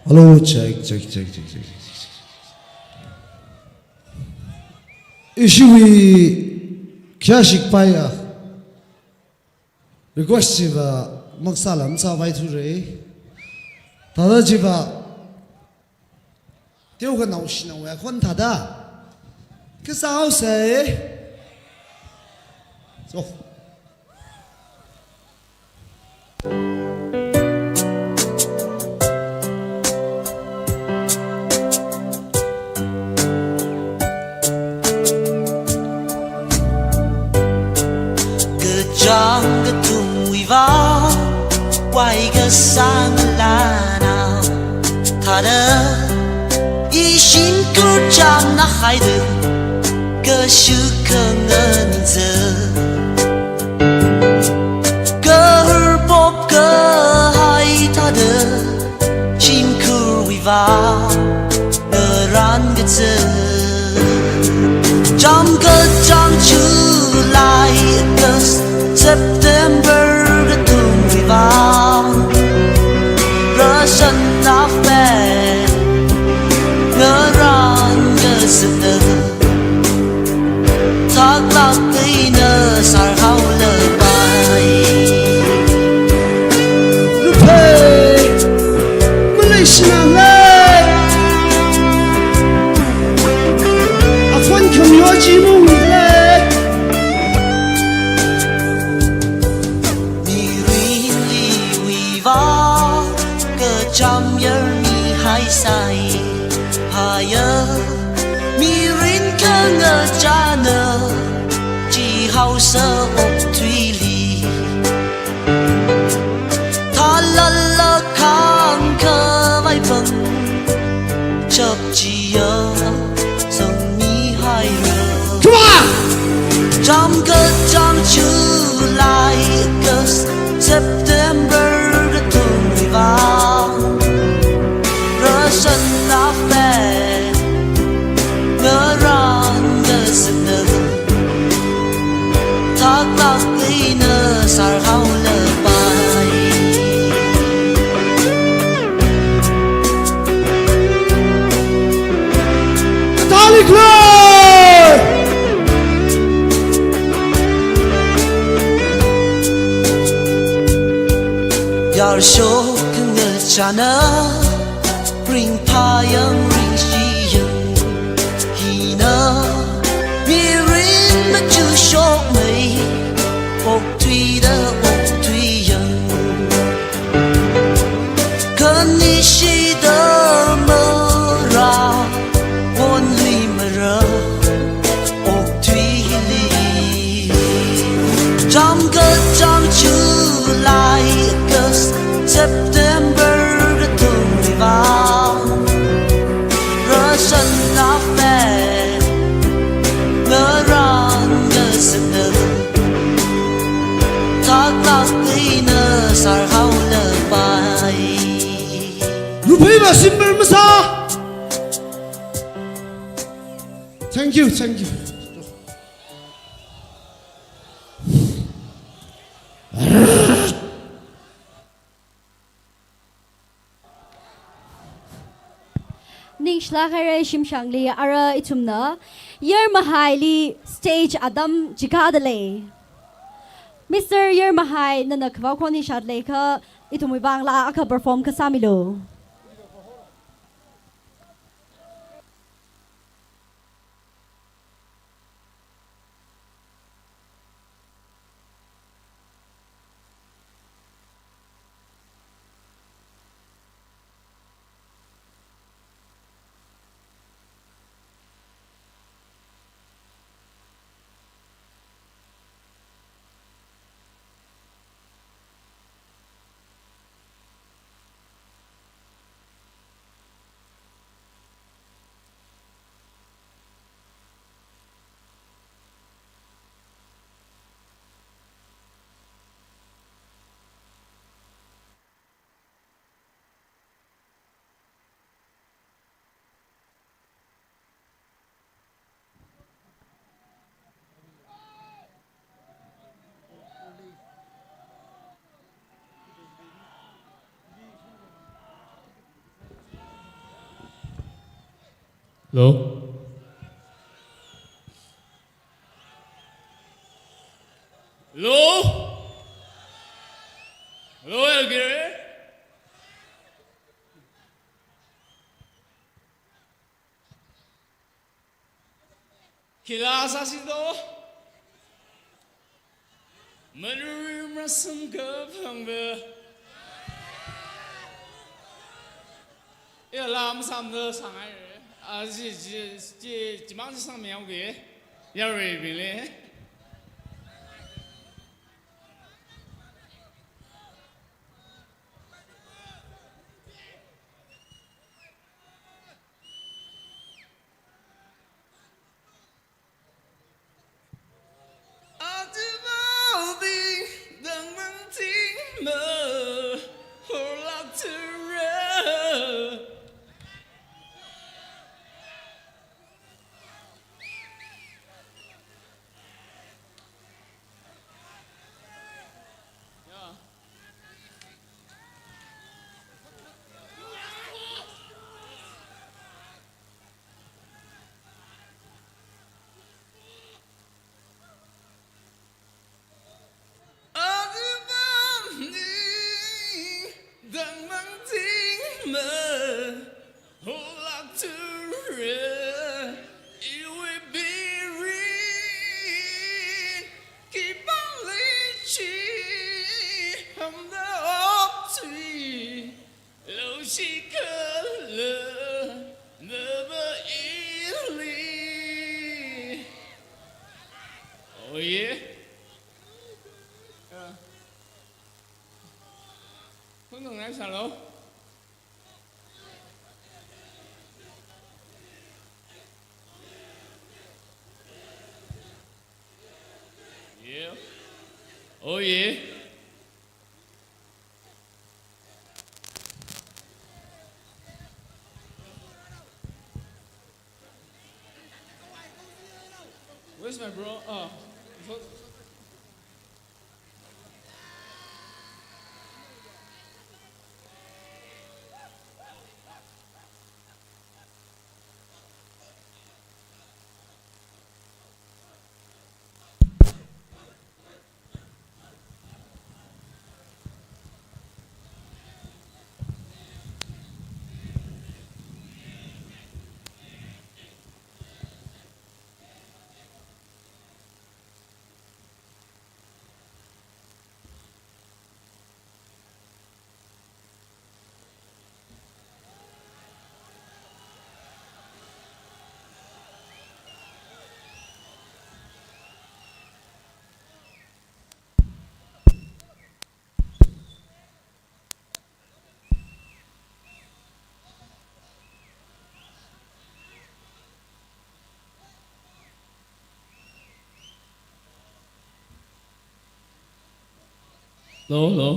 Hello, check. Issue Kyashik Paya request Jiva Maksalam Savai Ture Tada Jiva Tioga Naushina Wakon Tada Kisao say so. Trong cái thùng uy võ quay cái sang là nào thà đỡ ý xin cứ chăm nó khai được cơ sự cơ ngân giờ cơ hư bóp cơ hay thà đỡ xin cứ uy võ ngờ ran cái giờ trong cơ trong chữ lại cơ September cái thùng uy vang rỡ sân áp về ngỡ ran ngỡ sự nở thác lạc cây nở sải hao lờ bay Raphei Malaysia này Afan không có gì muốn lệ Som Yarum hai sai haya mi rin ka nga jana chỉ hao sơ ốc thủy ly tha la la khang cơ vai vâng chập chỉ ở dòng mi hai rơ trong cơ trong chữ lại cơ September cái thùng uy vang sân áp về ngỡ ran ngỡ sự nở thác lạc cây nở sải hao lờ bay Tali Clay Yar show ngỡ chana ring payang ring shiyang hina mi rin ma chu shok mei ok tui yang kan ni shi da ma ra won li ma ra ok tui li trong cơ trong chu lai cơ September cái thùng uy vang sân áp về ngỡ ran ngỡ sự nở thác lạc cây nở sải hao lờ bay Raphei và Simber Masa Thank you Ning shlagare shimshangli ara itumna yer mahaili stage adam jikadale Mr. Yer mahai nana kwakoni shatle ka itumui bangla aka perform ka samilo Hello? Hello? Hello, Gary? Kilasa sito? Manuri masam ka phangbe. Lam sam de sangai re. Ji mang ji sang miao ge. Ya re bi le. Oh yeah. Không ngừng em sao đâu. Yeah. Oh yeah. Where's my bro? Oh. Hello, hello.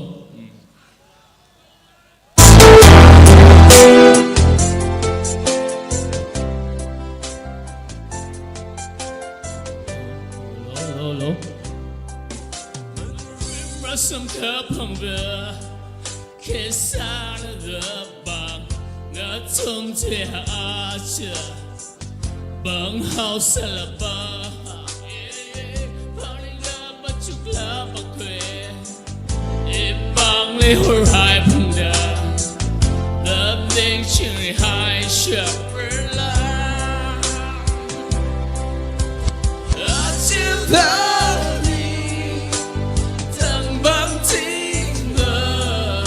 Hello. Some cup of beer, kiss out of the bar, not some to arch, bung house a la bar, falling up, but you club a queer. Bang lê hồi hai phun đà, đập đinh chừng hai chập la, ở trên ta đi, thằng băng tin mơ,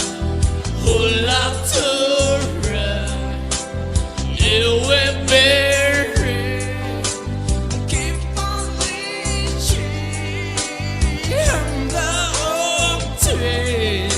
hồn lạc thơ ra, yêu em berry, keep on reaching, hằng đã ôm thuyền.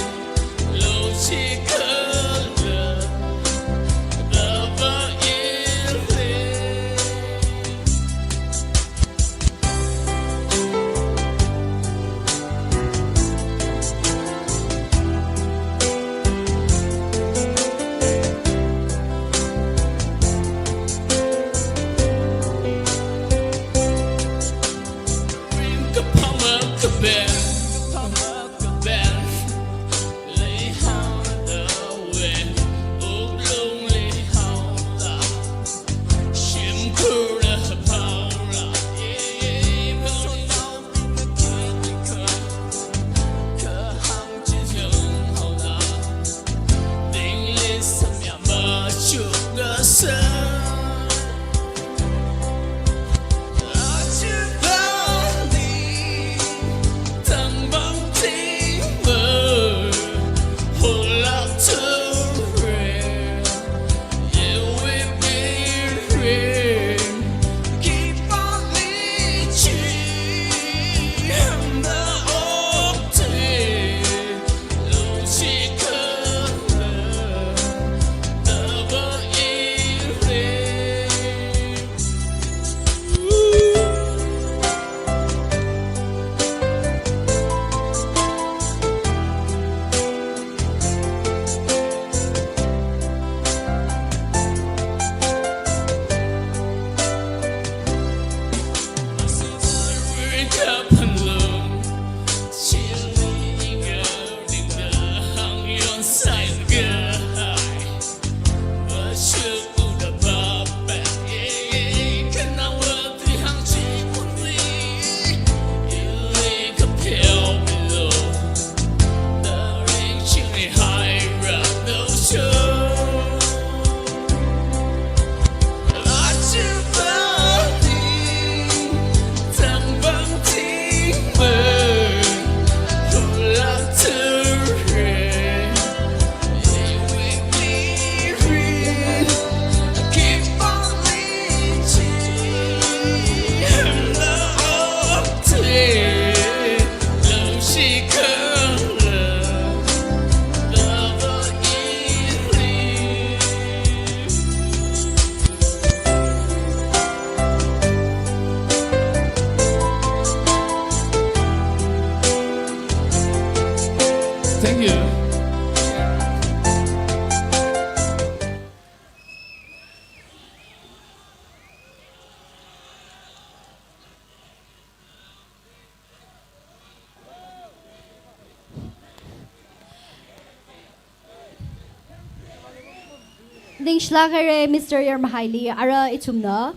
Ding shlagare Mr. Yermahaili ara itumna.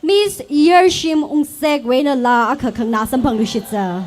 Miss Yershim ungseg wena la akakang nasam panglushitza.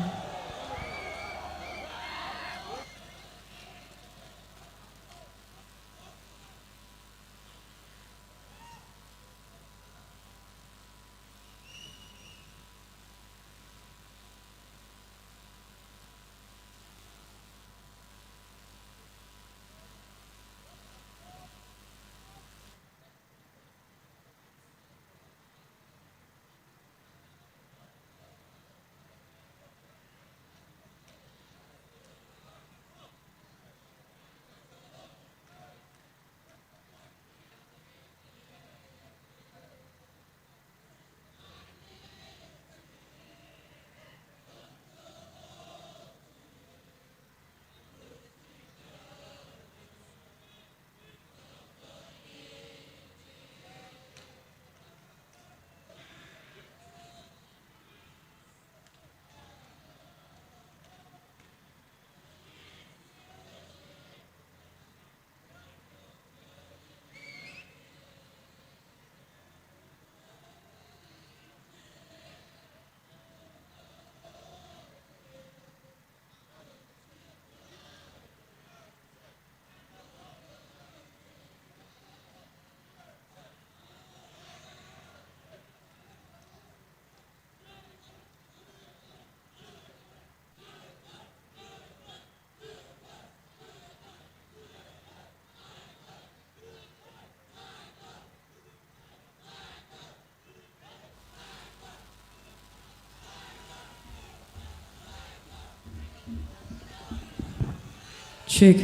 Check.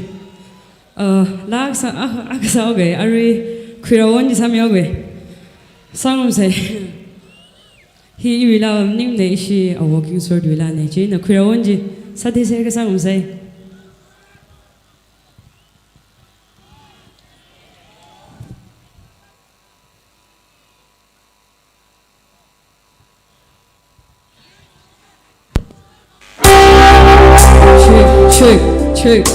Lagsa aksaoge ari kwirawon Som Yarum. Sangum say. He will nim ne shi a walking sword will ne ji na kwirawon ji sati se ka sangum say. Check.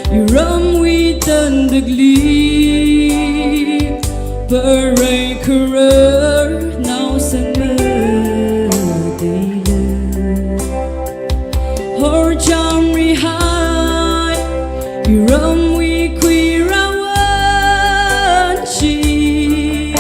Yarum with the glee, Beracrer now summer day. Her charm high, Yarum we queer she.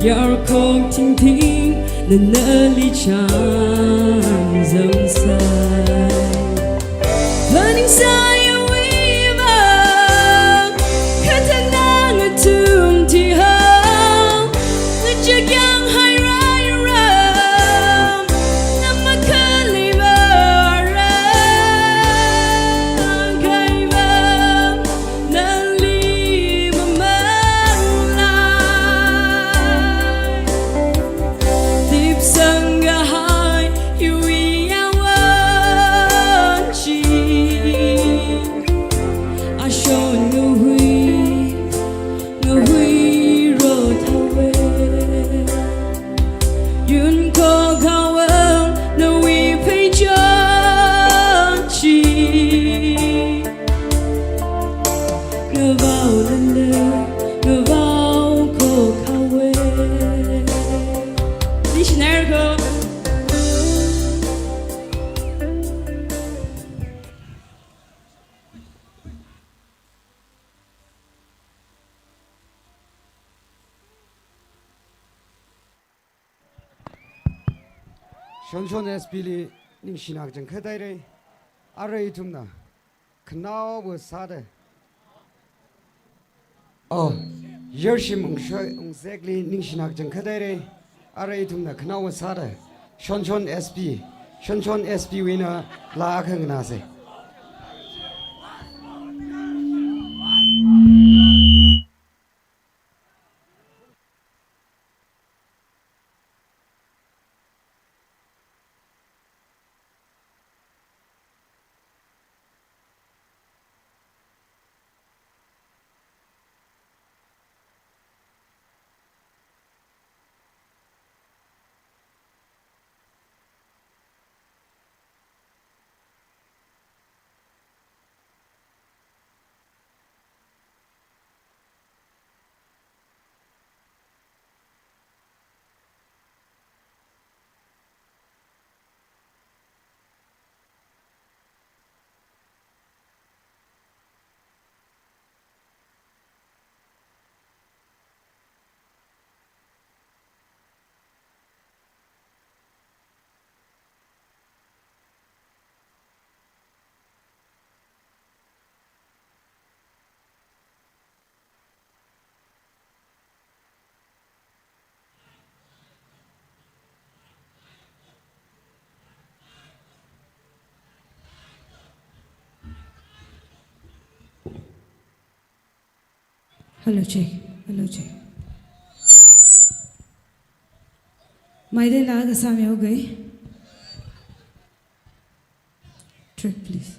Your kong ting ting the lily charm zone side burning side weaver KATAMNAO a tomb to home with your young high ram namakali bara kaiva nali mamala deep sanga high you we are watching I show no we wrote away yun ko kawang no we pay chi ngavao le ngavao ko kawe dictionary ko Shonshon SPL ning shinak jeng khadaire are itumna knao bu sade oh yershim exactly ning shinak jeng khadaire are itumna knao bu sade Shonshon SP wina la khang na se Hello check. Maide lag Som Yarum गई Trick please.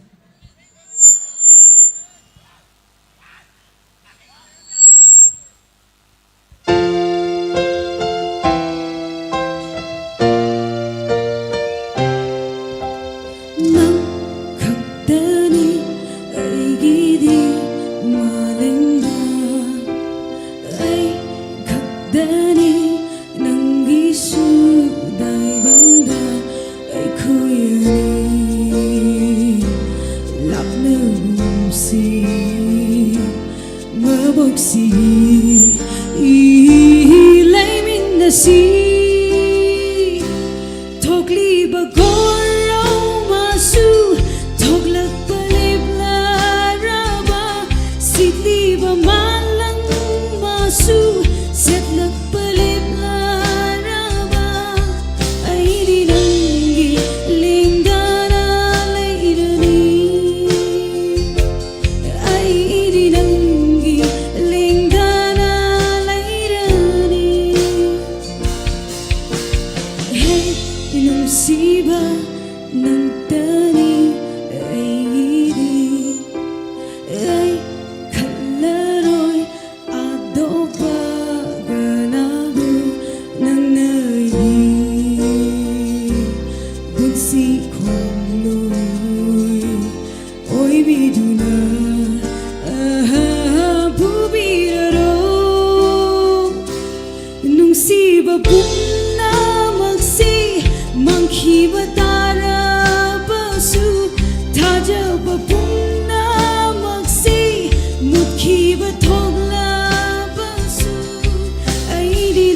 Mukhi ba thogla ba su ai di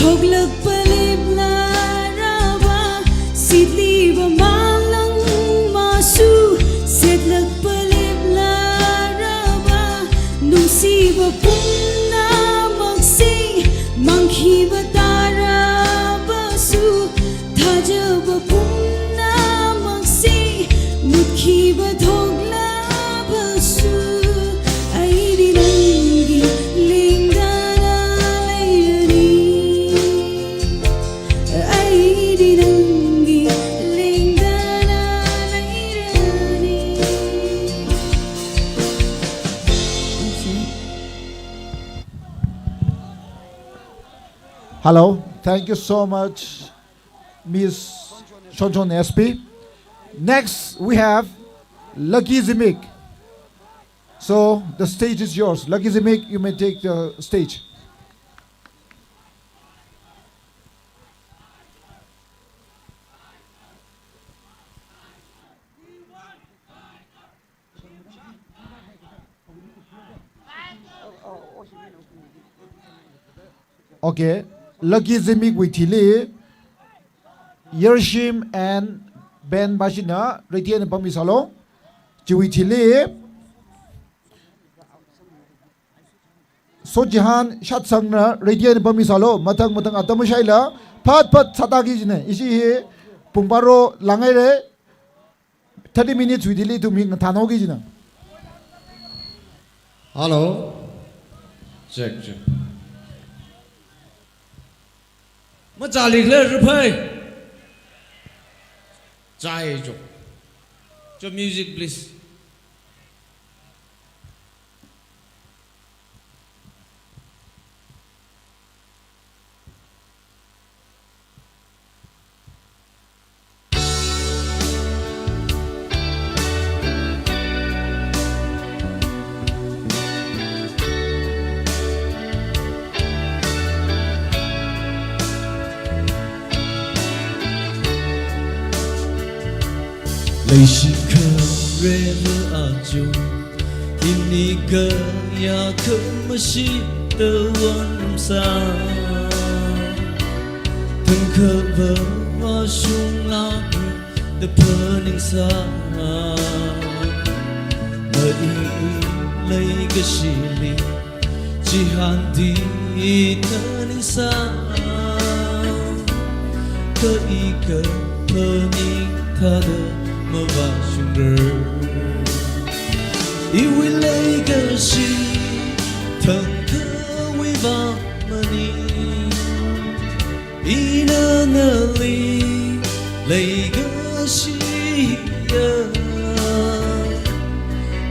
Thoglak palib la raba Sidli ba malang masu Sedlak palib la raba Nungsi ba punna magsing Manghi ba tara basu Thaja ba punna magsing Mukhi ba thogla basu Aidi nangi lingdana layrani Aidi nangi lingdana layrani Hello, thank you so much, Miss Chonchon SP. Next, we have Lucky Zimik. So the stage is yours. Lucky Zimik, you may take the stage. Okay, Lucky Zimik with Tili, Yershim and Ben Bashina, Retian and Pamisalo, Jiwitili, Sojihan, Shatsangna, Retian and Pamisalo, Matang Matang Atamushaila, Pat Satagijine, is he here? Pumbaro Langere, 30 minutes with Tili to Ming Tanogijina. Hello. Check. Mà trả lịch lên Raphei. Trai cho music please. Lấy chỉ khờ rê vỡ à chung ini ke ya ke mesti terwan sa Tangkhul vỡ và sung la de pening sa Mơ lấy cái gì li chỉ han đi pening sa Cơ pening thada mơ và sung rơ Iwi legacy Tangkhul we va money Inanali legacy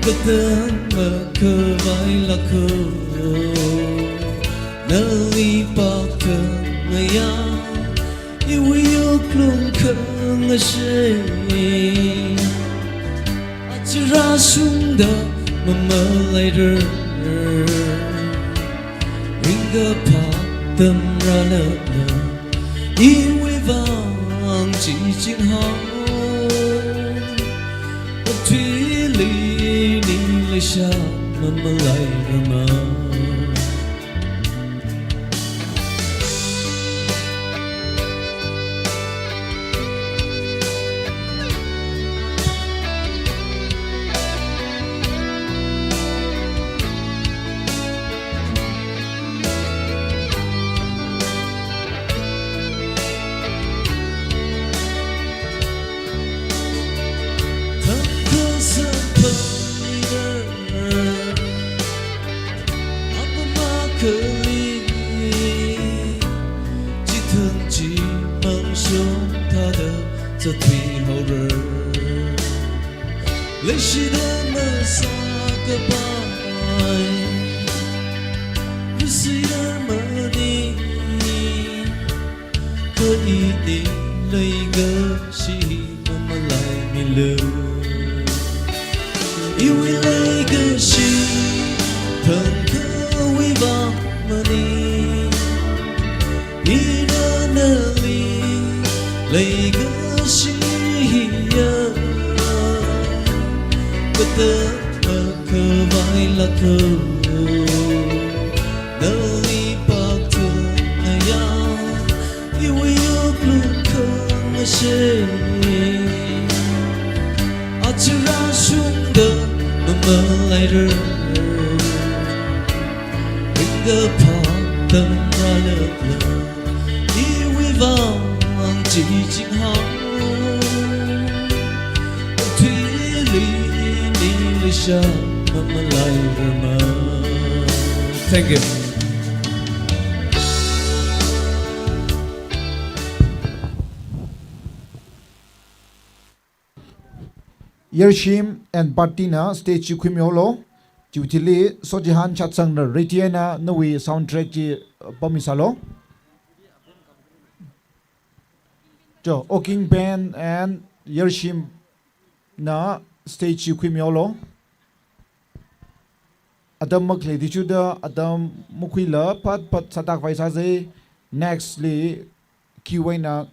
Katan ma cơ vai là cơ Nali pa cơ ngaya Iwi yok lung cơ ngashe Ra sung da mama later Ringa pa tâm ra nợ Iwi vang chỉ chinh hao Thủy lý ni lê xa mama later Chỉ thương chỉ mong sống tha đỡ cho thủy hậu rơ lấy chỉ để mơ xa cơ bài cứ chỉ để mơ đi cơ ý đi lấy gỡ chỉ mà lại mi lơ yêu lấy gỡ chỉ Tangkhul we va money Inanali legacy Kata cơ vai là cơ Nali pa cơ ngaya 谁？就让凶的慢慢来着，一个怕等来了，你会忘记今后，推理你的笑慢慢来着吗 ？Thank you。Yershim and Bartina stage Quimiolo, Jubilee Sojihan Chatsang the Retiana Nawi soundtrack Pomisalo. Jo Oking Band and Yershim na stage Quimiolo. Adam Makli Dichuda Adam Mukwila Pat Satak Vaisaze nextly Kiwena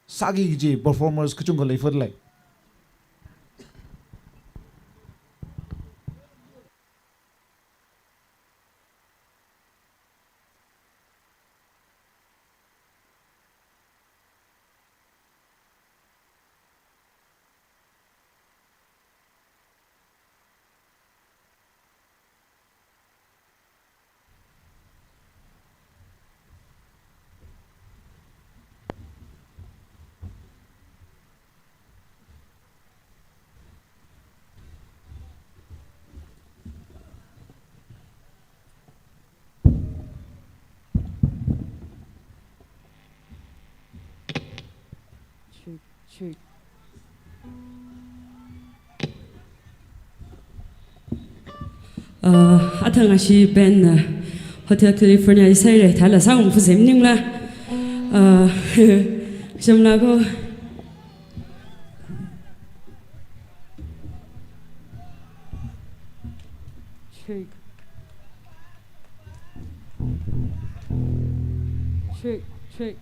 Sagi Ji performers Kuchungale Furlay. Athang ashi ben Hotel California isai re thala sang fu sem ning la sem la go shake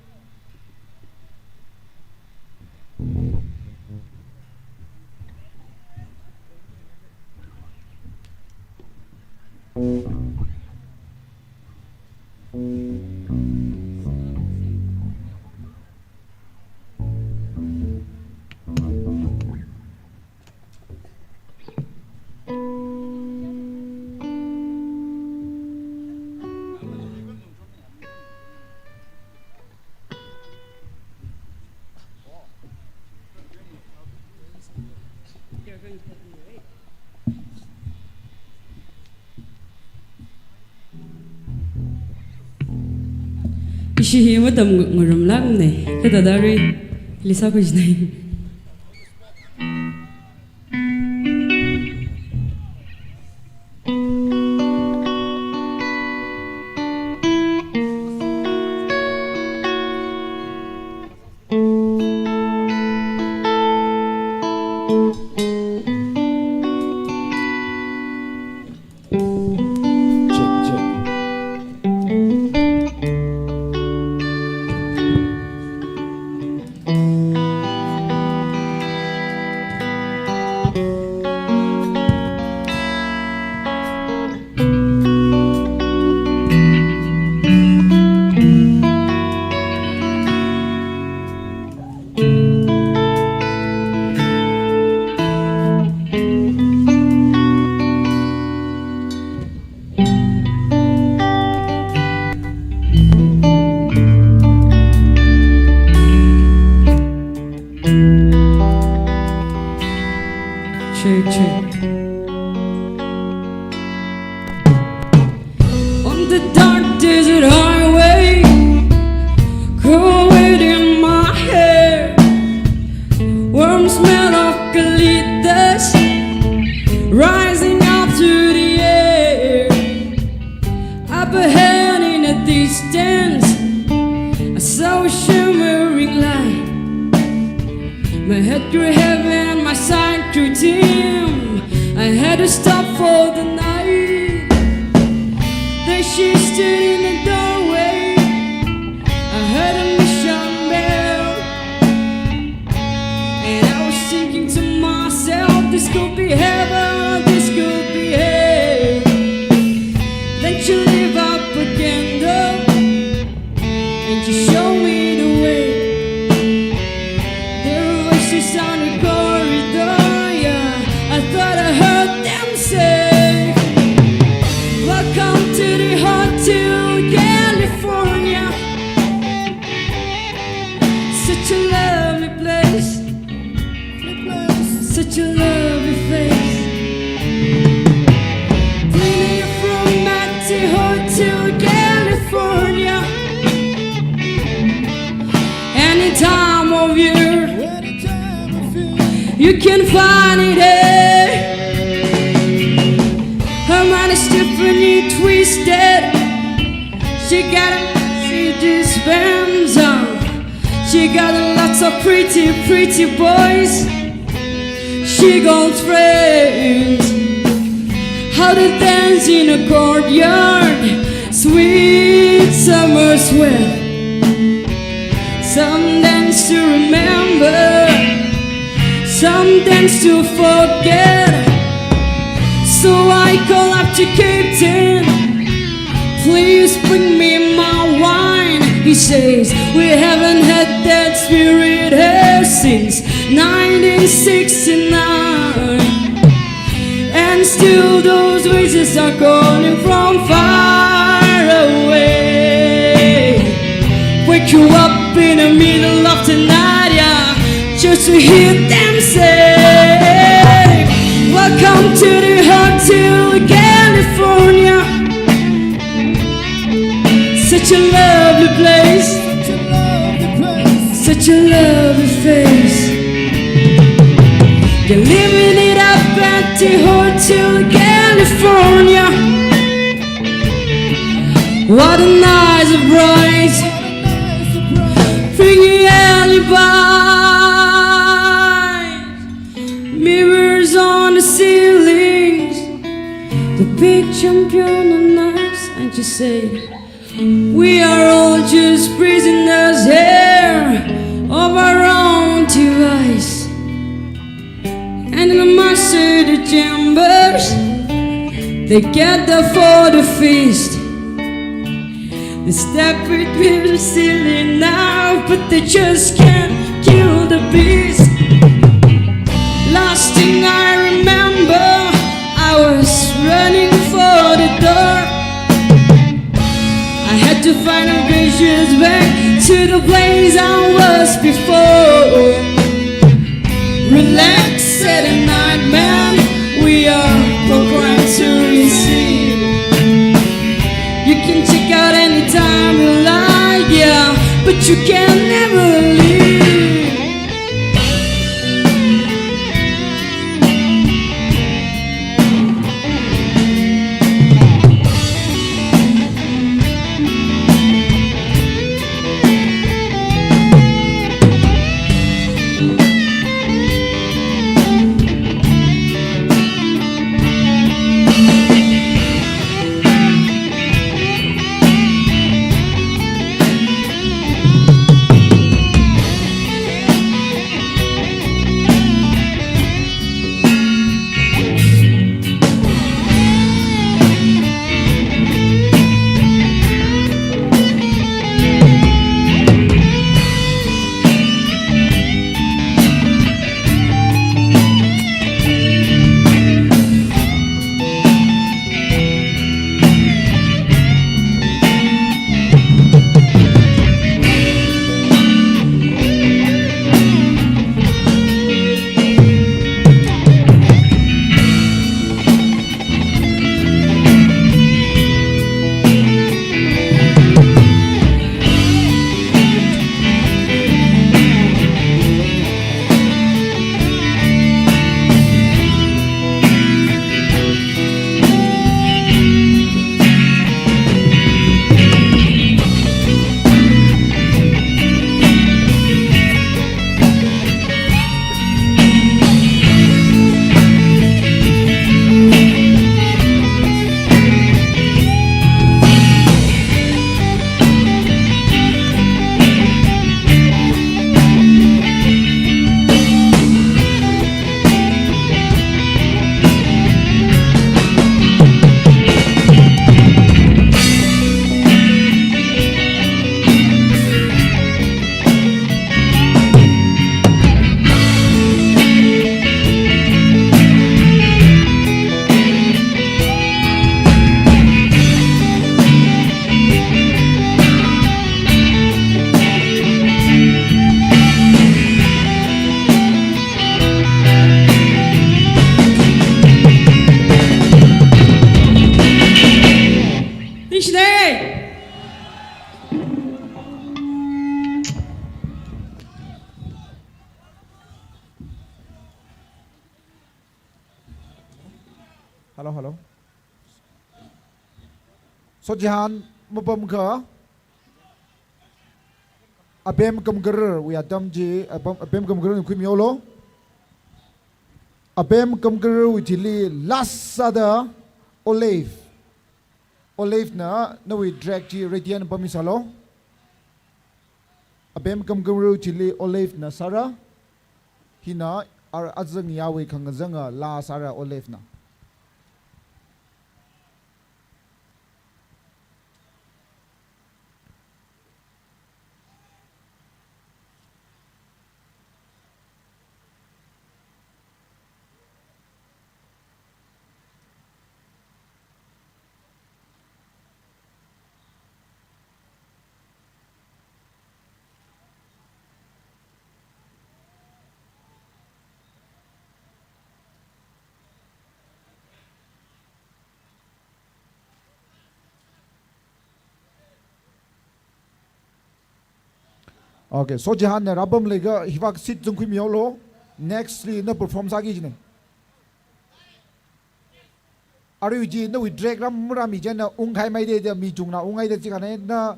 Ishi ma tam ngurum lang ne kata dari lisa ko jnai On the dark desert highway, cold wind in my hair, warm smell of eucalyptus rising up through the air. Up ahead in the distance, I saw a shimmering light. My head grew heavy and my sight grew dim. I had to stop for the night. There she stood in the doorway. I heard a mission bell, and I was thinking to myself, this could be heaven, this could be hell. Then she lit up a candle, and she showed me the way. You can find it there. Her mind is differently twisted. She got a Mercedes Benz on. She got lots of pretty, pretty boys. She got friends. How to dance in a courtyard, sweet summer sweat. Some dance to remember, some dance to forget. So I call up to Captain, please bring me my wine. He says, we haven't had that spirit here since 1969. And still those voices are calling from far away. Wake you up in the middle of the night, yeah, just to hear them say, welcome to the Hotel California. Such a lovely place, such a lovely face. You're living it up at the Hotel California. What a nice surprise, pretty alibis, mirrors on the ceilings. The big champion on nice, and you say, we are all just prisoners here of our own device. And in the master the chambers, they gather for the feast. They step between the ceiling now, but they just can't kill the beast. Last thing I remember, I was running for the door. I had to find a vicious back to the place I was before. Relax, Saturday night, man, we are programmed to receive. You can check out anytime you like, yeah, but you can never leave. hello Sojihan mabam ka abem kamgar we adam ji abem kamgar ku miolo abem kamgar witili lasada olive na we drag ji radian pamisalo abem kamgar witili olive na sara hina ar azang yawe khangazanga la sara olive na Okay, so jahan ne rabam lega hivak sit jung kui miolo nextly na perform sagi jine. Aru ji na we drag ram murami jana ungai mai de mi jung na ungai de jikane na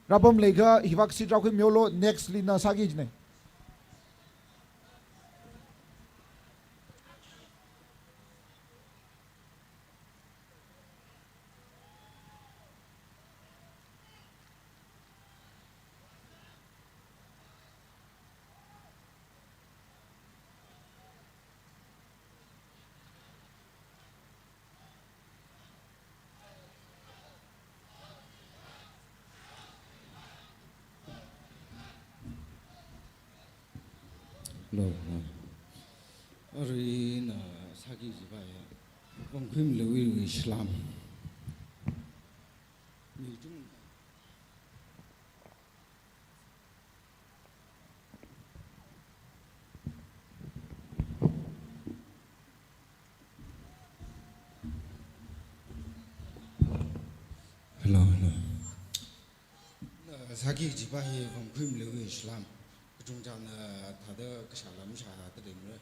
rabam lega hivak sit ra kui miolo nextly na sagi jine. No. Arina sagi jibaya. Bangkim lewi Islam. Hello. Sagi jibaya bangkim lewi Islam. 중자는 다들 그 사람 사들이는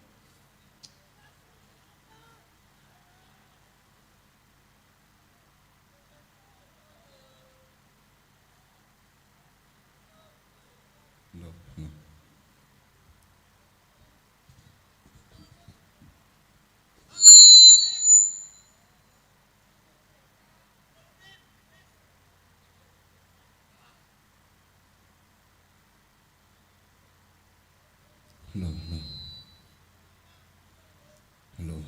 No. Hello.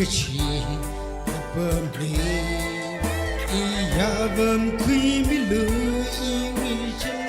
个气不离，呀不亏米路一为起来。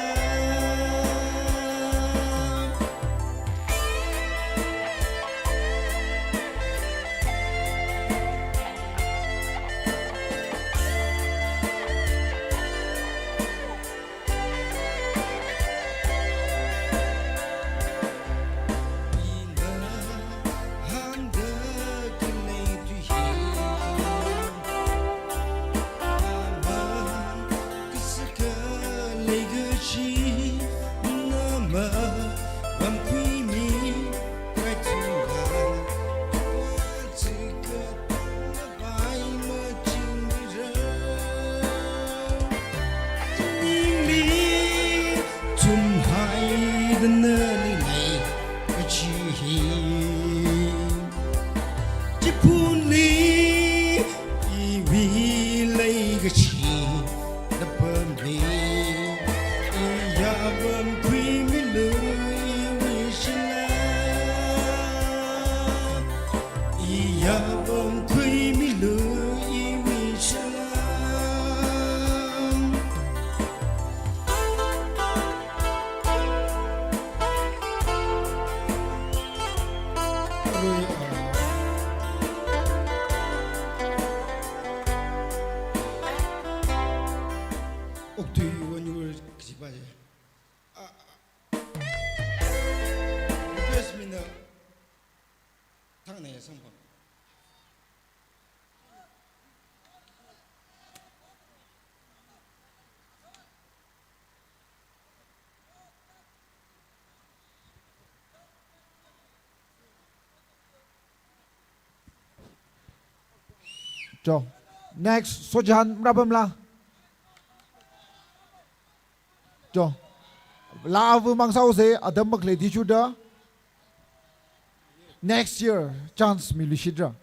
Jo. Next, Sojan Rabamla. Jo. La avu mangsau se adam makle di chuda. Next year, chance milishidra.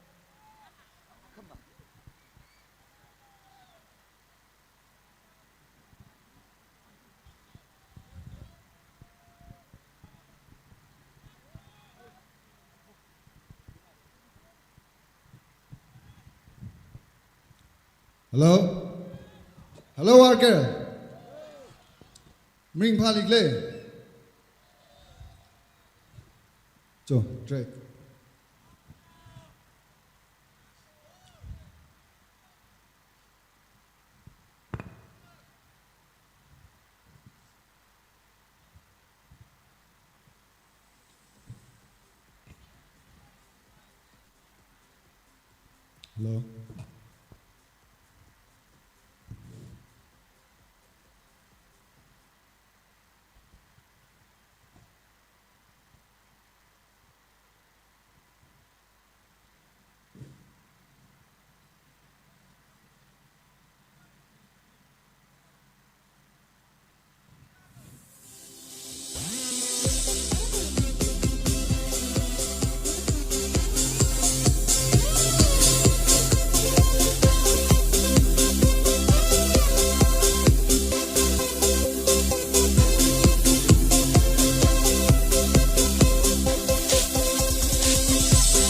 Hello? Hello, Arker. Mring Palik Le. Joe, Drake. Hello?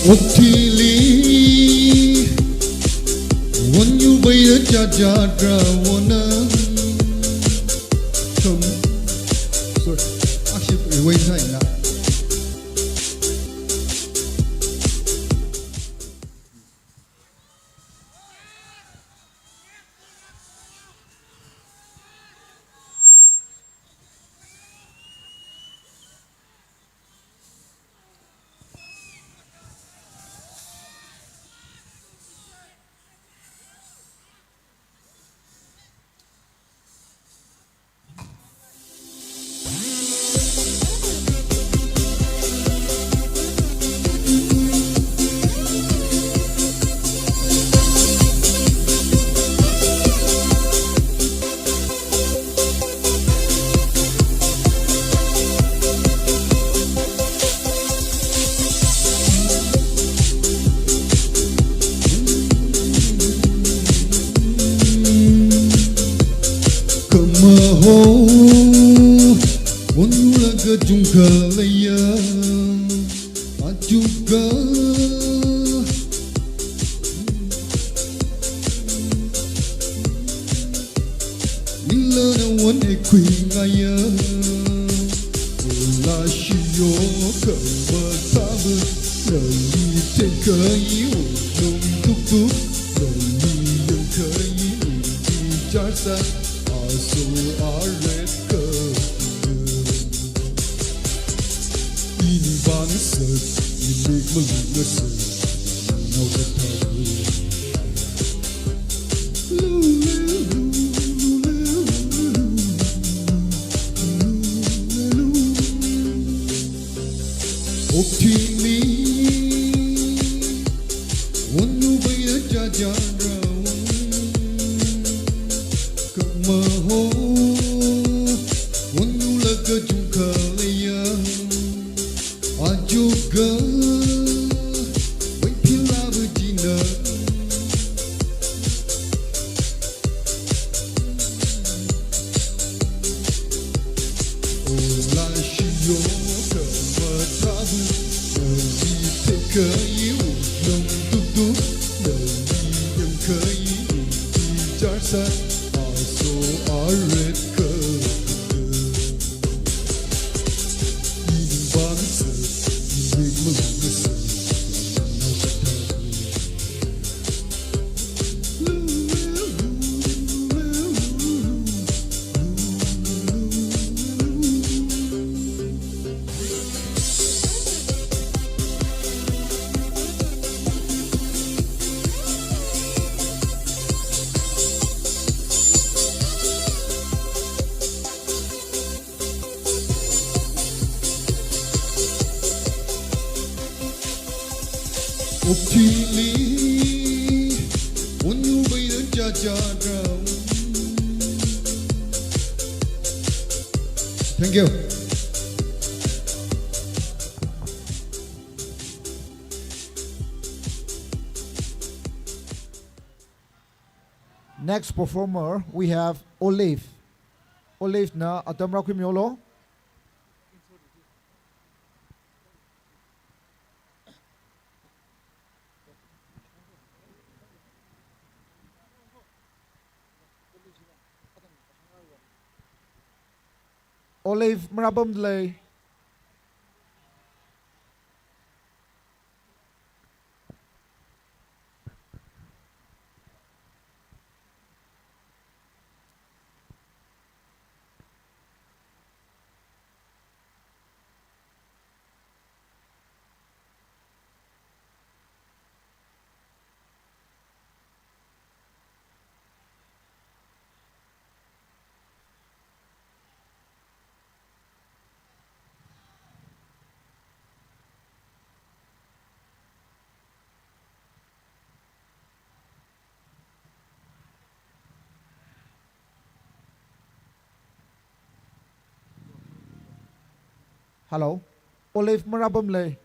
Oktili when you wait a jadra wanna come sorry actually wait time now kwingaya la shiyo kama tabu rali tenkai ulum tuk tuk rali yang kai uji jarsa aso aret ke ini bangsa ini melungasa now the tabu Optimi, wanu baya jajara, kamaho, wanu laga jungkalaya, ajoga, wipila bejina. Ola shiyo kamatabu, nali tekayi ulam dudu, nali yang kayi uji jarsa, aso aret ke. Ini bangsa, ini melungasa, now kataku. Optili, wanu baya jajara. Thank you. Next performer, we have Olive. Olive na atamra kwimiolo. Olive marabam delay. Hello, Olive marabam lay.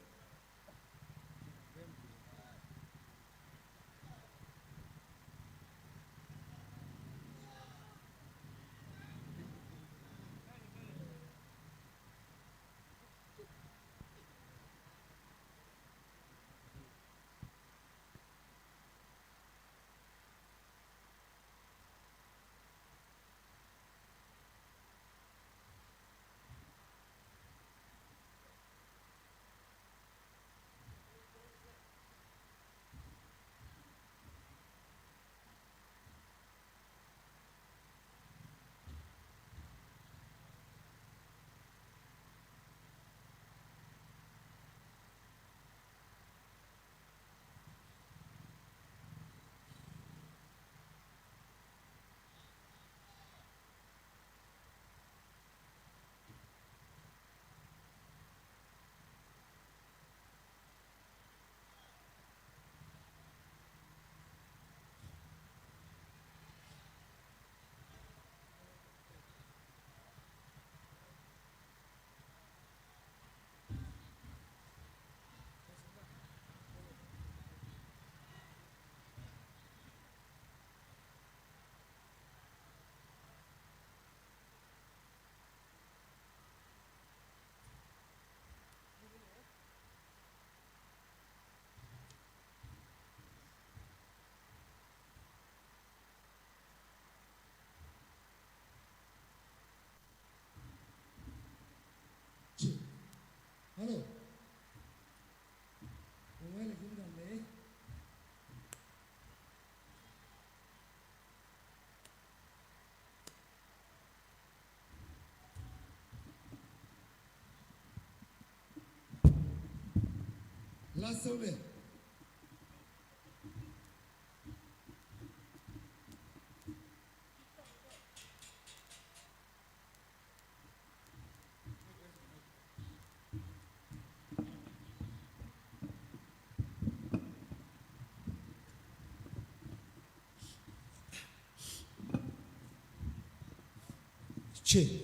Plus over. Check.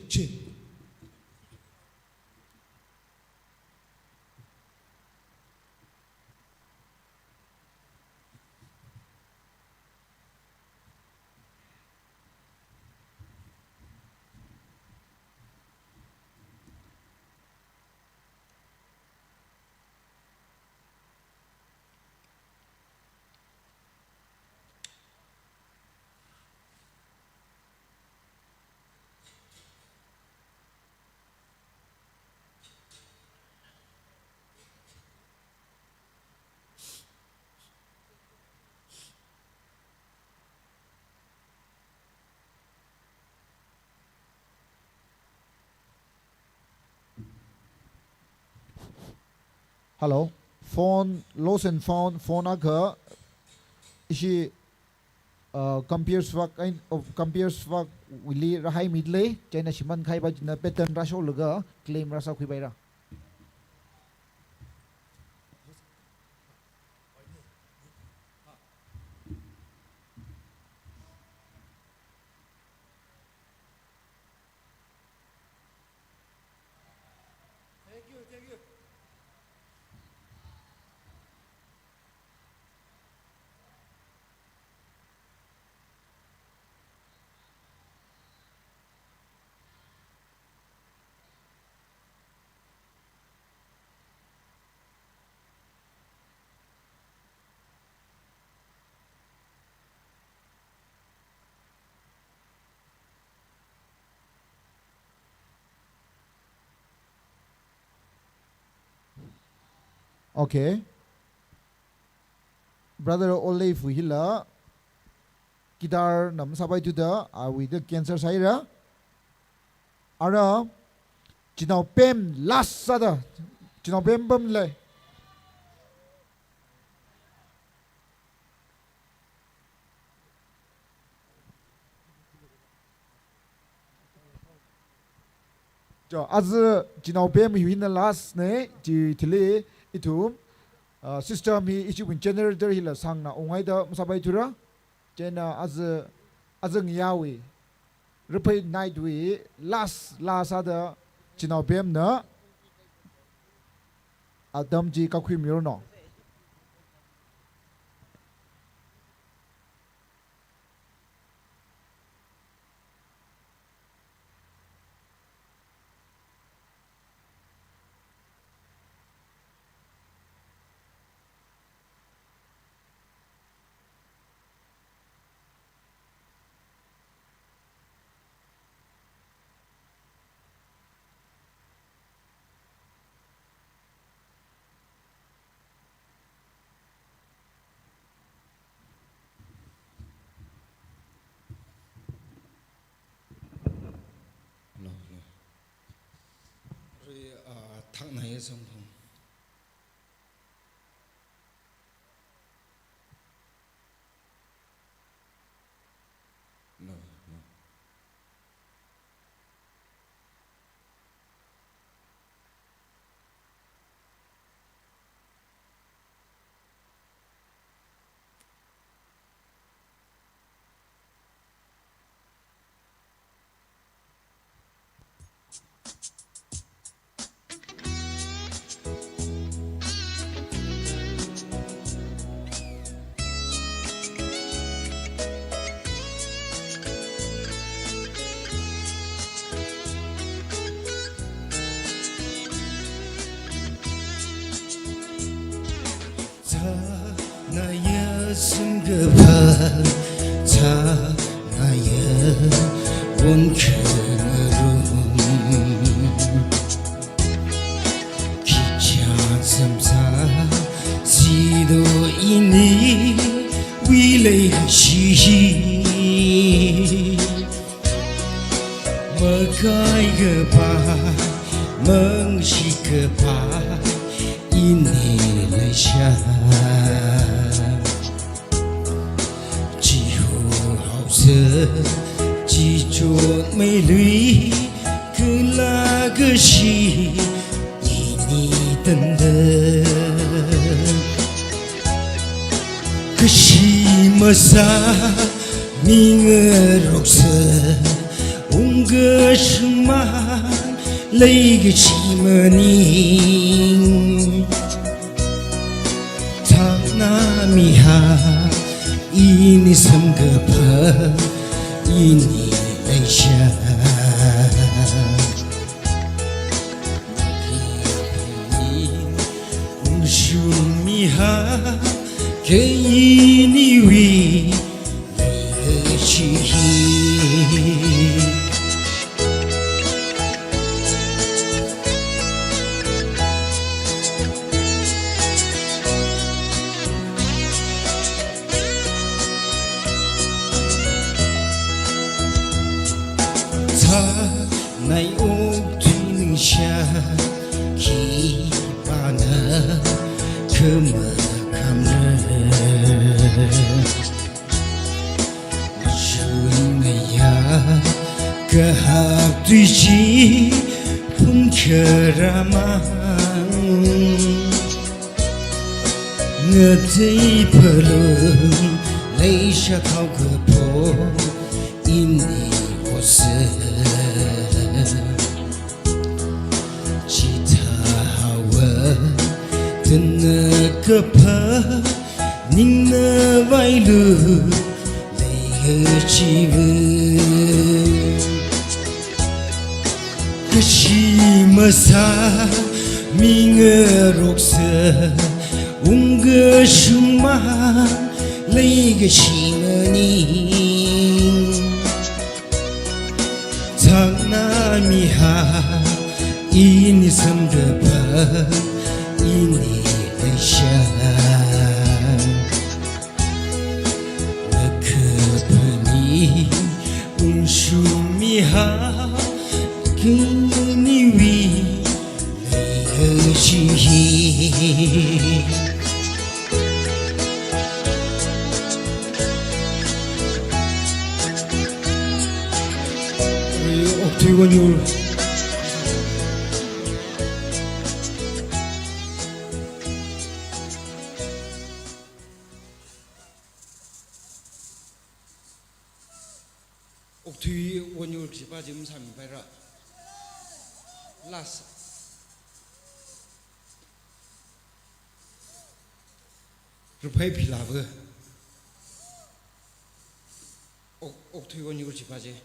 Hello, phone lost and found phone aga ishi compares work willi rahai midley china shiman khai ba jina pattern rasho laga claim rasa khui baira Okay. Brother Olive Wihila Kidar Nam Sabai to the with the cancer Saira Ara Chino Pem last Sada Chino Pem Bumle as Chino Pem in the last ne Tile itu system hi issue with generator hi la sang na ongai da sabai thura chena azang yawi repeat night we last ada chinau pem na adam ji ka khwi mir no thằng này xong không no 승급한 자나의 원큰으로 귀찮음사 시도이니 위레시 머가이그바 멍시그바 이내래 来下，几乎好色，几着美丽，可那个是你等的，可惜么啥，明儿肉色，红个什么？lấy cái chi mà nhìn thang na mi ha ini sam gapa ini leisha shum mi ha ke ini wi le chi nay ốc thuyền xa khi ba nơ khơ mơ khăm nơ xuân ngày ya cả hạt tuy chi không chờ ra mang ngờ thấy bờ lưng lấy xa thao cửa phố in đi hồ sơ Tena kepa Ningna vailu Leha chivu Kashi masa Minga roksa Unga shuma Leha shimani Tangna miha Ini samgapa ini leisha Nakapani unsumiha Kini wi leishihi Octagonul Octui 원율 지바 지금 3배라 라스 Raphei 필라브 Octui 원율 지바지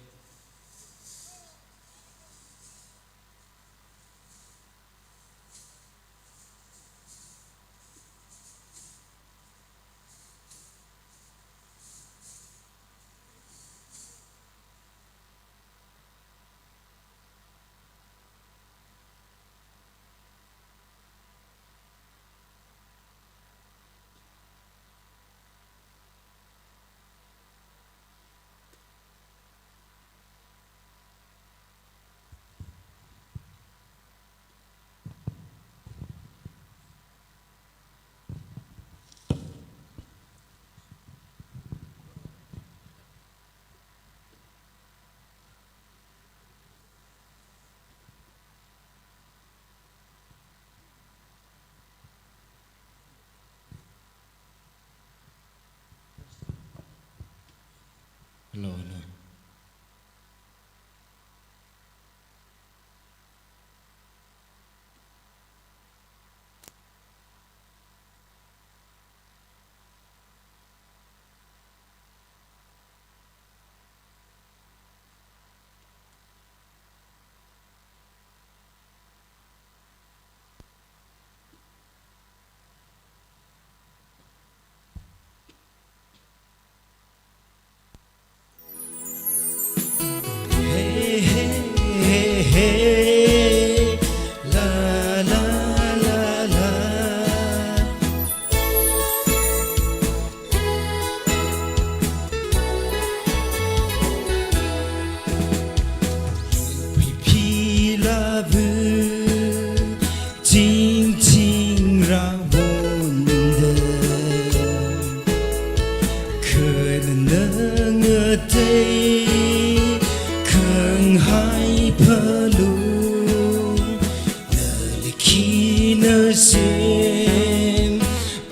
sin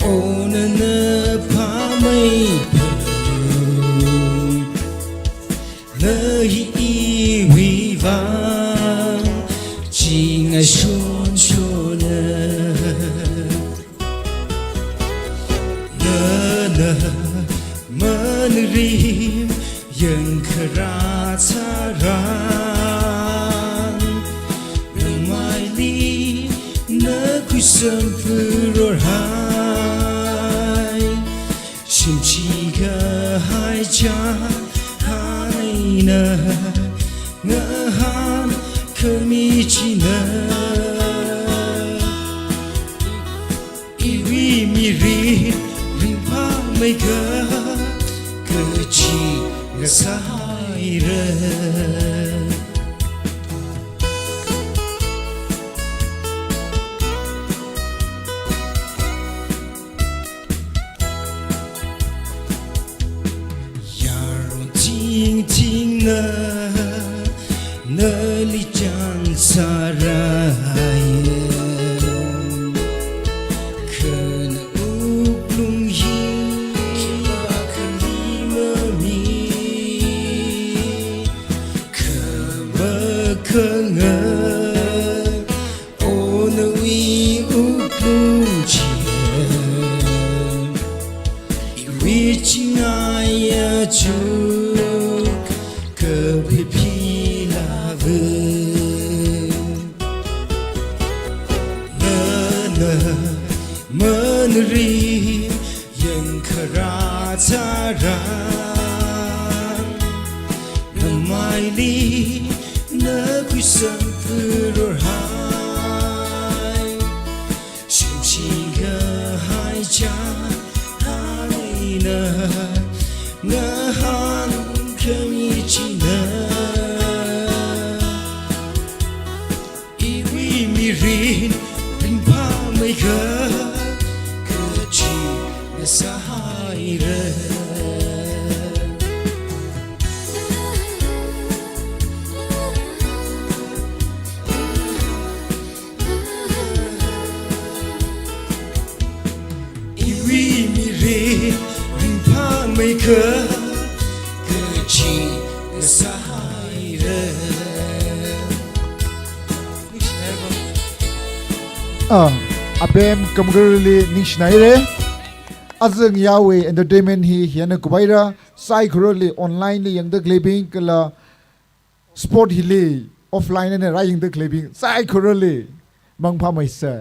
onana pa mai Nơi vi vang chỉ ngày xuân xuân nơ mơ rim yang khara charan mai li nơ quy sơn phur hai chim chi ga hai cha na ngỡ han khơi mi chi na iwi mi ri ring pa mai ga cơ chi ngỡ sai ra nơi ly chan xa ra khờ u lung hi ba khờ mi mơ mi khờ mơ khờ ngơ ô nơ uy u lung chien iwi chingaya chu cơ bị mơn ri yang khara charan mai li nơ quy sơn phur hai chim chi ga hai cha hai nơ ngơ han khami chi nơ iwi mi rin rin pa mai ga Sahira Iwi mi re ring pa mai ka chi Sahira apem kamgurli nishnaire azeng yawe entertainment hi hiana kubaira sai khuroli online li yang the clipping kala sport hi li offline ne ra yang the clipping sai khuroli mangpha maisa